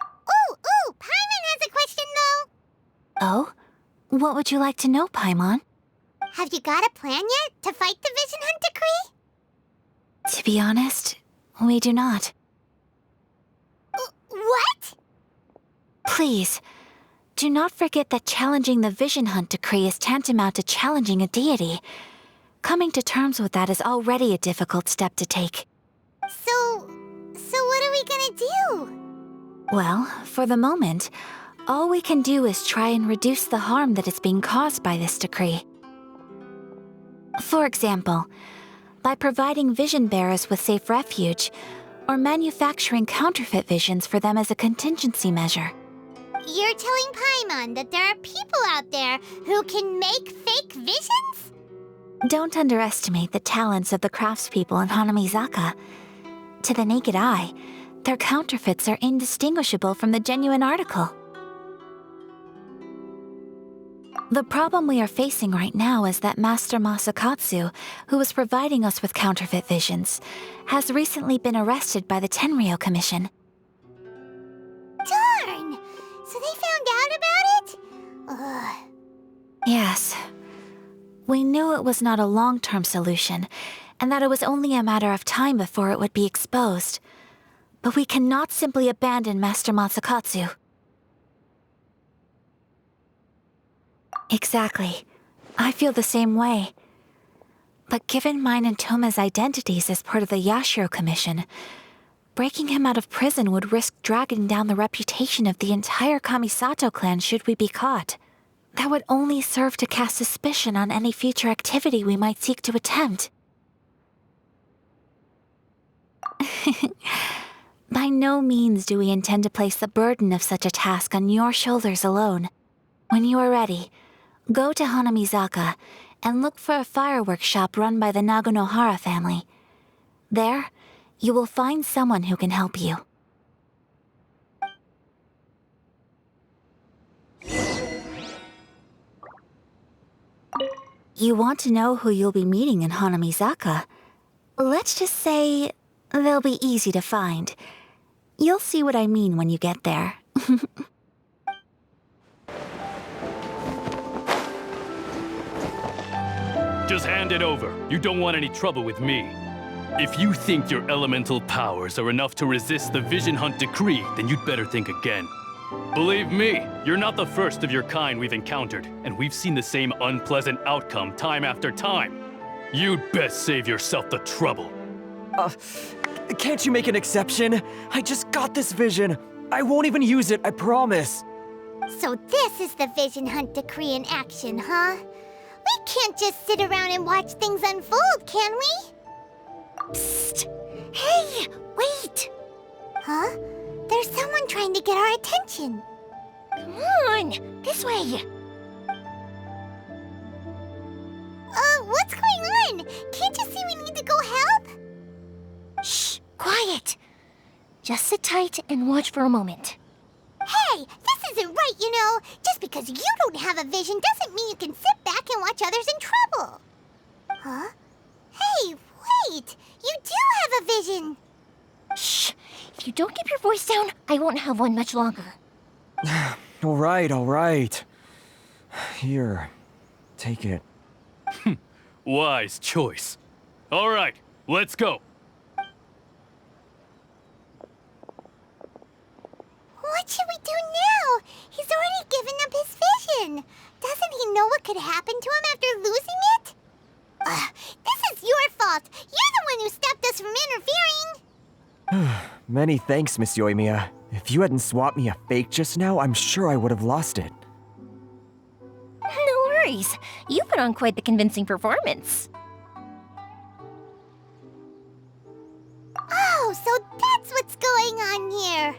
Ooh, Paimon has a question though. Oh? What would you like to know, Paimon? Have you got a plan yet to fight the Vision Hunt Decree? To be honest, we do not. What? Please, do not forget that challenging the Vision Hunt Decree is tantamount to challenging a deity. Coming to terms with that is already a difficult step to take. So what are we gonna do? Well, for the moment, all we can do is try and reduce the harm that is being caused by this decree. For example, by providing vision bearers with safe refuge, or manufacturing counterfeit visions for them as a contingency measure. You're telling Paimon that there are people out there who can make fake visions? Don't underestimate the talents of the craftspeople in Hanamizaka. To the naked eye, their counterfeits are indistinguishable from the genuine article. The problem we are facing right now is that Master Masakatsu, who was providing us with counterfeit visions, has recently been arrested by the Tenryo Commission. Darn! So they found out about it? Ugh. Yes. We knew it was not a long-term solution, and that it was only a matter of time before it would be exposed. But we cannot simply abandon Master Masakatsu. Exactly. I feel the same way. But given mine and Toma's identities as part of the Yashiro Commission, breaking him out of prison would risk dragging down the reputation of the entire Kamisato clan should we be caught. That would only serve to cast suspicion on any future activity we might seek to attempt. By no means do we intend to place the burden of such a task on your shoulders alone. When you are ready, go to Hanamizaka and look for a fireworks shop run by the Nagonohara family. There, you will find someone who can help you. You want to know who you'll be meeting in Hanamizaka? Let's just say they'll be easy to find. You'll see what I mean when you get there. Just hand it over. You don't want any trouble with me. If you think your elemental powers are enough to resist the Vision Hunt decree, then you'd better think again. Believe me, you're not the first of your kind we've encountered, and we've seen the same unpleasant outcome time after time. You'd best save yourself the trouble. Can't you make an exception? I just got this vision. I won't even use it, I promise. So this is the Vision Hunt decree in action, huh? We can't just sit around and watch things unfold, can we? Psst! Hey, wait! Huh? There's someone trying to get our attention. Come on, this way. What's going on? Can't you see we need to go help? Shh, quiet. Just sit tight and watch for a moment. Hey, this isn't right, you know. Just because you don't have a vision doesn't mean you can sit back and watch others in trouble. Huh? Hey, wait! You do have a vision! Shh! If you don't keep your voice down, I won't have one much longer. All right. Here, take it. Wise choice. All right, let's go. What should we do now? He's already given up his vision. Doesn't he know what could happen to him after losing it? This is your fault. You're the one who stopped us from interfering. Many thanks, Miss Yoimiya. If you hadn't swapped me a fake just now, I'm sure I would have lost it. No worries. You put on quite the convincing performance. Oh, so that's what's going on here.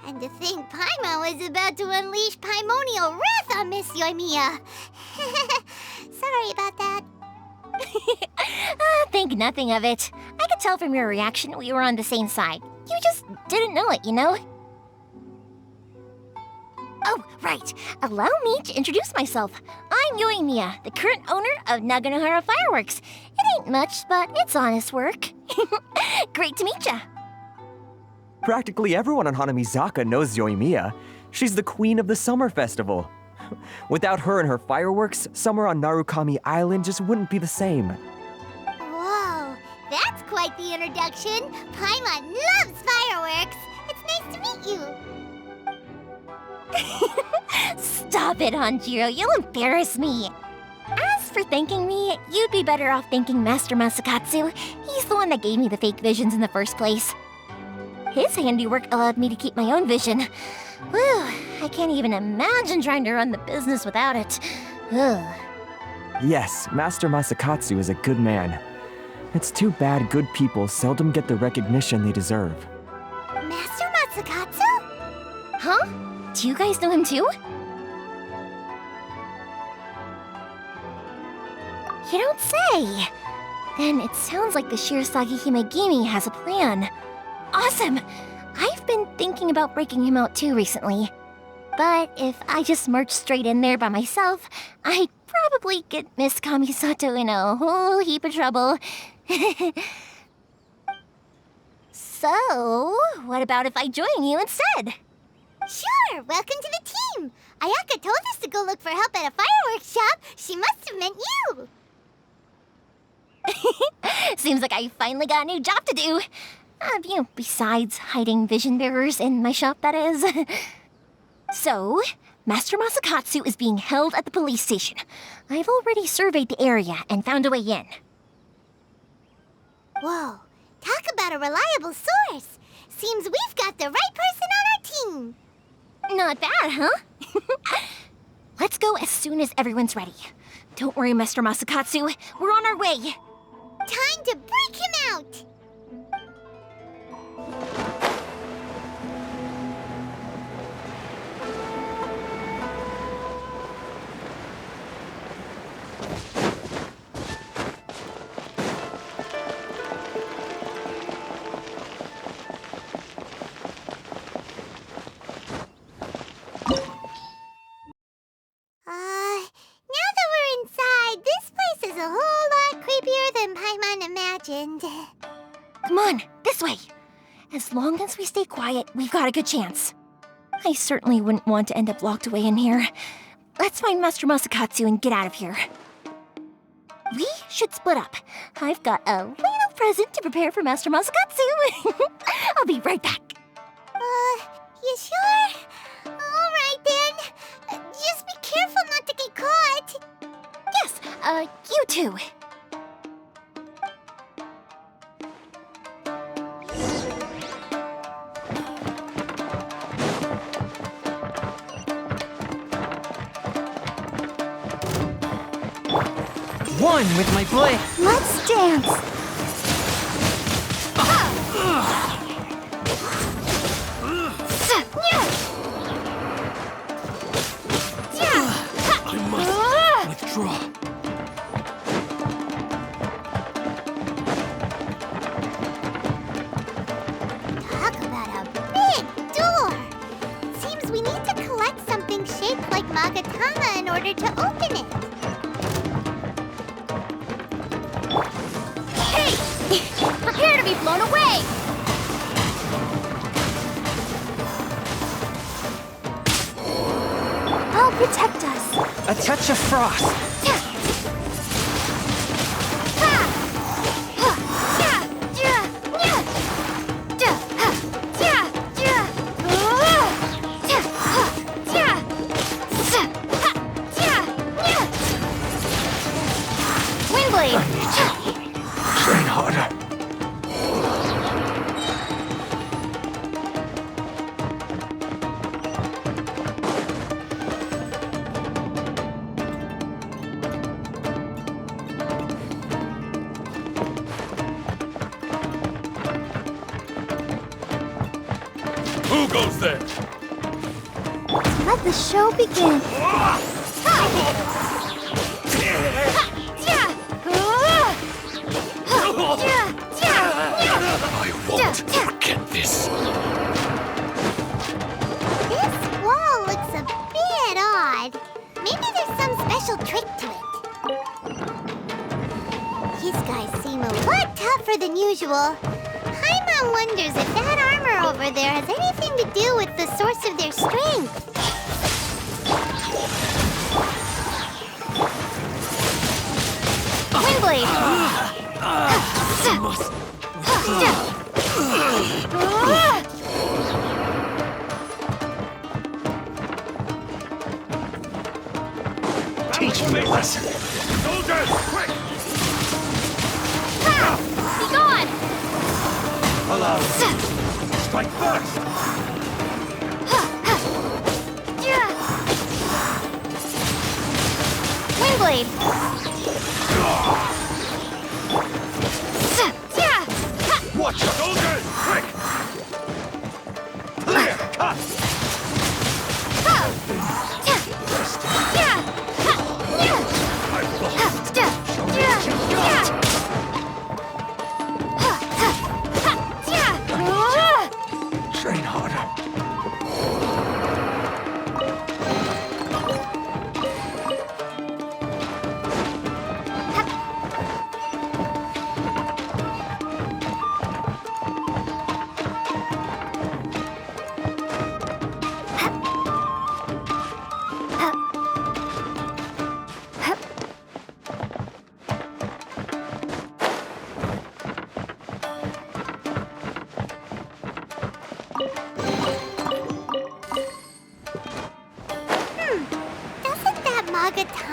And to think Paimon was about to unleash Paimonial wrath on Miss Yoimiya. Sorry about that. Think nothing of it. I could tell from your reaction we were on the same side. You just didn't know it, you know? Oh, right. Allow me to introduce myself. I'm Yoimiya, the current owner of Nagonohara Fireworks. It ain't much, but it's honest work. Great to meet ya. Practically everyone on Hanamizaka knows Yoimiya. She's the queen of the summer festival. Without her and her fireworks, summer on Narukami Island just wouldn't be the same. Whoa, that's quite the introduction. Paimon loves fireworks. It's nice to meet you. Stop it, Hanjiro. You'll embarrass me. As for thanking me, you'd be better off thanking Master Masakatsu. He's the one that gave me the fake visions in the first place. His handiwork allowed me to keep my own vision. Whew, I can't even imagine trying to run the business without it. Ugh. Yes, Master Masakatsu is a good man. It's too bad good people seldom get the recognition they deserve. Master Masakatsu? Huh? Do you guys know him too? You don't say. Then it sounds like the Shirasagi Himegimi has a plan. Awesome! I've been thinking about breaking him out too recently. But if I just marched straight in there by myself, I'd probably get Miss Kamisato in a whole heap of trouble. So, what about if I join you instead? Sure, welcome to the team. Ayaka told us to go look for help at a fireworks shop. She must have meant you. Seems like I finally got a new job to do. Besides hiding vision bearers in my shop, that is. So, Master Masakatsu is being held at the police station. I've already surveyed the area and found a way in. Whoa, talk about a reliable source. Seems we've got the right person on our team. Not bad, huh? Let's go as soon as everyone's ready. Don't worry, Mr. Masakatsu. We're on our way. Time to break him out! Now that we're inside, this place is a whole lot creepier than Paimon imagined. Come on, this way. As long as we stay quiet, we've got a good chance. I certainly wouldn't want to end up locked away in here. Let's find Master Masakatsu and get out of here. We should split up. I've got a little present to prepare for Master Masakatsu. I'll be right back. You sure? Alright then. Just be careful not to get caught. Yes, you too. One with my blade. Let's dance. I must withdraw. Talk about a big door. Seems we need to collect something shaped like Magatama in order to open it. Hey! Prepare to be blown away! I'll protect us. A touch of frost. Windblade! Train harder. Who goes there? Let the show begin. I won't forget this. This wall looks a bit odd. Maybe there's some special trick to it. These guys seem a lot tougher than usual. Paimon wonders if that armor over there has anything to do with the source of their strength. Windblade! Teach me a lesson. Soldiers, quick! Be gone! Allow me. Strike first. Windblade! Watch out. Soldiers, quick! Clear. Cut. I will.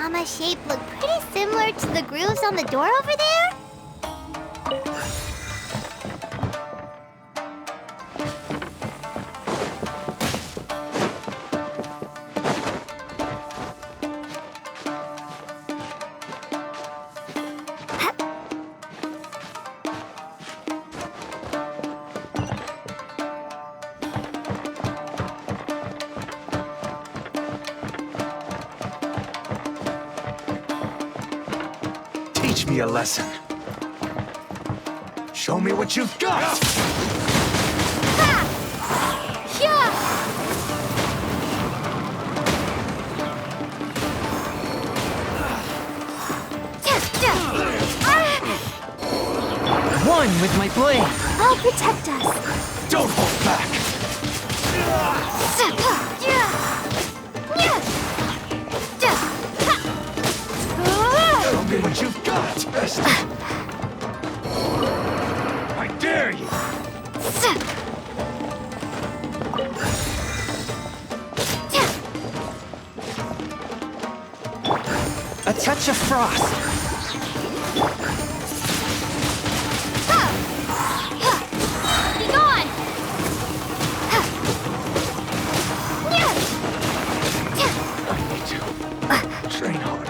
comma shape look pretty similar to the grooves on the door over there? Teach me a lesson. Show me what you've got! One with my blade. I'll protect us. Don't hold back! Show me what you've got! I dare you! A touch of frost. Be gone! I need to train hard.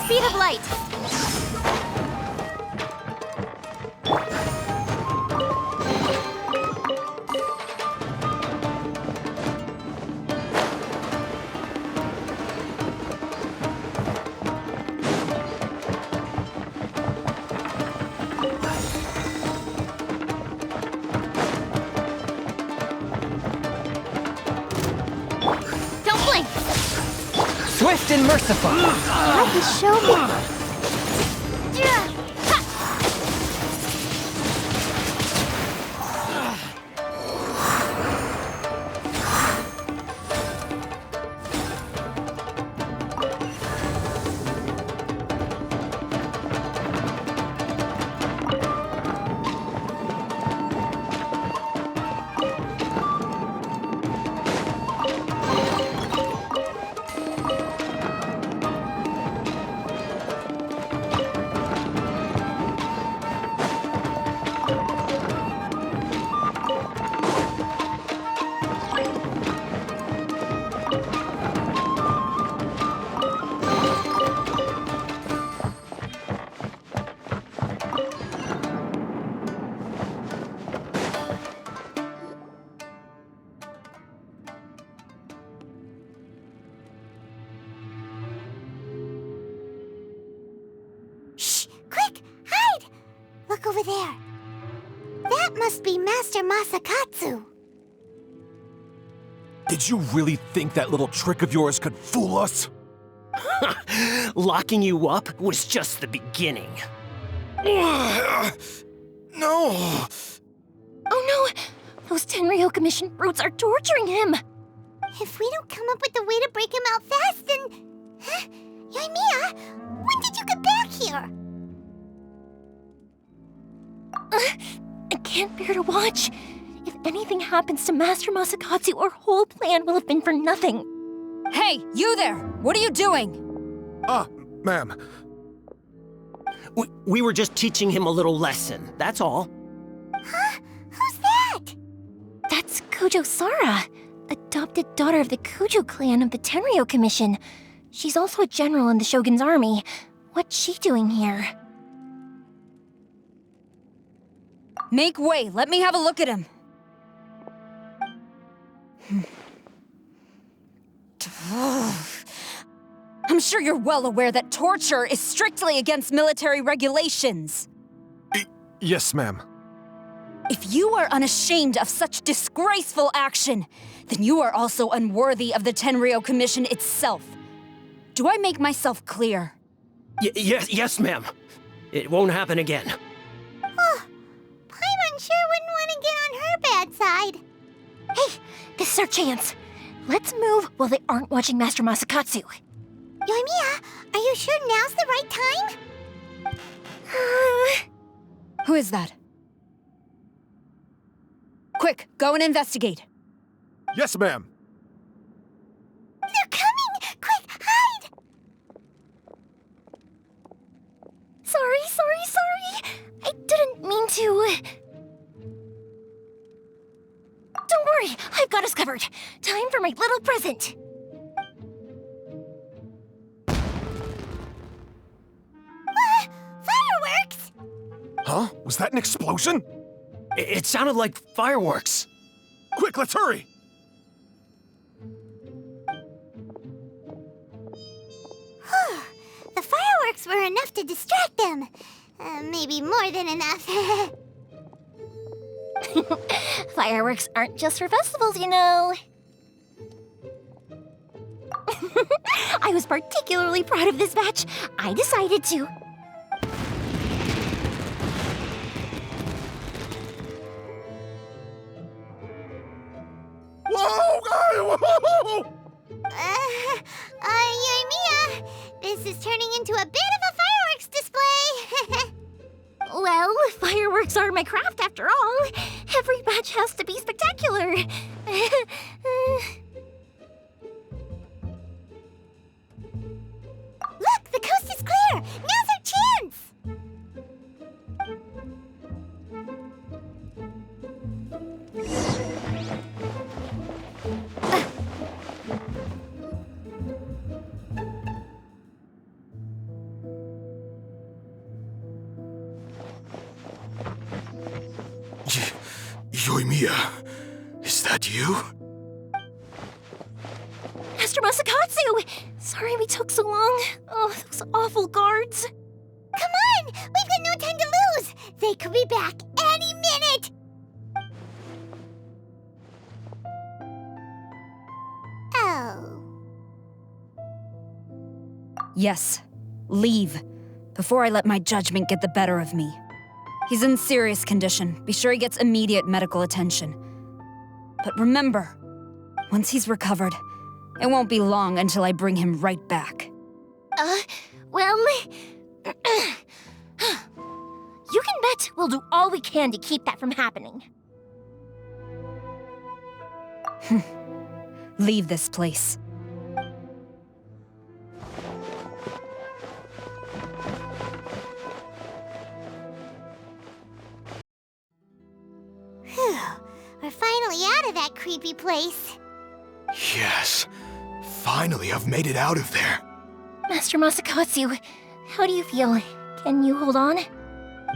Speed of light! Don't blink! Swift and merciful. Have to show me. Look over there. That must be Master Masakatsu. Did you really think that little trick of yours could fool us? Locking you up was just the beginning. No! Oh no! Those Tenryou Commission brutes are torturing him! If we don't come up with a way to break him out fast, then... Huh? Yoimiya, when did you get back here? I can't bear to watch. If anything happens to Master Masakatsu, our whole plan will have been for nothing. Hey, you there! What are you doing? Ma'am. We were just teaching him a little lesson, that's all. Huh? Who's that? That's Kujo Sara, adopted daughter of the Kujo clan of the Tenryou Commission. She's also a general in the Shogun's army. What's she doing here? Make way! Let me have a look at him! I'm sure you're well aware that torture is strictly against military regulations. Yes, ma'am. If you are unashamed of such disgraceful action, then you are also unworthy of the Tenryou Commission itself. Do I make myself clear? Yes, ma'am. It won't happen again. Oh, Paimon sure wouldn't want to get on her bad side. Hey, this is our chance. Let's move while they aren't watching Master Masakatsu. Yoimiya, are you sure now's the right time? Who is that? Quick, go and investigate. Yes, ma'am. They're coming! Quick, hide! Sorry. I didn't mean to. Don't worry, I've got us covered. Time for my little present. Fireworks! Huh? Was that an explosion? It sounded like fireworks. Quick, let's hurry! The fireworks were enough to distract them. Maybe more than enough. Fireworks aren't just for festivals, you know. I was particularly proud of this batch. I decided to. Whoa! Yoimiya, this is turning into a bit of a fireworks display. Well, fireworks are my craft after all. Every batch has to be spectacular. Look, the coast is clear. Now's our chance. Yoimiya, is that you? Master Masakatsu! Sorry we took so long. Oh, those awful guards. Come on! We've got no time to lose! They could be back any minute! Oh. Yes, leave, before I let my judgment get the better of me. He's in serious condition. Be sure he gets immediate medical attention. But remember, once he's recovered, it won't be long until I bring him right back. Well... You can bet we'll do all we can to keep that from happening. Leave this place. Phew. We're finally out of that creepy place. Yes. Finally, I've made it out of there. Master Masakatsu, how do you feel? Can you hold on?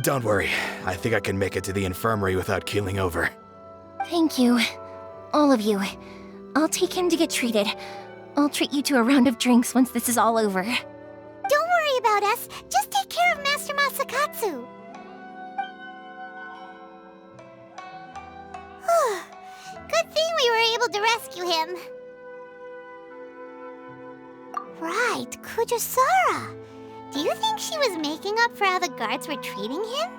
Don't worry. I think I can make it to the infirmary without keeling over. Thank you. All of you. I'll take him to get treated. I'll treat you to a round of drinks once this is all over. Don't worry about us. Just take care of Master Masakatsu. Good thing we were able to rescue him. Right, Kujosara. Do you think she was making up for how the guards were treating him?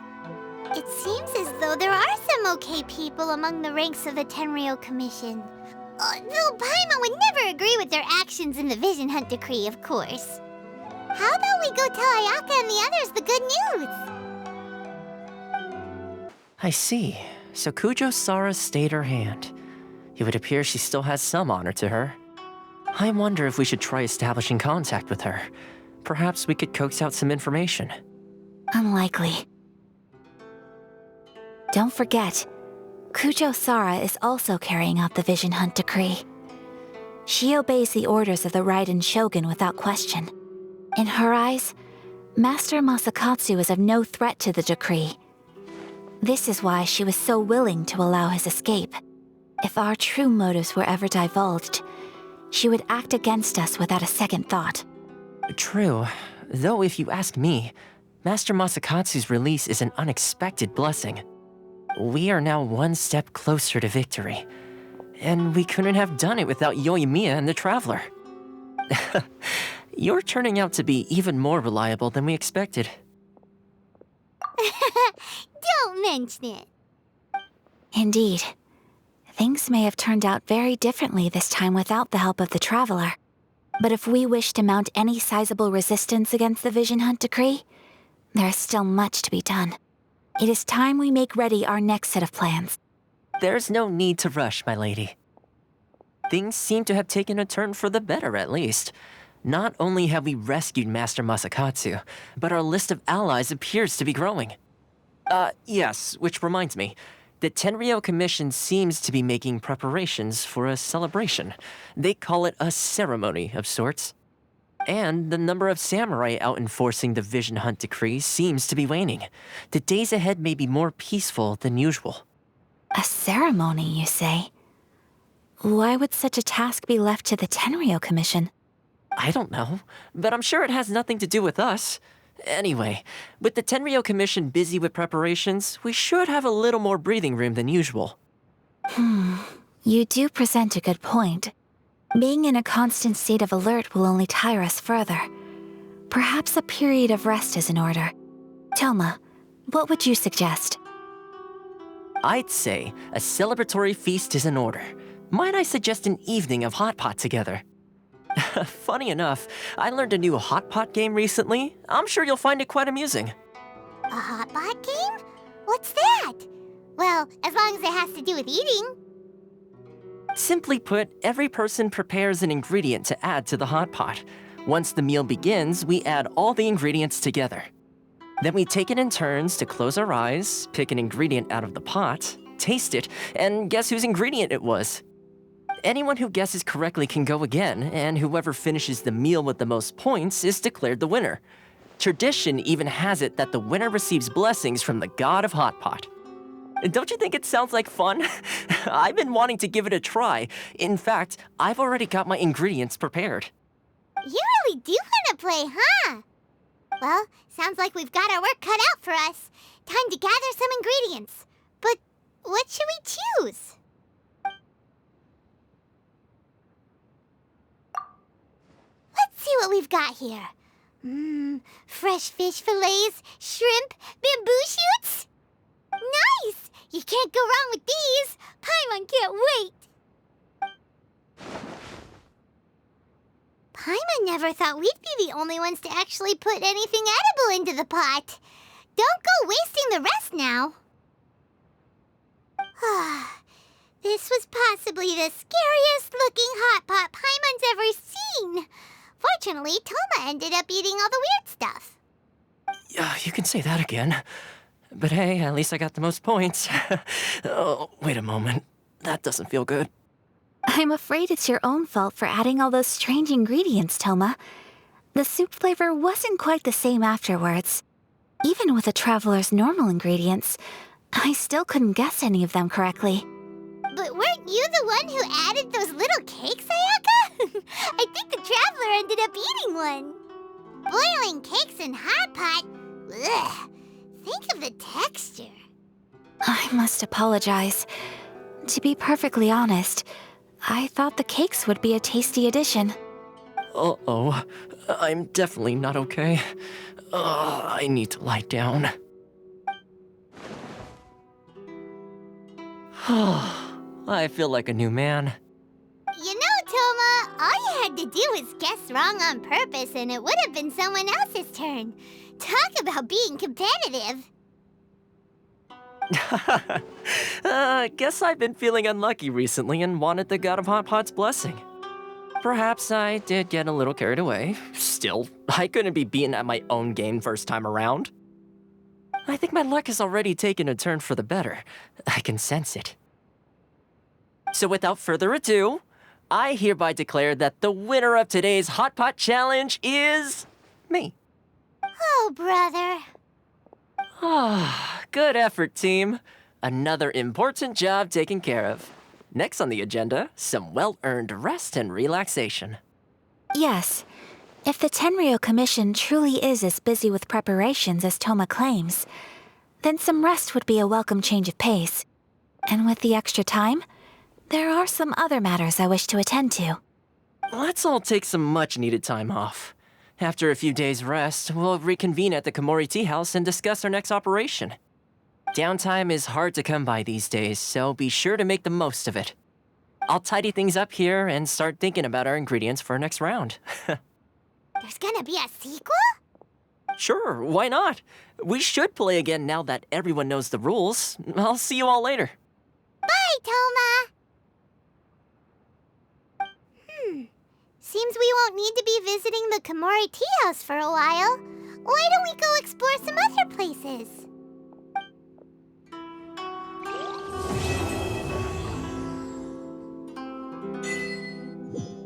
It seems as though there are some okay people among the ranks of the Tenryou Commission. Though Paimon would never agree with their actions in the Vision Hunt Decree, of course. How about we go tell Ayaka and the others the good news? I see. So Kujo-Sara stayed her hand. It would appear she still has some honor to her. I wonder if we should try establishing contact with her. Perhaps we could coax out some information. Unlikely. Don't forget, Kujo-Sara is also carrying out the Vision Hunt Decree. She obeys the orders of the Raiden Shogun without question. In her eyes, Master Masakatsu is of no threat to the decree. This is why she was so willing to allow his escape. If our true motives were ever divulged, she would act against us without a second thought. True. Though if you ask me, Master Masakatsu's release is an unexpected blessing. We are now one step closer to victory. And we couldn't have done it without Yoimiya and the Traveler. You're turning out to be even more reliable than we expected. Don't mention it. Indeed. Things may have turned out very differently this time without the help of the Traveler. But if we wish to mount any sizable resistance against the Vision Hunt decree, there is still much to be done. It is time we make ready our next set of plans. There's no need to rush, my lady. Things seem to have taken a turn for the better, at least. Not only have we rescued Master Masakatsu, but our list of allies appears to be growing. Yes, which reminds me. The Tenryou Commission seems to be making preparations for a celebration. They call it a ceremony of sorts. And the number of samurai out enforcing the Vision Hunt decree seems to be waning. The days ahead may be more peaceful than usual. A ceremony, you say? Why would such a task be left to the Tenryou Commission? I don't know, but I'm sure it has nothing to do with us. Anyway, with the Tenryou Commission busy with preparations, we should have a little more breathing room than usual. You do present a good point. Being in a constant state of alert will only tire us further. Perhaps a period of rest is in order. Toma, what would you suggest? I'd say a celebratory feast is in order. Might I suggest an evening of hot pot together? Funny enough, I learned a new hot pot game recently. I'm sure you'll find it quite amusing. A hot pot game? What's that? Well, as long as it has to do with eating. Simply put, every person prepares an ingredient to add to the hot pot. Once the meal begins, we add all the ingredients together. Then we take it in turns to close our eyes, pick an ingredient out of the pot, taste it, and guess whose ingredient it was. Anyone who guesses correctly can go again, and whoever finishes the meal with the most points is declared the winner. Tradition even has it that the winner receives blessings from the god of hot pot. Don't you think it sounds like fun? I've been wanting to give it a try. In fact, I've already got my ingredients prepared. You really do want to play, huh? Well, sounds like we've got our work cut out for us. Time to gather some ingredients. But what should we choose? Let's see what we've got here. Fresh fish fillets, shrimp, bamboo shoots. Nice! You can't go wrong with these. Paimon can't wait. Paimon never thought we'd be the only ones to actually put anything edible into the pot. Don't go wasting the rest now. This was possibly the scariest looking hot pot Paimon's ever seen. Fortunately, Toma ended up eating all the weird stuff. You can say that again. But hey, at least I got the most points. Oh, wait a moment. That doesn't feel good. I'm afraid it's your own fault for adding all those strange ingredients, Toma. The soup flavor wasn't quite the same afterwards. Even with the Traveler's normal ingredients, I still couldn't guess any of them correctly. But weren't you the one who added those little cakes, Ayaka? I think the Traveler ended up eating one. Boiling cakes in hot pot? Ugh. Think of the texture. I must apologize. To be perfectly honest, I thought the cakes would be a tasty addition. Uh-oh. I'm definitely not okay. I need to lie down. I feel like a new man. You know, Toma, all you had to do was guess wrong on purpose and it would have been someone else's turn. Talk about being competitive. Guess I've been feeling unlucky recently and wanted the God of Hot Pot's blessing. Perhaps I did get a little carried away. Still, I couldn't be beaten at my own game first time around. I think my luck has already taken a turn for the better. I can sense it. So without further ado, I hereby declare that the winner of today's Hot Pot Challenge is me. Oh, brother. Ah, good effort, team. Another important job taken care of. Next on the agenda, some well-earned rest and relaxation. Yes. If the Tenryo Commission truly is as busy with preparations as Toma claims, then some rest would be a welcome change of pace. And with the extra time, there are some other matters I wish to attend to. Let's all take some much-needed time off. After a few days' rest, we'll reconvene at the Komori Tea House and discuss our next operation. Downtime is hard to come by these days, so be sure to make the most of it. I'll tidy things up here and start thinking about our ingredients for our next round. There's gonna be a sequel? Sure, why not? We should play again now that everyone knows the rules. I'll see you all later. Bye, Toma! Seems we won't need to be visiting the Komori Tea House for a while. Why don't we go explore some other places?